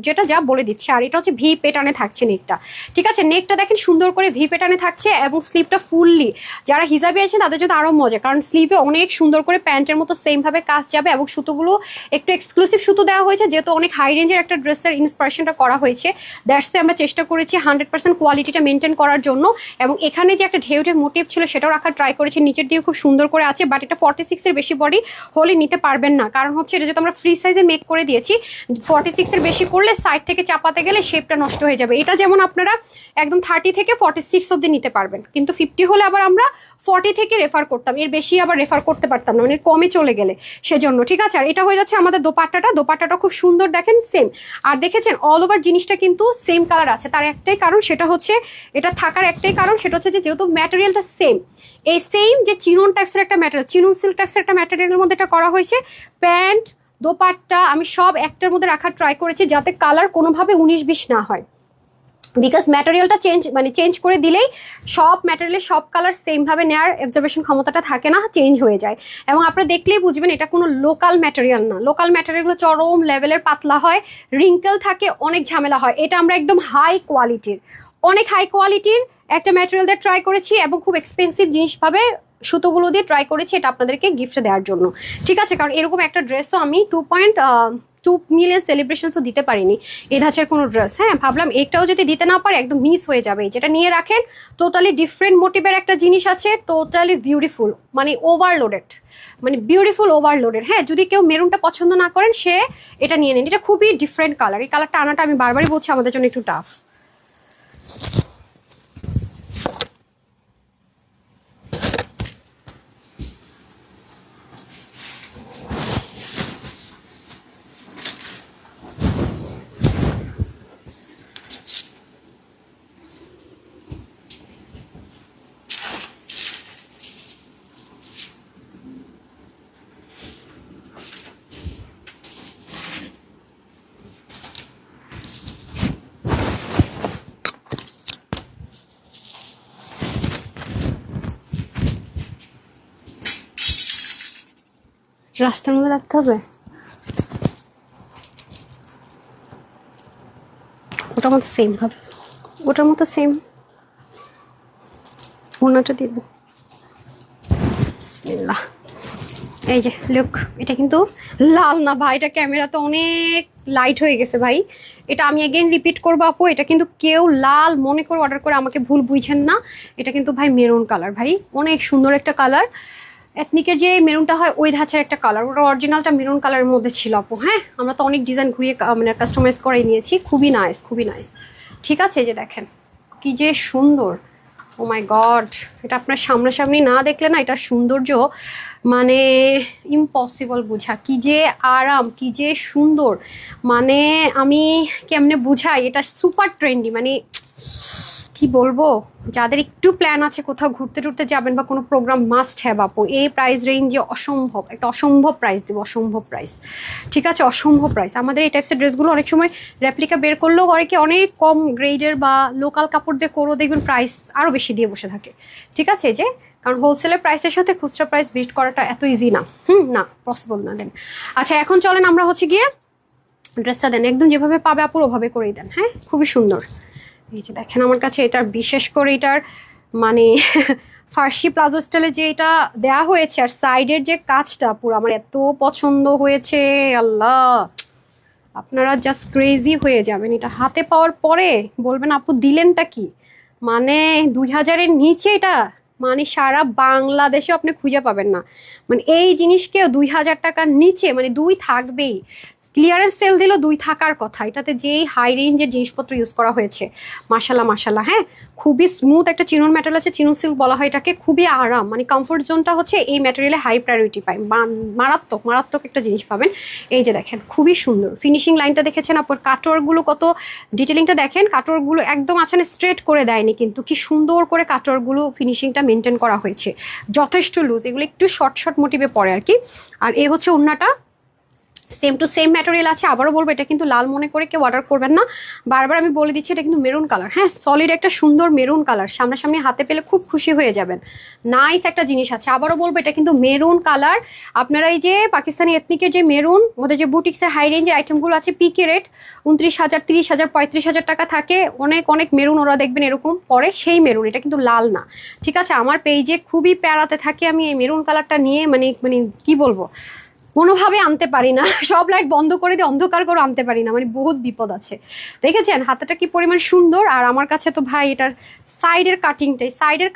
যেটা যা বলে দিচ্ছি। আর এটা হচ্ছে ভি প্যাটার্নে থাকছে নেকটা, ঠিক আছে। নেকটা দেখেন সুন্দর করে ভি প্যাটার্নে থাকছে, এবং স্লিভটা ফুললি, যারা হিজাবি আছেন তাদের জন্য আরও মজা, কারণ স্লিভে অনেক সুন্দর করে প্যান্টের মতো সেম ভাবে কাজ যাবে, এবং সুতোগুলো একটু এক্সক্লুসিভ সুতো দেওয়া হয়েছে, যেহেতু অনেক হাই রেঞ্জের একটা ড্রেসের ইন্সপিরেশনটা করা হয়েছে। দ্যাটস আমরা চেষ্টা করেছি 100% কোয়ালিটিটা মেনটেন করার জন্য, এবং এখানে যে একটা ঢেউ মোটিভ ছিল সেটাও রাখার ট্রাই করেছি। নিচের দিকে খুব সুন্দর করে আছে, বাট এটা 46 এর বেশি বডি হলে নিতে পারবেন না, কারণ হচ্ছে এটা যেহেতু আমরা ফ্রি সাইজে মেক করে দিয়েছি। 46 এর বেশি করলে সাইড থেকে চাপাতে গেলে শেপটা নষ্ট হয়ে যাবে। এটা যেমন আপনারা একদম 30 থেকে 46 অব্দি নিতে পারবেন, কিন্তু 50 হলে আবার আমরা 40 থেকে রেফার করতাম, এর বেশি আবার রেফার করতে পারতাম না, মানে কমে চলে গেলে, সেজন্য, ঠিক আছে। আর এটা হয়ে যাচ্ছে আমাদের দোপাট্টাটা খুব সুন্দর, দেখেন সেম। আর দেখেছেন অল ওভার জিনিসটা কিন্তু সেম কালার আছে, তার একটাই কারণ, সেটা হচ্ছে এটা থাকার একটাই কারণ, সেটা হচ্ছে যে যেহেতু ম্যাটেরিয়ালটা সেম, এই সেম যে চিনন টাইপসের একটা ম্যাটেরিয়াল, চিনন সিল্ক টাইপসের একটা ম্যাটেরিয়ালের মধ্যে এটা করা হয়েছে। প্যান্ট, দোপাট্টা আমি সব একটার মধ্যে রাখার ট্রাই করেছি, যাতে কালার কোনোভাবে 19-20 না হয়, বিকজ ম্যাটেরিয়ালটা চেঞ্জ করে দিলেই সব ম্যাটেরিয়ালের সব কালার সেমভাবে নেওয়ার অবজারভেশন ক্ষমতাটা থাকে না, চেঞ্জ হয়ে যায়। এবং আপনারা দেখলেই বুঝবেন এটা কোনো লোকাল ম্যাটেরিয়াল না। লোকাল ম্যাটেরিয়ালগুলো চরম লেভেলের পাতলা হয়, রিঙ্কেল থাকে, অনেক ঝামেলা হয়। এটা আমরা একদম হাই কোয়ালিটির, অনেক হাই কোয়ালিটির, একটা ম্যাটেরিয়াল দিয়ে ট্রাই করেছি এবং খুব এক্সপেন্সিভ জিনিস ভাবে সুতোগুলো দিয়ে ট্রাই করেছি এটা আপনাদেরকে গিফটে দেওয়ার জন্য, ঠিক আছে? কারণ এরকম একটা ড্রেসও আমি 2.2 মিলিয়ন সেলিব্রেশনসও দিতে পারিনি এই ধাঁচের কোনো ড্রেস। হ্যাঁ, ভাবলাম একটাও যদি দিতে না পারে একদম মিস হয়ে যাবে। যেটা নিয়ে রাখেন, টোটালি ডিফারেন্ট মোটিভের একটা জিনিস আছে, টোটালি বিউটিফুল, মানে ওভারলোডেড, মানে বিউটিফুল ওভারলোডেড। হ্যাঁ, যদি কেউ মেরুনটা পছন্দ না করেন সে এটা নিয়ে নেন। এটা খুবই ডিফারেন্ট কালার, এই কালারটা আনাটা আমি বারবারই বলছি আমাদের জন্য একটু টাফ। রাস্তার মধ্যে রাখতে হবে, ওটার মতো সেম হবে, ওটার মতো সেম ওনাটা দিয়ে দেবো। বিসমিল্লাহ। এই যে লুক, এটা কিন্তু লাল না ভাই, এটা ক্যামেরাতে অনেক লাইট হয়ে গেছে ভাই। এটা আমি এগেইন রিপিট করবো আপু, এটা কিন্তু কেউ লাল মনে করে অর্ডার করে আমাকে ভুল বুঝছেন না। এটা কিন্তু ভাই মেরুন কালার, ভাই অনেক সুন্দর একটা কালার। এথনিকের যে মেরুনটা হয় ওই ধাঁচের একটা কালার, ওটা অরিজিনালটা মেরুন কালারের মধ্যে ছিল আপু। হ্যাঁ, আমরা তো অনেক ডিজাইন ঘুরিয়ে মানে কাস্টমাইজ করে নিয়েছি, খুবই নাইস, খুবই নাইস। ঠিক আছে, এই যে দেখেন কি যে সুন্দর, ও মাই গড, এটা আপনার সামনাসামনি না দেখলে না এটা সৌন্দর্য মানে ইম্পসিবল বোঝা। কি যে আরাম, কি যে সুন্দর, মানে আমি কেমনে বুঝাই, এটা সুপার ট্রেন্ডি, মানে কি বলবো, যাদের একটু প্ল্যান আছে কোথাও ঘুরতে টুরতে যাবেন বা কোনো প্রোগ্রাম মাস্ট হ্যাভ আপু, এই প্রাইস রেঞ্জে অসম্ভব, একটা অসম্ভব প্রাইস দেবো, অসম্ভব প্রাইস। ঠিক আছে, অসম্ভব প্রাইস। আমাদের এই টাইপসের ড্রেসগুলো অনেক সময় রেপ্লিকা বের করলেও অনেকে অনেক কম গ্রেডের বা লোকাল কাপড় দিয়ে করেও দেখবেন প্রাইস আরও বেশি দিয়ে বসে থাকে। ঠিক আছে, যে কারণ হোলসেলের প্রাইসের সাথে খুচরা প্রাইস বিট করাটা এত ইজি না, না পসিবল না। দেন আচ্ছা, এখন চলেন আমরা হচ্ছে গিয়ে ড্রেসটা দেন একদম যেভাবে পাবে আপুর ওভাবে করেই দেন। হ্যাঁ, খুবই সুন্দর। এই যে দেখেন আমার কাছে এটার বিশেষ করে এটার মানে ফার্সি প্লাজো স্টাইলে যে এটা দেয়া হয়েছে আর সাইডের যে কাজটা পুরো আমার এত পছন্দ হয়েছে, আল্লাহ আপনারা জাস্ট ক্রেজি হয়ে যাবেন। এটা হাতে পাওয়ার পরে বলবেন আপু দিলেনটা কি, মানে 2000-এর নিচে এটা মানে সারা বাংলাদেশে আপনি খুঁজে পাবেন না। মানে এই জিনিসকেও 2000 টাকার নিচে মানে 2 থাকবেই। ক্লিয়ারেন্স সেল দিল 2 থাকার কথা, এটাতে যেই হাই রেঞ্জের জিনিসপত্র ইউজ করা হয়েছে, মাশাল্লাহ মাশাল্লাহ। হ্যাঁ, খুবই স্মুথ একটা চিনন ম্যাটেরিয়াল আছে, চিনন সিল্ক বলা হয় এটাকে, খুবই আরাম, মানে কমফোর্ট জোনটা হচ্ছে এই ম্যাটেরিয়ালে হাই প্রায়োরিটি পায়, মারাত্মক মারাত্মক একটা জিনিস পাবেন। এই যে দেখেন খুবই সুন্দর ফিনিশিং লাইনটা দেখেছেন আপনার, কাটওয়ার্কগুলো কত ডিটেলিংটা দেখেন, কাটওয়ার্কগুলো একদম আছানে স্ট্রেট করে দেয়নি কিন্তু কি সুন্দর করে কাটওয়ার্কগুলো ফিনিশিংটা মেনটেন করা হয়েছে, যথেষ্ট লুজ, এগুলো একটু শর্ট শর্ট মোটিভে পড়ে আর কি। আর এই হচ্ছে ওড়নাটা, সেম টু সেম ম্যাটেরিয়াল আছে। আবারও বলবো এটা কিন্তু লাল মনে করে কেউ অর্ডার করবেন না, বারবার আমি বলে দিচ্ছি এটা কিন্তু মেরুন কালার। হ্যাঁ, সলিড একটা সুন্দর মেরুন কালার, সামনাসামনি হাতে পেলে খুব খুশি হয়ে যাবেন, নাইস একটা জিনিস আছে। আবারও বলবো এটা কিন্তু মেরুন কালার। আপনারা এই যে পাকিস্তানি এথনিকের যে মেরুন, ওদের যে বুটিক্সের হাই রেঞ্জের আইটেমগুলো আছে, পিকে রেট 29,000, 30,000, 35,000 টাকা থাকে, অনেক অনেক মেরুন ওরা দেখবেন এরকম পরে, সেই মেরুন, এটা কিন্তু লাল না। ঠিক আছে, আমার পেজে খুবই প্যারাতে থাকে আমি এই মেরুন কালারটা নিয়ে, মানে মানে কি বলবো, কোনোভাবে আনতে পারি না, সব লাইট বন্ধ করে দিয়ে অন্ধকার করে আনতে পারি না, মানে বহুত বিপদ আছে। দেখেছেন হাতাটা কি পরিমাণ সুন্দর। আর আমার কাছে তো ভাই এটার সাইডের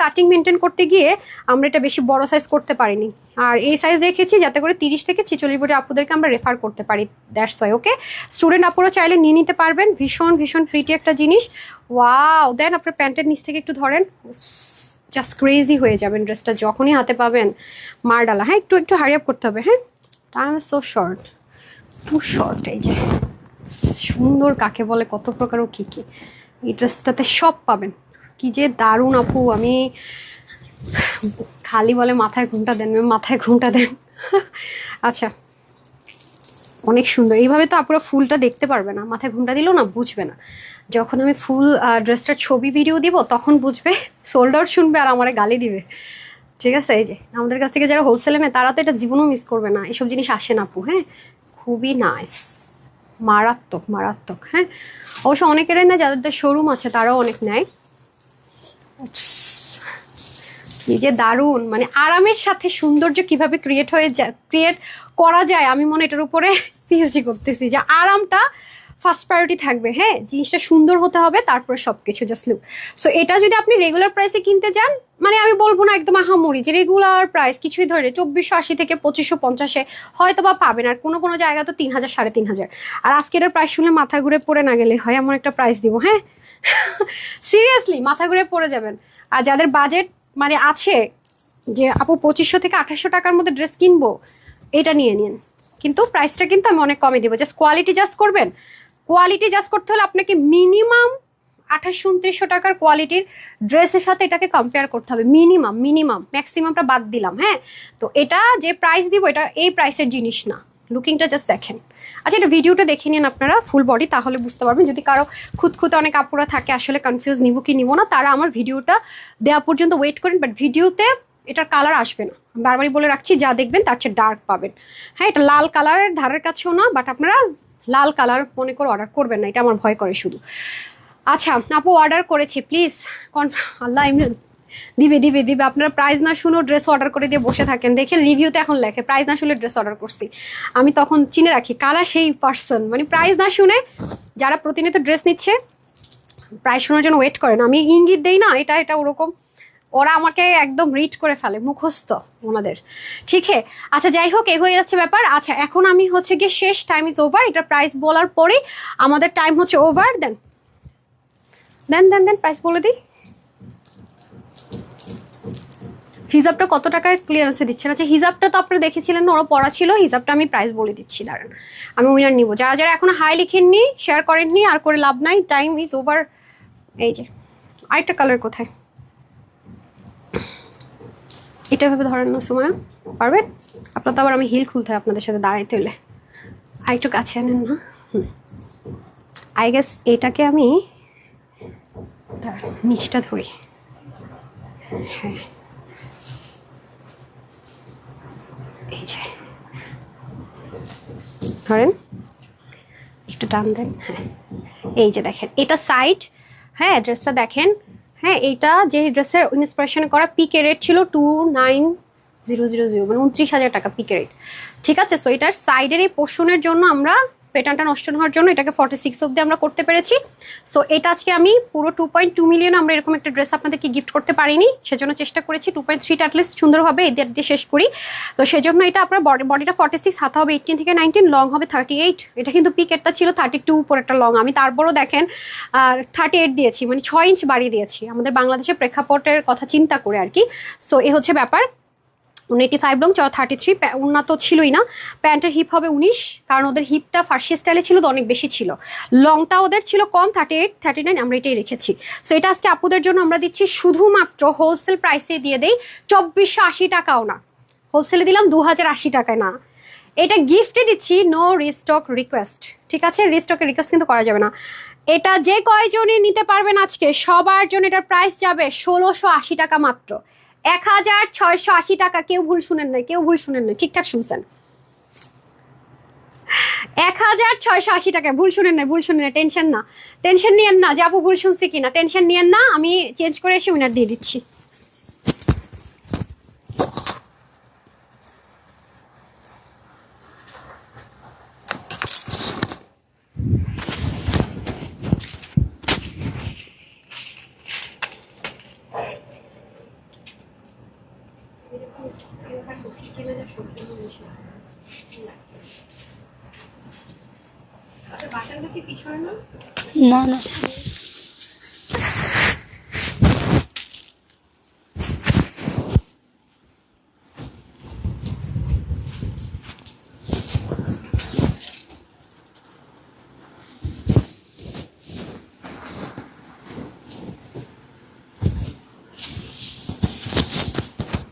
কাটিং মেনটেন করতে গিয়ে আমরা এটা বেশি বড় সাইজ করতে পারিনি, আর এই সাইজ রেখেছি যাতে করে 30 থেকে 46 বছর আপুদেরকে আমরা রেফার করতে পারি, দ্যাটস ওয়াই। ওকে, স্টুডেন্ট আপুরা চাইলে নিয়ে নিতে পারবেন, ভীষণ ভীষণ প্রিটি একটা জিনিস। ওয়াও, দেন আপনার প্যান্টের নিচ থেকে একটু ধরেন, জাস্ট ক্রেজি হয়ে যাবেন ড্রেসটা যখনই হাতে পাবেন, মারডালা। হ্যাঁ, একটু একটু হারি আপ করতে হবে। হ্যাঁ, time so short, too short. এই যে সুন্দর কাকে বলে, কত প্রকার ও কী কী, এই ড্রেসটাতে সব পাবেন। কি যে দারুণ আপু, আমি খালি বলে মাথায় ঘুমটা দেন, মাথায় ঘুমটা দেন। আচ্ছা, অনেক সুন্দর। এইভাবে তো আপুরা ফুলটা দেখতে পারবে না, মাথায় ঘুমটা দিলেও না বুঝবে না। যখন আমি ফুল ড্রেসটার ছবি ভিডিও দিব তখন বুঝবে, সোল্ড আউট শুনবে আর আমারে গালি দিবে। ঠিক আছে, এই যে আমাদের কাছ থেকে যারা হোলসেলে নেয় তারা তো এটা জীবনেও মিস করবে না, এসব জিনিস আসে না আপু। হ্যাঁ, খুবই নাইস, মারাত্মক মারাত্মক। হ্যাঁ, অবশ্য অনেকেরই না, যাদের শোরুম আছে তারাও অনেক নেয়। কি যে দারুণ, মানে আরামের সাথে সৌন্দর্য কিভাবে ক্রিয়েট করা যায়, আমি মনে এটার উপরে পিএইচডি করতেছি, যে আরামটা ফার্স্ট প্রায়োরিটি থাকবে। হ্যাঁ, জিনিসটা সুন্দর হতে হবে, তারপরে সবকিছু জাস্ট লুক। সো এটা যদি আপনি রেগুলার প্রাইসে কিনতে যান, মানে আমি বলবো না একদম আহামরি, যে রেগুলার প্রাইস কিছুই ধরে 2480 থেকে 2550 হয়তো বা পাবেন, আর কোনো কোনো জায়গা তো 3000 3500। আর আজকে এটার প্রাইস শুনলে মাথা ঘুরে পড়ে না গেলে হয়, এমন একটা প্রাইস দিব। হ্যাঁ, সিরিয়াসলি মাথা ঘুরে পড়ে যাবেন। আর যাদের বাজেট মানে আছে যে আপু 2500 থেকে 2800 টাকার মধ্যে ড্রেস কিনবো, এটা নিয়ে নিন, কিন্তু প্রাইসটা কিন্তু আমি অনেক কমে দিব। জাস্ট কোয়ালিটি জাস্ট করবেন। কোয়ালিটি জাস্ট করতে হলে আপনাকে মিনিমাম 2800-2900 টাকার কোয়ালিটির ড্রেসের সাথে এটাকে কম্পেয়ার করতে হবে। মিনিমাম ম্যাক্সিমামটা বাদ দিলাম। হ্যাঁ, তো এটা যে প্রাইস দিব, এটা এই প্রাইসের জিনিস না। লুকিংটা জাস্ট দেখেন। আচ্ছা, এটা ভিডিওটা দেখে নিন আপনারা ফুল বডি, তাহলে বুঝতে পারবেন। যদি কারো খুঁতখুঁতে অনেক আপুরা থাকে আসলে কনফিউজ নিব কি নিব না, তারা আমার ভিডিওটা দেওয়া পর্যন্ত ওয়েট করেন। বাট ভিডিওতে এটার কালার আসবে না, বারবারই বলে রাখছি, যা দেখবেন তার চেয়ে ডার্ক পাবেন। হ্যাঁ, এটা লাল কালারের ধারের কাছেও না, বাট আপনারা লাল কালার মনে করে অর্ডার করবেন না, এটা আমার ভয় করে শুধু। আচ্ছা আপু, অর্ডার করেছি, প্লিজ আল্লাহ এমনি দিবে। আপনারা প্রাইস না শুনেও ড্রেস অর্ডার করে দিয়ে বসে থাকেন। দেখেন রিভিউতে এখন লেখে প্রাইস না শুনে ড্রেস অর্ডার করছি। আমি তখন চিনে রাখি কারা সেই পার্সন, মানে প্রাইস না শুনে যারা প্রতিনিয়ত ড্রেস নিচ্ছে প্রাইস শোনার জন্য ওয়েট করেন। আমি ইঙ্গিত দেই না, এটা ওরকম, ওরা আমাকে একদম রিড করে ফেলে, মুখস্থ ওনাদের। ঠিক আছে, আচ্ছা যাই হোক, এ হয়ে যাচ্ছে ব্যাপার। আচ্ছা, এখন আমি হচ্ছে গিয়ে শেষ, টাইম ইজ ওভার। এটা প্রাইস বলার পরেই আমাদের টাইম হচ্ছে ওভার। দেন প্রাইস বলে দিই। হিজাবটা কত টাকায় ক্লিয়ারেন্সে দিচ্ছেন? আচ্ছা, হিজাবটা তো আপনারা দেখেছিলেন, ওরা পড়া ছিল। হিজাবটা আমি প্রাইস বলে দিচ্ছি, দাঁড়ান আমি উইনার নিব। যারা যারা এখনো হাই লিখেননি, শেয়ার করেননি, আর করে লাভ নাই, টাইম ইজ ওভার। এই যে আরেকটা কালার কোথায়, এটা ভাবে ধরেন না সুমায়া, পারবেন? আপনার তো আবার আমি হিল খুলতে হয় আপনাদের সাথে দাঁড়াইতে হলে, আরেকটু কাছে আনেন না। আই গেস এটাকে আমি নিচটা ধরি। হ্যাঁ, এই যে ধরেন, একটু টান দেন। হ্যাঁ, এই যে দেখেন, এটা সাইড। হ্যাঁ, ড্রেসটা দেখেন। হ্যাঁ, এইটা যে ড্রেসের ইন্সপিরেশন করা পিকের রেট ছিল 29000, মানে 29,000 টাকা পিকের রেট। ঠিক আছে, সো এটার সাইডের এই পোর্শনের জন্য আমরা প্যাটার্নটা নষ্ট হওয়ার জন্য এটাকে 46 অব্দি আমরা করতে পেরেছি। সো এটা আজকে আমি পুরো 2.2 মিলিয়ন আমরা এরকম একটা ড্রেস আপনাদেরকে গিফট করতে পারিনি, সেজন্য চেষ্টা করেছি 2.3টা অ্যাটলিস্ট সুন্দরভাবে এদের দিয়ে শেষ করি। তো সেজন্য এটা আপনার বডিটা 46, হাতা হবে 18 থেকে 19, লং হবে 38। এটা কিন্তু পিকেটটা ছিল 32 উপর একটা লং, আমি তারপরও দেখেন 38 দিয়েছি, মানে 6 ইঞ্চ বাড়িয়ে দিয়েছি আমাদের বাংলাদেশের প্রেক্ষাপটের কথা চিন্তা করে আর কি। সো এ হচ্ছে ব্যাপার। 85 লং, চড়া 33, উন্নত ছিলই না। প্যান্টের হিপ হবে 19, কারণ ওদের হিপটা ফার্সি স্টাইলে ছিল তো অনেক বেশি ছিল। লংটা ওদের ছিল কম, 38 39, আমরা এটাই রেখেছি। সো এটা আজকে আপুদের জন্য আমরা দিচ্ছি শুধুমাত্র হোলসেল প্রাইসে দিয়ে দেই 2480 টাকাও না, হোলসেলে দিলাম 2080 টাকায় না, এটা গিফটে দিচ্ছি। নো রিস্টক রিকোয়েস্ট, ঠিক আছে? রিস্টকের রিকোয়েস্ট কিন্তু করা যাবে না। এটা যে কয়জনই নিতে পারবেন আজকে, সবার জন্য এটার প্রাইস যাবে 1680 টাকা মাত্র, 1680 টাকা। কেউ ভুল শুনেন নাই, ঠিকঠাক শুনছেন, 1680 টাকা। ভুল শুনেন না, টেনশন নিয়েন না যে আপু ভুল শুনছি কিনা, টেনশন নিয়েন না, আমি চেঞ্জ করে এসে উইনার দিয়ে দিচ্ছি। না না,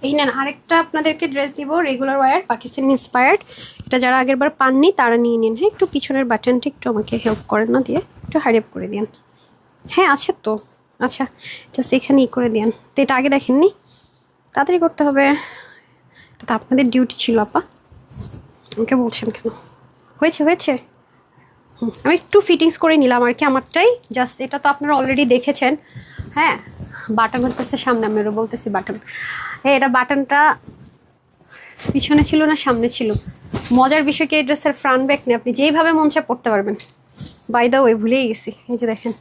এই নেন আরেকটা আপনাদেরকে ড্রেস দিব, রেগুলার ওয়্যার, পাকিস্তানি ইন্সপায়ার্ড। এটা যারা আগের বার পাননি তারা নিয়ে নিন। হ্যাঁ, একটু পিছনের বাটনটা একটু আমাকে হেল্প করেন না, দিয়ে একটু হারি আপ করে দিন। হ্যাঁ আছে তো, আচ্ছা জাস্ট এখানে ই করে দিন। তো এটা আগে দেখেননি, তাড়াতাড়ি করতে হবে, এটা তো আপনাদের ডিউটি ছিল আপা, আমাকে বলছেন কেন? হয়েছে আমি একটু ফিটিংস করে নিলাম আর কি আমারটাই, জাস্ট এটা তো আপনারা অলরেডি দেখেছেন। হ্যাঁ, বাটন হচ্ছে সামনে, আমি আরো বলতেছি বাটন। এটা বাটনটা পিছনে ছিল না সামনে ছিল। মজার বিষয় কি, এই ড্রেসের ফ্রন্ট ব্যাক নেই, আপনি যেইভাবে মন চায় পড়তে পারবেন। বাই দা ওয়ে ভুলেই গেছি, এই যে দেখেন,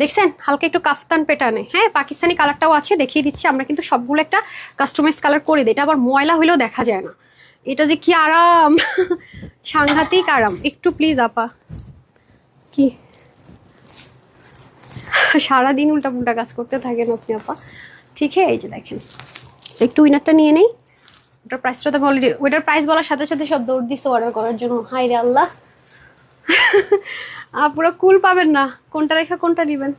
দেখছেন হালকা একটু কাফতান পেটানে, হ্যাঁ পাকিস্তানি কালারটাও আছে, দেখিয়ে দিচ্ছি। আমরা কিন্তু সবগুলো একটা কাস্টমাইজ কালার করে দিই, এটা আবার ময়লা হলেও দেখা যায় না। এটা যে কি আরাম, সাংঘাতিক আরাম। একটু প্লিজ আপা, কি সারাদিন উল্টা পুল্টা কাজ করতে থাকেন আপনি আপা, ঠিক আছে। এই যে দেখেন, একটু উইনারটা নিয়ে নেই। ওটার প্রাইসটা তো অলরেডি, ওইটার প্রাইস বলার সাথে সাথে সব দৌড় দিচ্ছে অর্ডার করার জন্য। হাই রে আল্লাহ, পুরো কুল পাবেন না, কোনটা রেখা কোনটা নেবেন।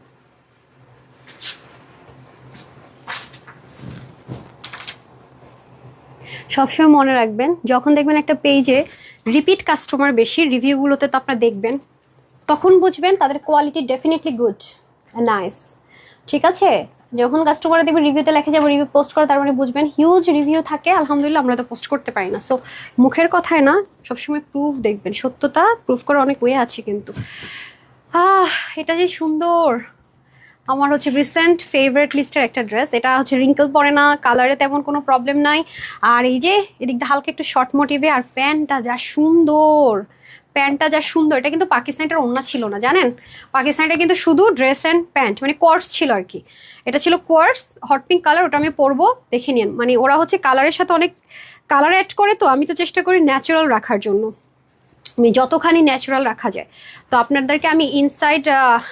সবসময় মনে রাখবেন, যখন দেখবেন একটা পেজে রিপিট কাস্টমার বেশি, রিভিউগুলোতে তো আপনারা দেখবেন, তখন বুঝবেন তাদের কোয়ালিটি ডেফিনেটলি গুড নাইস, ঠিক আছে। যখন কাস্টমার দেখবেন রিভিউতে লেখা যাবে রিভিউ পোস্ট করে, তার মানে বুঝবেন হিউজ রিভিউ থাকে, আলহামদুলিল্লাহ আমরা তো পোস্ট করতে পারি না। সো মুখের কথায় না, সবসময় প্রুফ দেখবেন, সত্যতা প্রুফ করার অনেক ওয়ে আছে কিন্তু। এটা যে সুন্দর, আমার হচ্ছে রিসেন্ট ফেভারিট লিস্টের একটা ড্রেস। এটা হচ্ছে রিঙ্কেল পরে না, কালারে তেমন কোনো প্রবলেম নাই। আর এই যে এদিক দিয়ে হালকা একটু শর্ট মোটিভে, আর প্যান্টটা যা সুন্দর, প্যান্টটা যা সুন্দর। এটা কিন্তু পাকিস্তানিটার ওড়না ছিল না জানেন, পাকিস্তানিটা কিন্তু শুধু ড্রেস অ্যান্ড প্যান্ট, মানে কোয়ার্স ছিল আর কি। এটা ছিল কোয়ার্স হট পিঙ্ক কালার, ওটা আমি পরবো, দেখে নিন। মানে ওরা হচ্ছে কালারের সাথে অনেক কালার অ্যাড করে, তো আমি তো চেষ্টা করি ন্যাচারাল রাখার জন্য, মানে যতখানি ন্যাচারাল রাখা যায়। তো আপনাদেরকে আমি ইনসাইড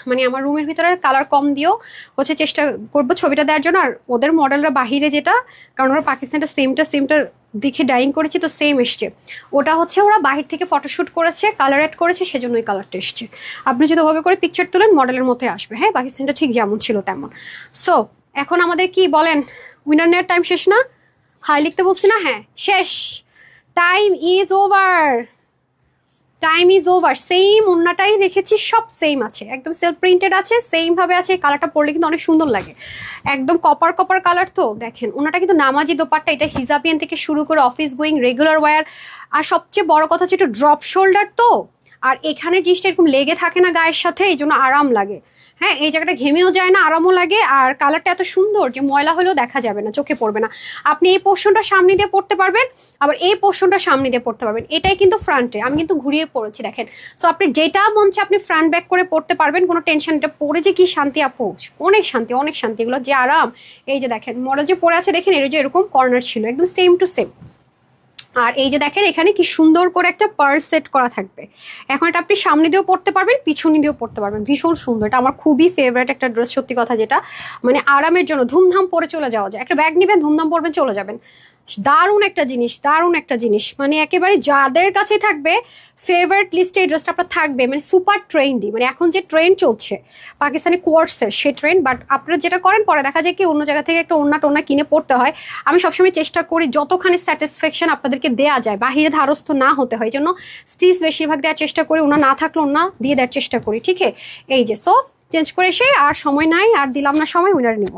মানে আমার রুমের ভিতরে কালার কম দিয়েও হচ্ছে চেষ্টা করবো ছবিটা দেওয়ার জন্য। আর ওদের মডেলরা বাহিরে যেটা, কারণ ওরা পাকিস্তানটা সেমটা দেখে ডাইং করেছি, তো সেম এসছে। ওটা হচ্ছে ওরা বাহির থেকে ফটোশ্যুট করেছে, কালার অ্যাড করেছে, সেজন্য ওই কালারটা এসছে। আপনি যদি ওভাবে করে পিকচার তুলেন মডেলের মধ্যে আসবে, হ্যাঁ পাকিস্তানটা ঠিক যেমন ছিল তেমন। সো এখন আমাদের কি বলেন, উইনার নেওয়ার টাইম শেষ না? হাই লিখতে বলছি না, হ্যাঁ শেষ, time is over, time is over. Same ওন্নাটাই রেখেছি, সব সেম আছে, একদম সেলফ প্রিন্টেড আছে, সেম ভাবে আছে। কালারটা পরলে কিন্তু অনেক সুন্দর লাগে, একদম কপার কপার কালার। তো দেখেন ওনাটা কিন্তু নামাজি দোপাট্টা, এটা হিজাবিয়ান থেকে শুরু করে অফিস গোয়িং, রেগুলার ওয়্যার। আর সবচেয়ে বড় কথা হচ্ছে একটু ড্রপ শোল্ডার তো, আর এখানে জিনিসটা এরকম লেগে থাকে না গায়ের সাথে, এই জন্য আরাম লাগে। হ্যাঁ এই জায়গাটা ঘেমেও যায় না, আরামও লাগে। আর কালারটা এত সুন্দর যে ময়লা হলেও দেখা যাবে না, চোখে পড়বে না। আপনি এই পোর্শনটা সামনে দিয়ে পড়তে পারবেন, আবার এই পোর্শনটা সামনে দিয়ে পড়তে পারবেন। এটাই কিন্তু ফ্রন্টে, আমি কিন্তু ঘুরিয়ে পড়েছি দেখেন। সো আপনি যেটা মন চায় আপনি ফ্রন্ট ব্যাক করে পড়তে পারবেন, কোনো টেনশন। এটা পরে যে কি শান্তি আপু, অনেক শান্তি, অনেক শান্তি, এগুলো যে আরাম। এই যে দেখেন মডেল যে পরে আছে দেখেন, এর যে এরকম কর্নার ছিল, একদম সেম টু সেম। আর এই যে দেখেন এখানে কি সুন্দর করে একটা পার্ল সেট করা থাকবে। এখন এটা আপনি সামনে দিয়েও পড়তে পারবেন, পিছনে দিয়েও পড়তে পারবেন, ভীষণ সুন্দর। এটা আমার খুবই ফেভারিট একটা ড্রেস, সত্যি কথা যেটা, মানে আরামের জন্য ধুমধাম পরে চলে যাওয়া যায়। একটা ব্যাগ নেবেন, ধুমধাম পরবেন, চলে যাবেন। দারুণ একটা জিনিস, দারুণ একটা জিনিস, মানে একেবারে যাদের কাছে থাকবে ফেভারিট লিস্টে এই ড্রেসটা আপনার থাকবে। মানে সুপার ট্রেন্ডি, মানে এখন যে ট্রেন্ড চলছে পাকিস্তানি কোয়ার্টসের, সে ট্রেন্ড। বাট আপনারা যেটা করেন পরে দেখা যায় কি অন্য জায়গা থেকে একটা ওড়না টোনা কিনে পড়তে হয়। আমি সবসময় চেষ্টা করি যতখানি স্যাটিসফ্যাকশন আপনাদেরকে দেওয়া যায়, বাহিরে ধারস্থ না হতে হয়, এই জন্য স্টিচ বেশিরভাগ দেওয়ার চেষ্টা করি, ওনা না থাকলে ওনা দিয়ে দেওয়ার চেষ্টা করি, ঠিক আছে। এই যে সো চেঞ্জ করে এসে, আর সময় নাই, আর দিলাম না সময়, উইনার নিব।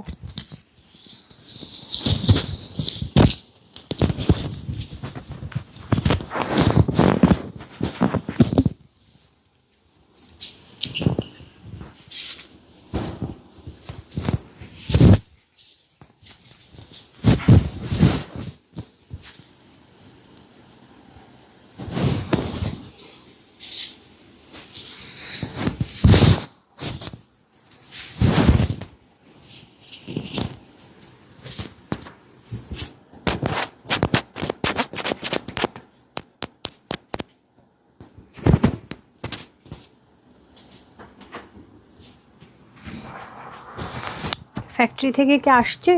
ফ্যাক্টরি থেকে কি আসছে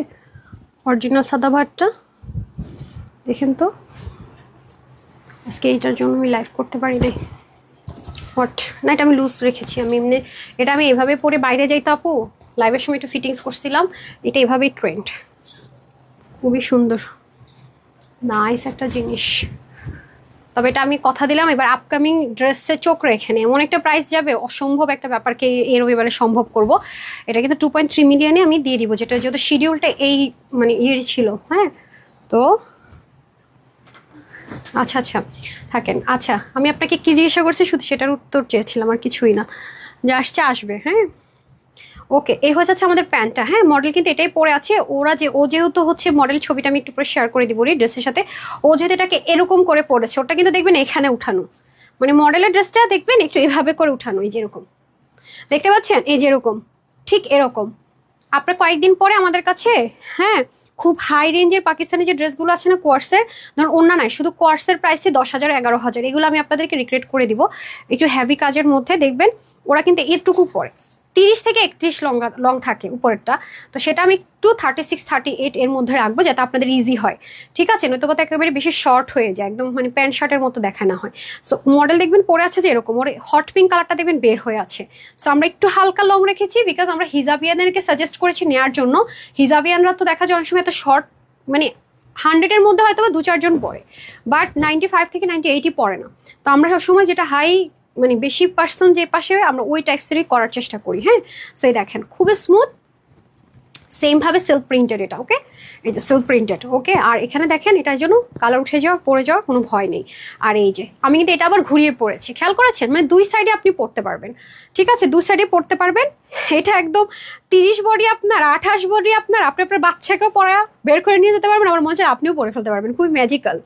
অরিজিনাল সাদাবাহারটা, দেখেন তো। আজকে এইটার জন্য আমি লাইভ করতে পারি নাই, হোয়াট না, এটা আমি লুজ রেখেছি। আমি এমনি এটা আমি এভাবে পরে বাইরে যাইতে আপু, লাইভের সময় একটু ফিটিংস করছিলাম, এটা এভাবেই ট্রেন্ড, খুবই সুন্দর নাইস একটা জিনিস। তবে এটা আমি কথা দিলাম, এবার আপকামিং ড্রেসে চোখ রেখে নিয়ে এমন একটা প্রাইস যাবে, অসম্ভব একটা ব্যাপারকে এই রবিবারে সম্ভব করব। এটা কিন্তু 2.3 মিলিয়নে আমি দিয়ে দিব, যেটা যেহেতু শিডিউলটা এই মানে ইয়ে ছিল। হ্যাঁ তো আচ্ছা আচ্ছা থাকেন। আচ্ছা আমি আপনাকে কি জিজ্ঞাসা করছি শুধু সেটার উত্তর চেয়েছিলাম, আর কিছুই না। যা আসছে আসবে, হ্যাঁ ওকে, এই হচ্ছে আমাদের প্যান্টটা। হ্যাঁ, মডেল কিন্তু এটাই পরে আছে। ও যেহেতু হচ্ছে মডেল, ছবিটা আমি একটু পরে শেয়ার করে দিব ড্রেসের সাথে। ও যেহেতু এটাকে এরকম করে পরেছে, ওটা কিন্তু দেখবেন এখানে উঠানো, মানে মডেলের ড্রেসটা দেখবেন একটু এভাবে করে উঠানো, এই যেরকম দেখতে পাচ্ছেন, এই যেরকম ঠিক এরকম। আপনার কয়েকদিন পরে আমাদের কাছে, হ্যাঁ, খুব হাই রেঞ্জের পাকিস্তানি যে ড্রেসগুলো আছে না কোয়ার্সের, ধরুন অন্য নাই, শুধু কোয়ার্সের প্রাইসে 10,000 11,000, এগুলো আমি আপনাদেরকে রিক্রিয়েট করে দিব একটু হেভি কাজের মধ্যে। দেখবেন ওরা কিন্তু এটুকু পরে 30 থেকে 31 লং থাকে উপরেরটা, তো সেটা আমি একটু 36 38 এর মধ্যে রাখবো যাতে আপনাদের ইজি হয়, ঠিক আছে? নয়তো তো একেবারে বেশি শর্ট হয়ে যায়, একদম মানে প্যান্ট শার্টের মতো দেখানো হয়। সো মডেল দেখবেন পরে আছে যে এরকম, ওর হট পিঙ্ক কালারটা দেখবেন বের হয়ে আছে। সো আমরা একটু হালকা লং রেখেছি বিকজ আমরা হিজাবিয়ানদেরকে সাজেস্ট করেছি নেওয়ার জন্য। হিজাবিয়ানরা তো দেখা যায় অনেক সময় এত শর্ট, মানে 100-এর মধ্যে হয়তো 2-4 জন পরে, বাট 95 থেকে 98 পরে না। তো আমরা সবসময় যেটা হাই, মানে বেশি পার্সন যে পাশে, আমরা ওই টাইপসেরই করার চেষ্টা করি। হ্যাঁ, সো এই দেখেন খুবই স্মুথ, সেম ভাবে সেলফ প্রিন্টেড এটা। ওকে, এই যে সেলফ প্রিন্টেড। ওকে, আর এখানে দেখেন এটার জন্য কালার উঠে যাওয়া, পরে যাওয়ার কোনো ভয় নেই। আর এই যে আমি কিন্তু এটা আবার ঘুরিয়ে পড়েছি, খেয়াল করেছেন? মানে দুই সাইডে আপনি পড়তে পারবেন, ঠিক আছে? দুই সাইডে পড়তে পারবেন। এটা একদম 30 বডি আপনার, 28 বডি আপনার, আপনি আপনার বাচ্চাকেও পড়া বের করে নিয়ে যেতে পারবেন, আমার মনে হয় আপনিও পরে ফেলতে পারবেন। খুবই ম্যাজিক্যাল,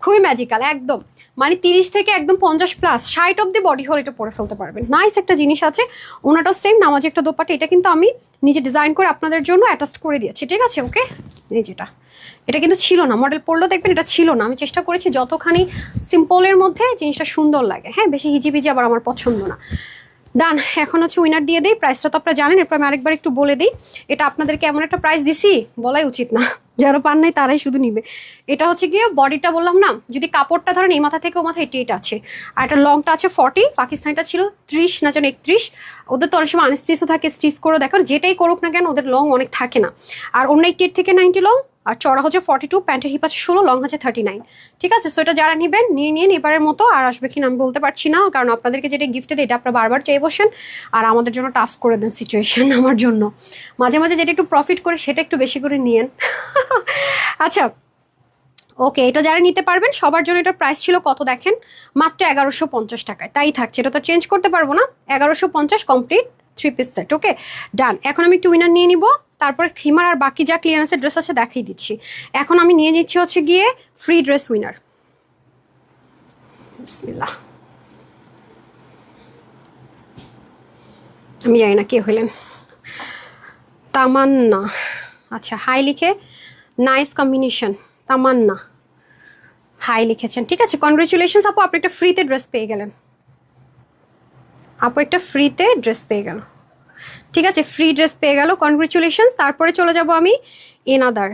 খুবই ম্যাজিক্যাল একদম, মানে 30 থেকে একদম 50 প্লাস 60 অব্দি বডি হল এটা পরে ফেলতে পারবেন। নাইস একটা জিনিস আছে। ওনাটাও সেম নামাজি একটা দোপাট্টা, এটা কিন্তু আমি নিজে ডিজাইন করে আপনাদের জন্য অ্যাটাচ করে দিয়েছি, ঠিক আছে? ওকে, এই যেটা, এটা কিন্তু ছিল না, মডেল পড়লেও দেখবেন এটা ছিল না। আমি চেষ্টা করেছি যতখানি সিম্পলের মধ্যে জিনিসটা সুন্দর লাগে। হ্যাঁ, বেশি হিজিবিজি আবার আমার পছন্দ না। ডান, এখন হচ্ছে উইনার দিয়ে দিই। প্রাইসটা তো আপনারা জানেন, এরপর আমি আরেকবার একটু বলে দিই। এটা আপনাদেরকে এমন একটা প্রাইস দিছি বলাই উচিত না, যারা পান নাই তারাই শুধু নিবে। এটা হচ্ছে গিয়ে বডিটা বললাম না, যদি কাপড়টা ধরেন এই মাথা থেকে ও মাথা 88 আছে, আর এটা লংটা আছে 40, পাকিস্তানিটা ছিল 30 না যেন 31। ওদের তো অনেক সময় আনস্টিচও থাকে, স্টিচ করে দেখো, যেটাই করুক না কেন ওদের লং অনেক থাকে না। আর অন্য 88 থেকে 90 লং, আর চড়া হচ্ছে 42, প্যান্টের হিপ আছে 16, লং হচ্ছে 39। ঠিক আছে? সো এটা যারা নেবেন নিয়ে নিন এবারের মতো। আর আসবে কিনা আমি বলতে পারছি না, কারণ আপনাদেরকে যেটা গিফটে দিই এটা আপনারা বারবার চেয়ে বসেন, আর আমাদের জন্য টাফ করে দেন সিচুয়েশন। আমার জন্য মাঝে মাঝে যেটা একটু প্রফিট করে সেটা একটু বেশি করে নিয়েন। আচ্ছা, ওকে, এটা যারা নিতে পারবেন সবার জন্য এটার প্রাইস ছিল কত দেখেন, মাত্র 1150 টাকায়। তাই থাকছে, এটা তো চেঞ্জ করতে পারবো না। 1150 কমপ্লিট 3 পিস সেট। ওকে, ডান। এখন আমি একটু উইনার নিয়ে নিব, তারপর খিমার আর বাকি যা ক্লিয়ারেন্সের ড্রেস আছে দেখিয়ে দিচ্ছি। এখন আমি নিয়ে নিচ্ছি হচ্ছে গিয়ে ফ্রি ড্রেস উইনার। বিসমিল্লাহ। আমি জানি না কে হইলেন, তামান্না। আচ্ছা, হাই লিখে নাইস কম্বিনেশন, তামান্না হাই লিখেছেন, ঠিক আছে? কনগ্রেচুলেশনস আপু, আপনি একটা ফ্রিতে ড্রেস পেয়ে গেলেন। আপু একটা ফ্রিতে ড্রেস পেয়ে গেল, ঠিক আছে? ফ্রি ড্রেস পেয়ে গেল, কনগ্রেচুলেশনস। তারপরে চলে যাব আমি এনাদার,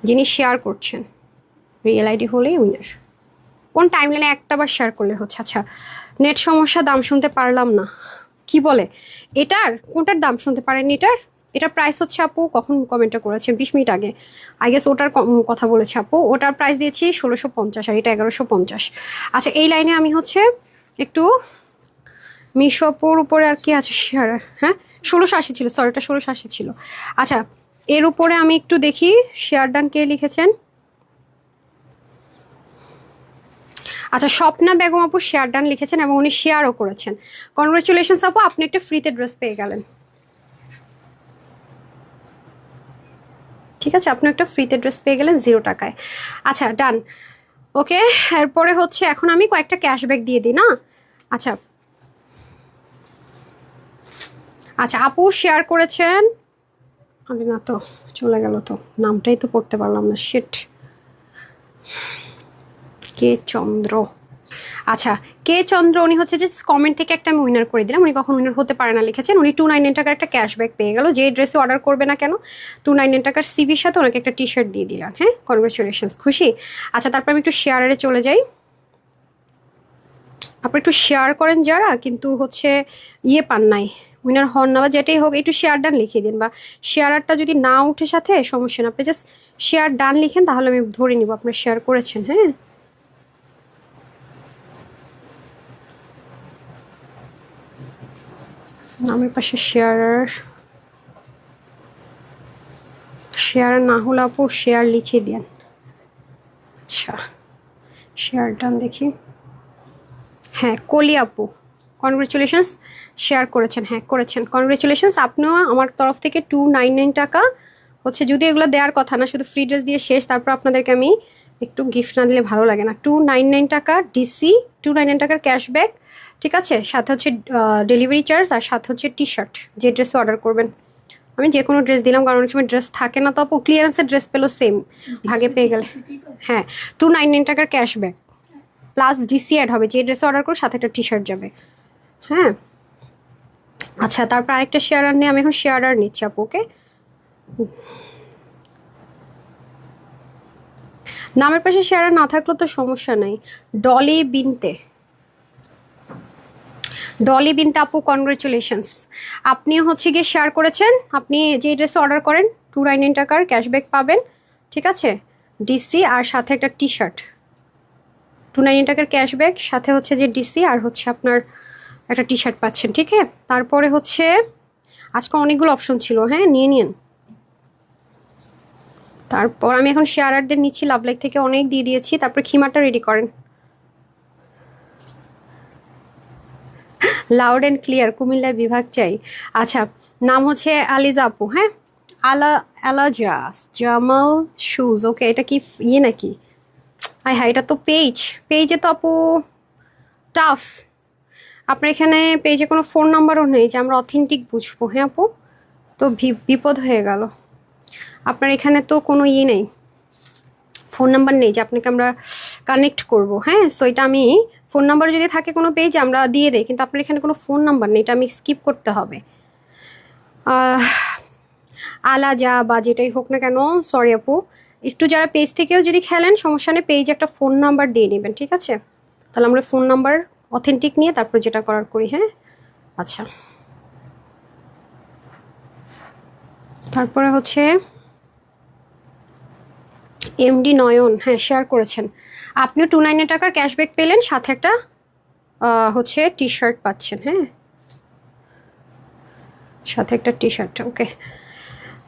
যিনি শেয়ার করছেন রিয়েল আইডি হলেই উইনার। কোন টাইম লাইনে একটা বার শেয়ার করলে হচ্ছে। আচ্ছা, নেট সমস্যা, দাম শুনতে পারলাম না, কি বলে এটার? কোনটার দাম শুনতে পারেননি? এটার প্রাইস হচ্ছে আপু, কখন কমেন্টটা করেছেন? 20 মিনিট আগে আই গেস ওটার কথা বলেছে আপু। ওটার প্রাইস দিয়েছি 1650, আর এটা 1150। আচ্ছা, এই লাইনে আমি হচ্ছে একটু মিশোপুর উপরে আর কি আছে শেয়ার, হ্যাঁ 1680 ছিল, সরি এটা 1680 ছিল। আচ্ছা, এর উপরে আমি একটু দেখি শেয়ার ডান কে লিখেছেন। আচ্ছা, স্বপ্না বেগম আপু শেয়ার ডান লিখেছেন এবং উনি শেয়ারও করেছেন। কনগ্রেচুলেশনস আপু, আপনি একটা ফ্রিতে ড্রেস পেয়ে গেলেন, ঠিক আছে? আপনি একটা ফ্রিতে ড্রেস পেয়ে গেলেন 0 টাকায়। আচ্ছা, ডান। ওকে, এরপরে হচ্ছে এখন আমি কয়েকটা ক্যাশব্যাক দিয়ে দিই না। আচ্ছা আচ্ছা, আপু শেয়ার করেছেন, আমি না তো চলে গেল, তো নামটাই তো পড়তে পারলাম না, শিট। কে চন্দ্র, আচ্ছা কে চন্দ্র, উনি হচ্ছে যে কমেন্ট থেকে একটা আমি উইনার করে দিলাম। উনি কখন উইনার হতে পারে না লিখেছেন। উনি 299 টাকার একটা ক্যাশব্যাক পেয়ে গেল। যে ড্রেসে অর্ডার করবে না কেন 299 টাকার সিভির সাথে ওনাকে একটা টি শার্ট দিয়ে দিলাম। হ্যাঁ, কনগ্রেচুলেশনস, খুশি? আচ্ছা, তারপর আমি একটু শেয়ারে চলে যাই। আপনি একটু শেয়ার করেন যারা, কিন্তু হচ্ছে ইয়ে পান নাই, উইনার হন না বা যেটাই হোক, একটু শেয়ার ডান লিখিয়ে দিন, বা শেয়ারটা যদি না উঠে সাথে সমস্যা না, আপনি জাস্ট শেয়ার ডান লিখেন, তাহলে আমি ধরে নিব আপনার শেয়ার করেছেন। হ্যাঁ, নামের পাশে শেয়ার না হলে আপু শেয়ার লিখে দেন। আচ্ছা, শেয়ার ডান দেখি, হ্যাঁ কলি আপু, কনগ্রেচুলেশনস, শেয়ার করেছেন, হ্যাঁ করেছেন, কনগ্রেচুলেশনস। আপনিও আমার তরফ থেকে 299 টাকা হচ্ছে, যদি এগুলো দেওয়ার কথা না, শুধু ফ্রি ড্রেস দিয়ে শেষ, তারপর আপনাদেরকে আমি একটু গিফট না দিলে ভালো লাগে না। 299 টাকা ডিসি, 299 টাকার ক্যাশব্যাক, ঠিক আছে, সাথে হচ্ছে ডেলিভারি চার্জ, আর সাথে হচ্ছে টি শার্ট, যে ড্রেসে অর্ডার করবেন। আমি যে কোনো ড্রেস দিলাম, কারণ অনেক সময় ড্রেস থাকে না, তো আপু ক্লিয়ারেন্সের ড্রেস পেলো সেম ভাগে পেয়ে গেলে। হ্যাঁ 299 টাকার ক্যাশব্যাক প্লাস ডিসি অ্যাড হবে, যে ড্রেসে অর্ডার করো সাথে একটা টি শার্ট যাবে। হ্যাঁ আচ্ছা, তারপর আরেকটা শেয়ারার নিয়ে আমি এখন শেয়ারার নিচ্ছি আপু। ওকে, নামের পাশে শেয়ারার না থাকলেও তো সমস্যা নাই। ডলি বিনতে, ডলি বিনতে আপু কনগ্রেচুলেশনস, আপনি হচ্ছে গিয়ে শেয়ার করেছেন। আপনি যে ড্রেসে অর্ডার করেন 299 টাকার ক্যাশব্যাক পাবেন, ঠিক আছে, ডিসি আর সাথে একটা টি শার্ট। 299 টাকার ক্যাশব্যাক সাথে হচ্ছে যে ডিসি আর হচ্ছে আপনার একটা টি শার্ট পাচ্ছেন, ঠিক আছে। তারপরে হচ্ছে আজকে অনেকগুলো অপশন ছিল, হ্যাঁ নিয়ে নিন। তারপর আমি এখন শেয়ারারদের নিচ্ছি, লাভ লাইক থেকে অনেক দিয়ে দিয়েছি। তারপর খিমারটা রেডি করেন। লাউড অ্যান্ড ক্লিয়ার, কুমিল্লায় বিভাগ চাই। আচ্ছা, নাম হচ্ছে আলিজা আপু, হ্যাঁ আলাজাস জামাল শুজ। ওকে, এটা কি ইয়ে নাকি? হ্যাঁ এটা তো পেজে তো আপু টাফ। আপনার এখানে পেজে কোনো ফোন নাম্বারও নেই যে আমরা অথেন্টিক বুঝবো। হ্যাঁ আপু, তো বিপদ হয়ে গেল। আপনার এখানে তো কোনো ইয়ে নেই, ফোন নাম্বার নেই যে আপনাকে আমরা কানেক্ট করব। হ্যাঁ, সো এটা আমি ফোন নাম্বার যদি থাকে কোনো পেজে আমরা দিয়ে দেই, কিন্তু আপনার এখানে কোনো ফোন নাম্বার নেই, এটা আমি স্কিপ করতে হবে। আলা যা বা যেটাই হোক না কেন, সরি আপু, একটু যারা পেজ থেকেও যদি খেলেন সমস্যা নেই, পেজে একটা ফোন নাম্বার দিয়ে নেবেন, ঠিক আছে। তাহলে আমরা ফোন নাম্বার অথেন্টিক নিয়ে তারপর যেটা করার করি। হ্যাঁ আচ্ছা, তারপরে হচ্ছে এমডি নয়ন, হ্যাঁ শেয়ার করেছেন। আপনিও 299 টাকার ক্যাশব্যাক পেলেন, সাথে একটা হচ্ছে টি শার্ট পাচ্ছেন। হ্যাঁ, সাথে একটা টি শার্ট। ওকে,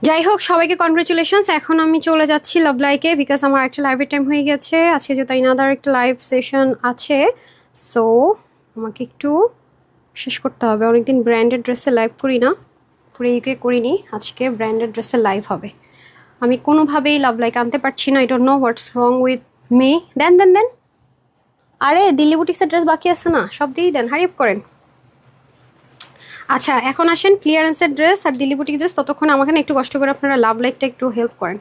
যাই হোক সবাইকে কনগ্রেচুলেশনস। এখন আমি চলে যাচ্ছি লাভ লাইকে, বিকজ আমার একটা লাইভের টাইম হয়ে গেছে আজকে, যেহেতু ইনাদার একটা লাইভ সেশন আছে, সো আমাকে একটু শেষ করতে হবে। অনেকদিন ব্র্যান্ডেড ড্রেসে লাইভ করি না, করিনি, আজকে ব্র্যান্ডেড ড্রেসে লাইভ হবে। আমি কোনোভাবেই লাভ লাইক আনতে পারছি না, I don't know what's wrong with me. Then আরে দিল্লি বুটিক্সের ড্রেস বাকি আছে না, সব দিয়েই দেন, হারিপ করেন। আচ্ছা এখন আসেন ক্লিয়ারেন্সের ড্রেস আর দিল্লি বুটিক ড্রেস, ততক্ষণ আমাকে একটু কষ্ট করে আপনারা লাভ লাইকটা একটু হেল্প করেন,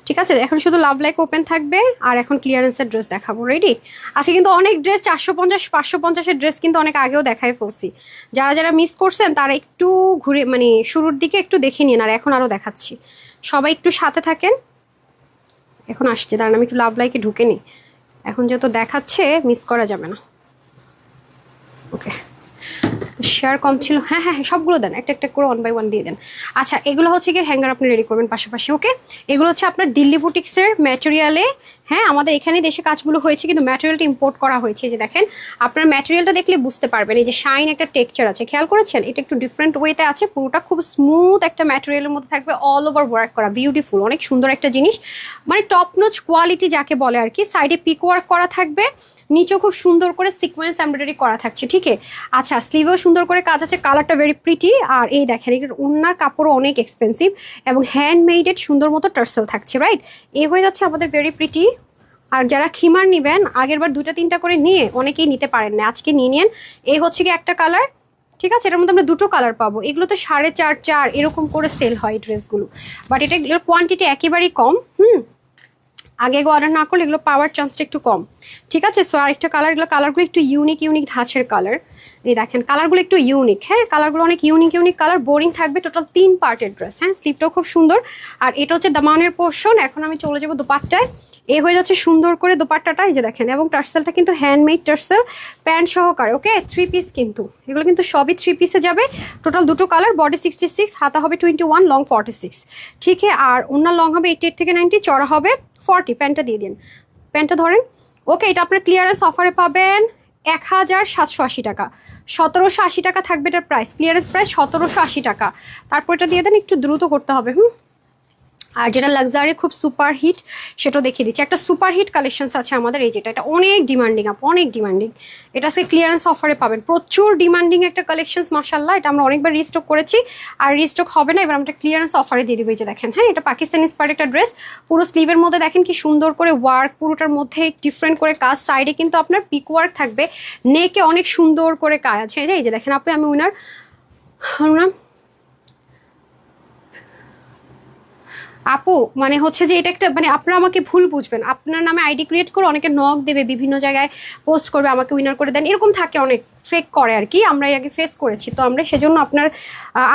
ঠিক আছে। এখন শুধু লাভ লাইক ওপেন থাকবে, আর এখন ক্লিয়ারেন্সের ড্রেস দেখাবো। রেডি? আজকে কিন্তু অনেক ড্রেস 450 550-এর ড্রেস কিন্তু অনেক আগেও দেখাই ফেলছি। যারা মিস করছেন তারা একটু ঘুরে মানে শুরুর দিকে একটু দেখে নিন, আর এখন আরও দেখাচ্ছি, সবাই একটু সাথে থাকেন। এখন আসছে, দাঁড়ান আমি একটু লাভ লাইকে ঢুকে নিই, এখন যেহেতু দেখাচ্ছে মিস করা যাবে না। ওকে, শেয়ার কম ছিল, হ্যাঁ সবগুলো দেন, একটা করে 1 বাই 1 দিয়ে দেন। আচ্ছা, এগুলো হচ্ছে কি হ্যাঙ্গার আপনি রেডি করবেন পাশাপাশি। ওকে, এগুলো হচ্ছে আপনার দিল্লি বুটিক্সের ম্যাটেরিয়ালে। হ্যাঁ, আমাদের এখানে দেশে কাজগুলো হয়েছে, কিন্তু ম্যাটেরিয়ালটা ইম্পোর্ট করা হয়েছে। যে দেখেন, আপনার ম্যাটেরিয়ালটা দেখলে বুঝতে পারবেন, এই যে শাইন একটা টেক্সচার আছে, খেয়াল করেছেন? এটা একটু ডিফারেন্ট ওয়েতে আছে, পুরোটা খুব স্মুথ একটা ম্যাটেরিয়ালের মধ্যে থাকবে, অল ওভার ওয়ার্ক করা, বিউটিফুল, অনেক সুন্দর একটা জিনিস, মানে টপ নচ কোয়ালিটি যাকে বলে আর কি। সাইডে পিক ওয়ার্ক করা থাকবে, নিচেও খুব সুন্দর করে সিকোয়েন্স এমব্রয়ডারি করা থাকছে, ঠিক আছে। আচ্ছা, স্লিভেও সুন্দর করে কাজ আছে, কালারটা ভেরি প্রিটি। আর এই দেখেন, এটার ওনার কাপড়ও অনেক এক্সপেন্সিভ এবং হ্যান্ডমেডেড সুন্দর মতো টার্সেল থাকছে, রাইট? এই হয়ে যাচ্ছে আমাদের ভেরি প্রিটি। আর যারা খিমার নেবেন, আগের বার 2-3টা করে নিয়ে অনেকেই নিতে পারেন না, আজকে নিয়ে নেন। এই হচ্ছে কি একটা কালার, ঠিক আছে, এটার মধ্যে আমরা 2টো কালার পাবো। এগুলো তো 4.5 এরকম করে সেল হয় ড্রেসগুলো, বাট এটা কোয়ান্টিটি একেবারেই কম। আগে অর্ডার না করলে এগুলো পাওয়ার চান্সটা একটু কম, ঠিক আছে। সো আরেকটা কালার, কালারগুলো একটু ইউনিক ধাঁচের কালার। এই দেখেন, কালারগুলো একটু ইউনিক, হ্যাঁ কালারগুলো অনেক ইউনিক কালার। বোরিং থাকবে, টোটাল 3 পার্টের ড্রেস। হ্যাঁ, স্লিপটাও খুব সুন্দর, আর এটা হচ্ছে দামানের পোর্শন। এখন আমি চলে যাবো দোপাট্টায়। এ হয়ে যাচ্ছে সুন্দর করে দোপাট্টাটা, এই যে দেখেন, এবং টার্সেলটা কিন্তু হ্যান্ডমেড টার্সেল, প্যান্ট সহকারে। ওকে, 3 পিস কিন্তু, এগুলো কিন্তু সবই 3 পিসে যাবে। টোটাল 2টো কালার, বডি 66, হাতা হবে 21, লং 46, ঠিক আছে। আর ওনার লং হবে 88 থেকে 90, চড়া হবে 40। প্যান্টটা দিয়ে দিন, প্যান্টটা ধরেন। ওকে, এটা আপনার ক্লিয়ারেন্স অফারে পাবেন 1780 টাকা, 1780 টাকা থাকবে এটার প্রাইস, ক্লিয়ারেন্স প্রাইস 1780 টাকা। তারপর এটা দিয়ে দেন, একটু দ্রুত করতে হবে। আর যেটা লাক্সারি খুব সুপার হিট সেটা দেখিয়ে দিচ্ছি। একটা সুপার হিট কালেকশনস আছে আমাদের, এই যেটা, এটা অনেক ডিমান্ডিং অনেক ডিমান্ডিং। এটা আজকে ক্লিয়ারেন্স অফারে পাবেন, প্রচুর ডিমান্ডিং একটা কালেকশনস মাশাআল্লাহ। এটা আমরা অনেকবার রিস্টক করেছি আর রিস্টক হবে না, এবার আমরা ক্লিয়ারেন্স অফারে দিয়ে দিব। এই যে দেখেন, হ্যাঁ এটা পাকিস্তানি ইন্সপায়ার্ড একটা ড্রেস, পুরো স্লিভের মধ্যে দেখেন কি সুন্দর করে ওয়ার্ক, পুরোটার মধ্যে ডিফারেন্ট করে কাজ, সাইডে কিন্তু আপনার পিক ওয়ার্ক থাকবে, নেকে অনেক সুন্দর করে কাজ আছে। এই যে দেখেন আপু, আমি উইনার আপু মানে হচ্ছে যে এটা একটা মানে আপনারা আমাকে ভুল বুঝবেন, আপনার নামে আইডি ক্রিয়েট করে অনেকে নক দেবে, বিভিন্ন জায়গায় পোস্ট করবে, আমাকে উইনার করে দেন, এরকম থাকে, অনেক ফেক করে আর কি। আমরা এর আগে ফেস করেছি, তো আমরা সেজন্য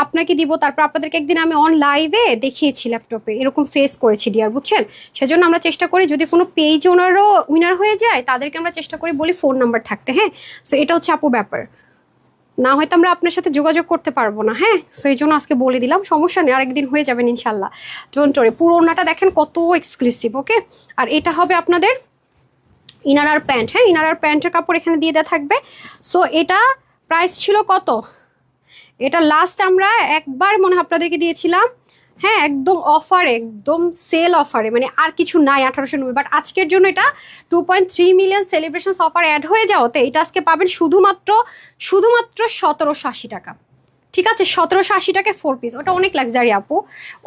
আপনাকে দিব। তারপর আপনাদেরকে একদিন আমি অন লাইভে দেখিয়েছি ল্যাপটপে, এরকম ফেস করেছি ডিয়ার, বুঝছেন? সেজন্য আমরা চেষ্টা করি যদি কোনো পেজ ওনারও উইনার হয়ে যায় তাদেরকে আমরা চেষ্টা করি বলি ফোন নাম্বার থাকতে। হ্যাঁ, সো এটা হচ্ছে আপু ব্যাপার, না হয়তো আমরা আপনার সাথে যোগাযোগ করতে পারবো না। হ্যাঁ, সো এই জন্য আজকে বলে দিলাম, সমস্যা নেই, আরেকদিন হয়ে যাবেন ইনশাল্লাহ। Don't worry. পুরো ওড়নাটা দেখেন কত এক্সক্লুসিভ। ওকে, আর এটা হবে আপনাদের ইনার আর প্যান্ট। হ্যাঁ, ইনার আর প্যান্টের কাপড় এখানে দিয়ে দেওয়া থাকবে। সো এটা প্রাইস ছিল কত, এটা লাস্ট আমরা একবার মনে হয় আপনাদেরকে দিয়েছিলাম, হ্যাঁ একদম অফারে, একদম সেল অফারে, মানে আর কিছু নাই 1890। বাট আজকের জন্য এটা 2.3 মিলিয়ন সেলিব্রেশন অফার অ্যাড হয়ে যাওয়াতে এটা আজকে পাবেন শুধুমাত্র 1780 টাকা। ঠিক আছে, 1780 টাকায় 4 পিস। ওটা অনেক লাক্সারি আপু,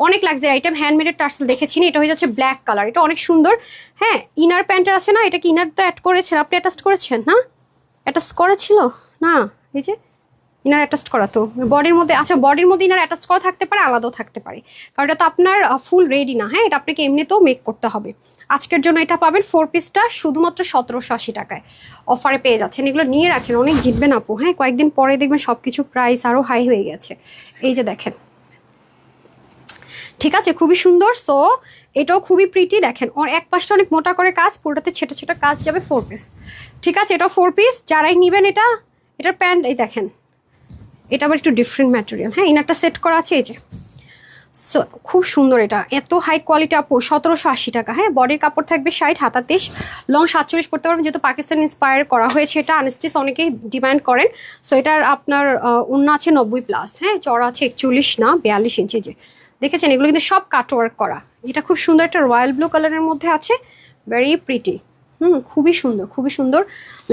অনেক লাক্সারি আইটেম, হ্যান্ডমেডের টার্সেল দেখেছি না, এটা হয়ে যাচ্ছে ব্ল্যাক কালার, এটা অনেক সুন্দর। হ্যাঁ, ইনার প্যান্টার আছে না, এটা কি ইনার তো অ্যাড করেছেন আপনি, অ্যাটাচ করেছেন না? অ্যাটাচ করা ছিল না, এই যে ইনার অ্যাটাচ করা তো বডির মধ্যে, আচ্ছা বডির মধ্যে ইনার অ্যাটাচ করা থাকতে পারে, আলাদাও থাকতে পারে, কারণ এটা তো আপনার ফুল রেডি না। হ্যাঁ, এটা আপনাকে এমনিতেও মেক করতে হবে। আজকের জন্য এটা পাবেন 4 পিসটা শুধুমাত্র 1780 টাকায় অফারে পেয়ে যাচ্ছেন। এগুলো নিয়ে রাখেন, অনেক জিতবেন আপু। হ্যাঁ, কয়েকদিন পরে দেখবেন সবকিছু প্রাইস আরো হাই হয়ে গেছে। এই যে দেখেন, ঠিক আছে, খুবই সুন্দর। সো এটাও খুবই প্রিটি, দেখেন ওর এক পাশটা অনেক মোটা করে কাজ, পুরোটাতে ছোট ছোট কাজ যাবে। 4 পিস, ঠিক আছে, এটাও 4 পিস। যারাই নিবেন এটার প্যান্ট, এই দেখেন এটা আবার একটু ডিফারেন্ট ম্যাটেরিয়াল। হ্যাঁ, ইনারটা সেট করা আছে, এই যে খুব সুন্দর। এটা এত হাই কোয়ালিটি আপু, 1780 টাকা। হ্যাঁ, বডির কাপড় থাকবে 60, হাতা 30, লং 47 পড়তে পারবেন, যেহেতু পাকিস্তান ইন্সপায়ার করা হয়েছে। এটা আনস্টিচ অনেকেই ডিমান্ড করেন। সো এটার আপনার উন্না আছে 90+। হ্যাঁ, চড়া আছে 41 না 42 ইঞ্চি। যে দেখেছেন, এগুলো কিন্তু সব কাটওয়ার্ক করা। এটা খুব সুন্দর, একটা রয়্যাল ব্লু কালারের মধ্যে আছে, ভেরি প্রিটি। খুবই সুন্দর, খুবই সুন্দর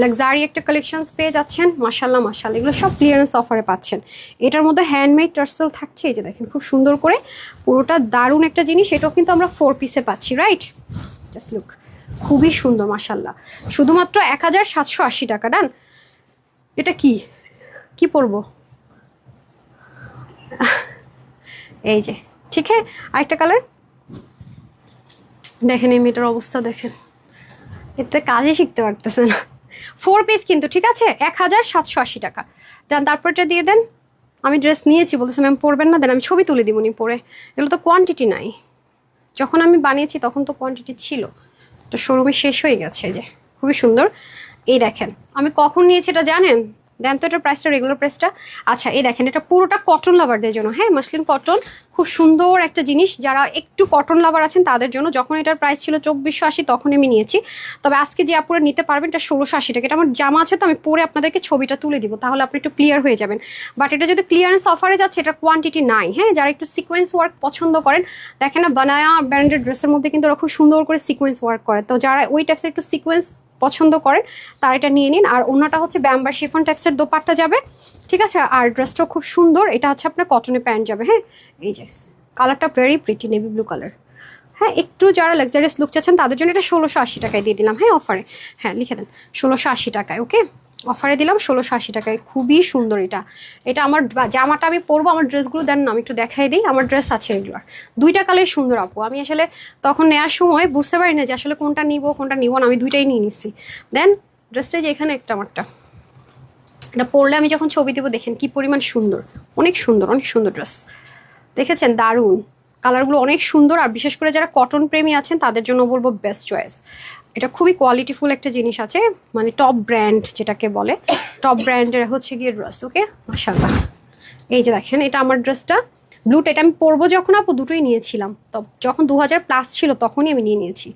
লাক্সারি একটা কালেকশনস পেয়ে যাচ্ছেন। মাশাল্লাহ মাশাল্লাহ, এগুলো সব ক্লিয়ারেন্স অফারে পাচ্ছেন। এটার মধ্যে হ্যান্ডমেড টার্সেল থাকছে, এই যে দেখেন খুব সুন্দর করে, পুরোটা দারুণ একটা জিনিস। এটাও কিন্তু আমরা 4 পিসে পাচ্ছি, রাইট? জাস্ট লুক, খুবই সুন্দর মাশাল্লাহ, শুধুমাত্র 1780 টাকা। ডান। এটা কি কি পরবো, এই যে, ঠিক হ্যাঁ। আরেকটা কালার দেখেন, এই মেয়েটার অবস্থা দেখেন, এতে কাজে শিখতে পারতেছে না। 4 পিস কিন্তু, ঠিক আছে, 1780 টাকা। দেন তারপরটা দিয়ে দেন। আমি ড্রেস নিয়েছি, বলতেছে ম্যাম পরবেন না, দেন আমি ছবি তুলে দিব নি পরে। এগুলো তো কোয়ান্টিটি নাই, যখন আমি বানিয়েছি তখন তো কোয়ান্টিটি ছিল, তো শোরুমে শেষ হয়ে গেছে। যে খুবই সুন্দর। এই দেখেন আমি কখন নিয়েছি এটা জানেন? দেন তো এটার প্রাইসটা, রেগুলার প্রাইসটা। আচ্ছা, এই দেখেন, এটা পুরোটা কটন লাভারদের জন্য। হ্যাঁ, মাসলিন কটন, খুব সুন্দর একটা জিনিস। যারা একটু কটন লাভার আছেন তাদের জন্য। যখন এটার প্রাইস ছিল 2480, তখন আমি নিয়েছি। তবে আজকে যে আপুরা নিতে পারবেন, এটা 1680 টাকা। এটা আমার জামা আছে, তো আমি পরে আপনাদেরকে ছবিটা তুলে দিব, তাহলে আপনি একটু ক্লিয়ার হয়ে যাবেন। বাট এটা যদি ক্লিয়ারেন্স অফারে যাচ্ছে, এটা কোয়ান্টিটি নাই। হ্যাঁ, যারা একটু সিকোয়েন্স ওয়ার্ক পছন্দ করেন, দেখেন না বানায়া ব্র্যান্ডেড ড্রেসের মধ্যে কিন্তু ওরা খুব সুন্দর করে সিকোয়েন্স ওয়ার্ক করে, তো যারা ওই টাইপসের একটু সিকোয়েন্স পছন্দ করেন তারা এটা নিয়ে নিন। আর অন্যটা হচ্ছে ব্যাম্বার শিফন টাইপসের দোপাট্টা যাবে, ঠিক আছে। আর ড্রেসটাও খুব সুন্দর, এটা হচ্ছে আপনার কটনের প্যান্ট যাবে। হ্যাঁ, এই যে কালারটা very pretty, navy blue colour. হ্যাঁ, একটু যারা লাক্সারিয়াস লুক চাচ্ছেন তাদের জন্য এটা 1680 টাকায় দিয়ে দিলাম। হ্যাঁ, অফারে, হ্যাঁ লিখে দেন 1680 টাকায়। ওকে, অফারে দিলাম 1680 টাকায়। খুবই সুন্দর এটা। এটা আমার জামাটা আমি পরবো, আমার ড্রেসগুলো দেন না, আমি একটু দেখাই দিই। আমার ড্রেস আছে এগুলোর, 2টা কালার সুন্দর আপু। আমি আসলে তখন নেওয়ার সময় বুঝতে পারি না যে আসলে কোনটা নিব কোনটা নিব না, আমি 2টাই নিয়ে নিছি। দেন ড্রেসটা যে এখানে একটা আমারটা, এটা পরলে আমি যখন ছবি দেবো দেখেন কি পরিমাণ সুন্দর, অনেক সুন্দর, অনেক সুন্দর ড্রেস। দেখেছেন, দারুণ কালারগুলো, অনেক সুন্দর। আর বিশেষ করে যারা কটন প্রেমী আছেন তাদের জন্য বলবো বেস্ট চয়েস। এটা খুবই কোয়ালিটিফুল একটা জিনিস আছে, মানে টপ ব্র্যান্ড যেটাকে বলে, টপ ব্র্যান্ডের হচ্ছে গিয়ে ড্রেস। ওকে, মাশাআল্লাহ। এই যে দেখেন, এটা আমার ড্রেসটা ব্লুটা, এটা আমি পরবো যখন আপু 2টোই নিয়েছিলাম, তো যখন 2000+ ছিল তখনই আমি নিয়েছি।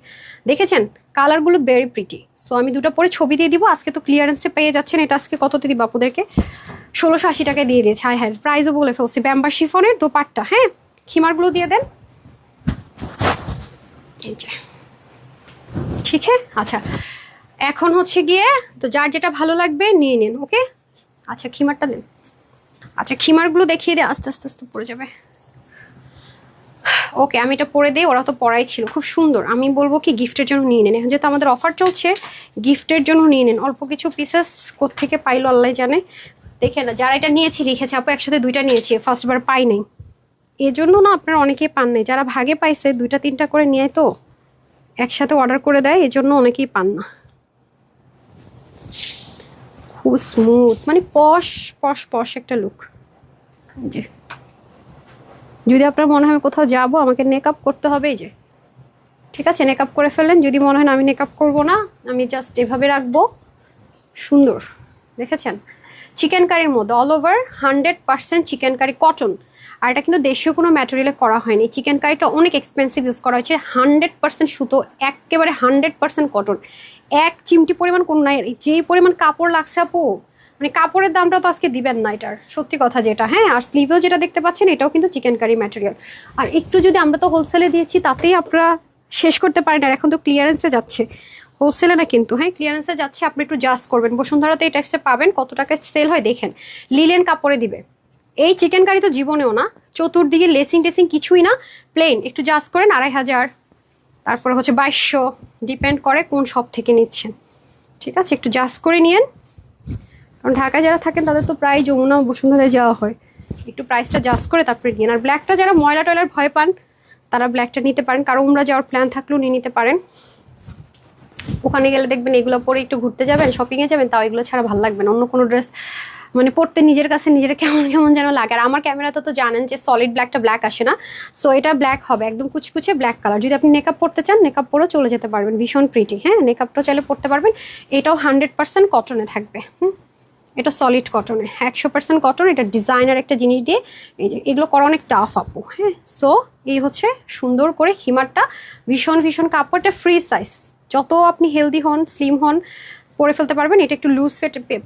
দেখেছেন কালারগুলো ভেরি প্রিটি। সো আমি 2টা পরে ছবি দিয়ে দিব। আজকে তো ক্লিয়ারেন্সে পেয়ে যাচ্ছেন। এটা আজকে কততে দিব আপুদেরকে? 1680 টাকায় দিয়ে দিয়েছে। হাই হ্যাঁ, প্রাইসও বলে ফেলছি। ব্যাম্বার শিফনের দোপাট্টা। হ্যাঁ, খিমারগুলো দিয়ে দেন। এই যে, ঠিক আছে। আচ্ছা, এখন হচ্ছে গিয়ে তো যার যেটা ভালো লাগবে নিয়ে নিন। ওকে, আচ্ছা খিমারটা দিন। আচ্ছা খিমারগুলো দেখিয়ে দে, আস্তে আস্তে আস্তে পড়ে যাবে। ওকে, আমি এটা পরে দিই, ওরা তো পরাই ছিল, খুব সুন্দর। আমি বলবো কি গিফটের জন্য নিয়ে নেন, এখন যেহেতু আমাদের অফার চলছে, গিফটের জন্য নিয়ে নেন। অল্প কিছু পিসেস কোত্থেকে পাইলো আল্লাহ জানে। দেখে না, যারা এটা নিয়েছি লিখেছে আপু একসাথে 2টা নিয়েছি, ফার্স্টবার পাই নাই, এজন্য না আপনারা অনেকেই পান নাই। যারা ভাগে পাইছে 2টা 3টা করে নিয়ে তো একসাথে অর্ডার করে দেয়, এজন্য অনেকেই পান না। খুব স্মুথ, মানে পশ পশ পশ একটা লুক। যে যদি আপনার মনে হয় কোথাও যাব, আমাকে মেকআপ করতে হবে, এই যে ঠিক আছে মেকআপ করে ফেলেন। যদি মনে হয় না আমি মেকআপ করব না, আমি জাস্ট এভাবে রাখবো, সুন্দর। দেখেছেন, চিকেন কারির মধ্যে all over 100% chicken curry cotton. আর এটা কিন্তু দেশীয় কোনো ম্যাটেরিয়ালে করা হয়নি। চিকেন কারিটা অনেক এক্সপেন্সিভ ইউজ করা হয়েছে, 100% সুতো, একেবারে 100% কটন। এক চিমটি পরিমাণ কোনো নাই। যেই পরিমাণ কাপড় লাগছে আপু, মানে কাপড়ের দামটা তো আজকে দিবেন না এটার, সত্যি কথা যেটা। হ্যাঁ, আর স্লিভেও যেটা দেখতে পাচ্ছেন এটাও কিন্তু চিকেন কারি ম্যাটেরিয়াল। আর একটু যদি আমরা তো হোলসেলে দিয়েছি, তাতেই আপনারা শেষ করতে পারেন। আর এখন তো ক্লিয়ারেন্সে যাচ্ছে, হোলসেলে না কিন্তু, হ্যাঁ ক্লিয়ারেন্সে যাচ্ছে। আপনি একটু জাস্ট করবেন, বসুন্ধরাতে এই টাইপসে পাবেন, কত টাকায় সেল হয় দেখেন। লিলেন কাপড়ে দিবে। এই চিকেন কারি তো জীবনেও না, চতুর্দিকে লেসিং টেসিং কিছুই না, প্লেন। একটু জাস্ট করেন 2500, তারপরে হচ্ছে 2200, ডিপেন্ড করে কোন শপ থেকে নিচ্ছেন। ঠিক আছে, একটু জাস্ট করে নিয়েন, কারণ ঢাকায় যারা থাকেন তাদের তো প্রায় যমুনা বসুন্ধরায় যাওয়া হয়। একটু প্রাইসটা জাস্ট করে তারপরে নিন। আর ব্ল্যাকটা যারা ময়লা টয়লার ভয় পান, তারা ব্ল্যাকটা নিতে পারেন, কারণ উমরা যাওয়ার প্ল্যান থাকলেও নিয়ে নিতে পারেন। ওখানে গেলে দেখবেন এগুলো পরে একটু ঘুরতে যাবেন, শপিংয়ে যাবেন, তাও এগুলো ছাড়া ভালো লাগবে না। অন্য কোনো ড্রেস মানে পড়তে নিজের কাছে নিজের কেমন কেমন যেন লাগে। আর আমার ক্যামেরাতে তো জানেন যে সলিড ব্ল্যাকটা ব্ল্যাক আসে না, সো এটা ব্ল্যাক হবে, একদম কুচকুচে ব্ল্যাক কালার। যদি আপনি মেকআপ পড়তে চান, মেকআপ পরেও চলে যেতে পারবেন, ভীষণ প্রিটি। হ্যাঁ, মেকআপটাও চাইলে পড়তে পারবেন। এটাও 100% কটনে থাকবে। এটা সলিড কটনে, 100% কটন। এটা ডিজাইনার একটা জিনিস দিয়ে, এই যে এগুলো করা অনেক টাফ আপু। হ্যাঁ, সো এই হচ্ছে সুন্দর করে হিমারটা, ভীষণ ভীষণ কাপড়টা ফ্রি সাইজ। যত আপনি হেলদি হন, স্লিম হন, পরে ফেলতে পারবেন। এটা একটু লুজ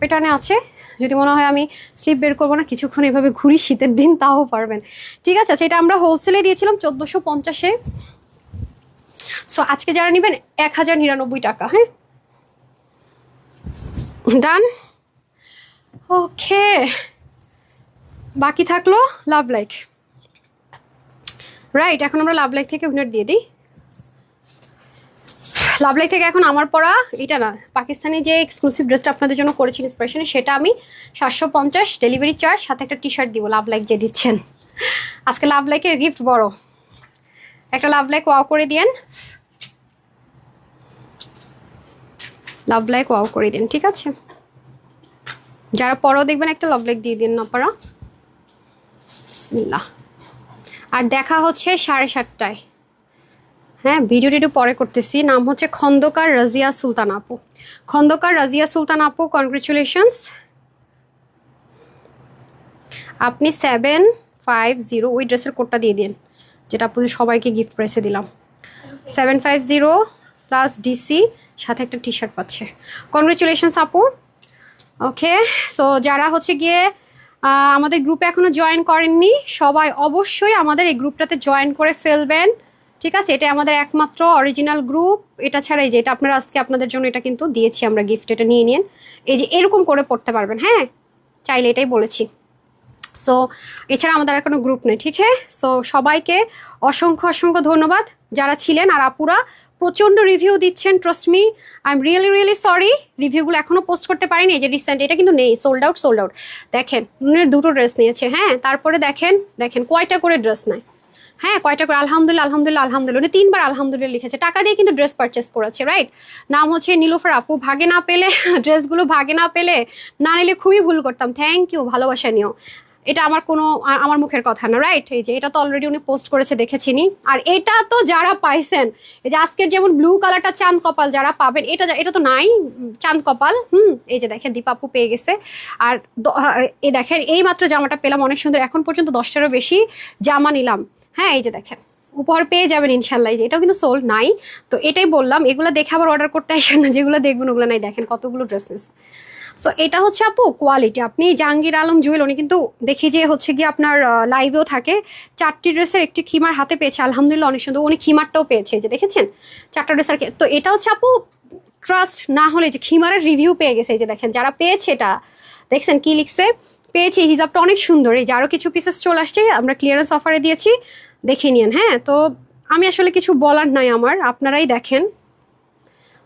পেটানে আছে, যদি মনে হয় আমি স্লিপ বের করবো না, কিছুক্ষণ এভাবে ঘুরি শীতের দিন, তাও পারবেন। ঠিক আছে, আচ্ছা এটা আমরা হোলসেলে দিয়েছিলাম 1450-এ। সো আজকে যারা নেবেন 1099 টাকা। হ্যাঁ, ডান। ওকে, বাকি থাকলো লাভ লাইক। রাইট, এখন আমরা লাভ লাইক থেকে উইনার দিয়ে দিই। লাভ লাইক থেকে এখন আমার পরা এটা না, পাকিস্তানি যে এক্সক্লুসিভ ড্রেসটা আপনাদের জন্য করেছি ইন্সপিরেশনে, সেটা আমি 750 ডেলিভারি চার্জ, সাথে একটা টি শার্ট দিব। লাভ লাইক যে দিচ্ছেন আজকে, লাভ লাইকের গিফট বড় একটা। লাভ লাইক ওয়াও করে দিয়েন, লাভ লাইক ওয়াও করে দিন। ঠিক আছে, যারা পরও দেখবেন একটা লাভ লাইক দিয়ে দিন না পারা। বিসমিল্লাহ। আর দেখা হচ্ছে 7:30টায়। হ্যাঁ, ভিডিওটি একটু পরে করতেছি। নাম হচ্ছে খন্দকার রাজিয়া সুলতান আপু। খন্দকার রাজিয়া সুলতান আপু, কনগ্রেচুলেশনস। আপনি 750 ওই ড্রেসের কোডটা দিয়ে দিন, যেটা আপু সবাইকে গিফট প্রাইসে দিলাম। 750 প্লাস ডিসি, সাথে একটা টি শার্ট পাচ্ছে। কনগ্রেচুলেশনস আপু। ওকে, সো যারা হচ্ছে গিয়ে আমাদের গ্রুপে এখনো জয়েন করেননি, সবাই অবশ্যই আমাদের এই গ্রুপটাতে জয়েন করে ফেলবেন। ঠিক আছে, এটা আমাদের একমাত্র অরিজিনাল গ্রুপ। এটা ছাড়া এই যে এটা আপনারা আজকে আপনাদের জন্য এটা কিন্তু দিয়েছি আমরা গিফট, এটা নিয়ে নিন। এই যে এরকম করে পড়তে পারবেন, হ্যাঁ চাইলে, এটাই বলেছি। সো এছাড়া আমাদের আর কোনো গ্রুপ নেই। ঠিক আছে, সো সবাইকে অসংখ্য অসংখ্য ধন্যবাদ যারা ছিলেন। আর আপুরা প্রচণ্ড রিভিউ দিচ্ছেন, trust me, I am really really sorry. রিভিউগুলো এখনও পোস্ট করতে পারিনি, এই যে রিসেন্ট এটা কিন্তু নেই, সোল্ড আউট সোল্ড আউট। দেখেন নুনের 2টো ড্রেস নিয়েছে। হ্যাঁ, তারপরে দেখেন দেখেন কয়টা করে ড্রেস নেয়। হ্যাঁ, কয়টা করে, আলহামদুলিল্লাহ আলহামদুলিল্লাহ আলহামদুলিল্লাহ, উনি 3বার আলহামদুলিল্লাহ লিখেছে। টাকা দিয়ে কিন্তু ড্রেস পারচেস করেছে, রাইট। নাম হচ্ছে নীলোফার আপু। ভাগে না পেলে ড্রেসগুলো ভাগে না পেলে না নিলে খুবই ভুল করতাম। থ্যাংক ইউ, ভালোবাসা নিও। এটা আমার মুখের কথা না, রাইট। এই যে এটা তো অলরেডি উনি পোস্ট করেছে, দেখেছিনি। আর এটা তো যারা পাইছেন, এই যে আজকের যেমন ব্লু কালারটা চাঁদ কপাল, যারা পাবেন এটা তো নাই চাঁদ কপাল। এই যে দেখেন দীপাপু পেয়ে গেছে। আর এই দেখেন এই মাত্র জামাটা পেলাম, অনেক সুন্দর। এখন পর্যন্ত 10টারও বেশি জামা নিলাম। হ্যাঁ, এই যে দেখেন উপহার পেয়ে যাবেন ইনশাল্লাহ। এই যে এটাও কিন্তু সোল্ড নাই, তো এটাই বললাম, এগুলো দেখে আবার অর্ডার করতে আসেন না, যেগুলো দেখবেন ওগুলো নাই। দেখেন কতগুলো ড্রেসেস, সো এটা হচ্ছে আপু কোয়ালিটি। আপনি জাহাঙ্গীর আলম জুয়েল, উনি কিন্তু দেখি যে হচ্ছে কি আপনার লাইভেও থাকে। 4টি ড্রেসের একটি খিমার হাতে পেয়েছে, আলহামদুলিল্লাহ অনেক সুন্দর। উনি খিমারটাও পেয়েছে, এই যে দেখেছেন 4টা ড্রেসের। তো এটা হচ্ছে আপু ট্রাস্ট না হলে যে খিমারের রিভিউ পেয়ে গেছে, এই যে দেখেন যারা পেয়েছে এটা দেখছেন কি লিখছে, পেয়েছি হিজাবটা অনেক সুন্দর। এই যে আরো কিছু পিসেস চলে আসছে, আমরা ক্লিয়ারেন্স অফারে দিয়েছি, দেখে নিন। হ্যাঁ, তো আমি আসলে কিছু বলার নাই আমার, আপনারাই দেখেন।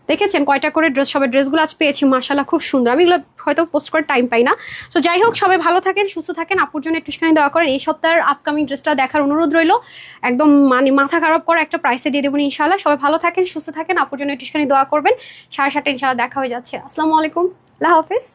দেখেছেন কয়টা করে ড্রেস, সবাই ড্রেসগুলো আজ পেয়েছি মাশাআল্লাহ খুব সুন্দর। আমি এগুলো হয়তো পোস্ট করার টাইম পাই না। সো যাই হোক, সবাই ভালো থাকেন, সুস্থ থাকেন। আপুর জন্য একটুখানি দোয়া করেন। এই সপ্তাহের আপকামিং ড্রেসটা দেখার অনুরোধ রইল। একদম মানে মাথা খারাপ করা একটা প্রাইসে দিয়ে দেবেন ইনশাআল্লাহ। সবাই ভালো থাকেন, সুস্থ থাকেন। আপুর জন্য একটুখানি দোয়া করবেন। 7:30 ইনশাআল্লাহ দেখা হয়ে যাচ্ছে। আসসালামু আলাইকুম, আল্লাহ হাফেজ।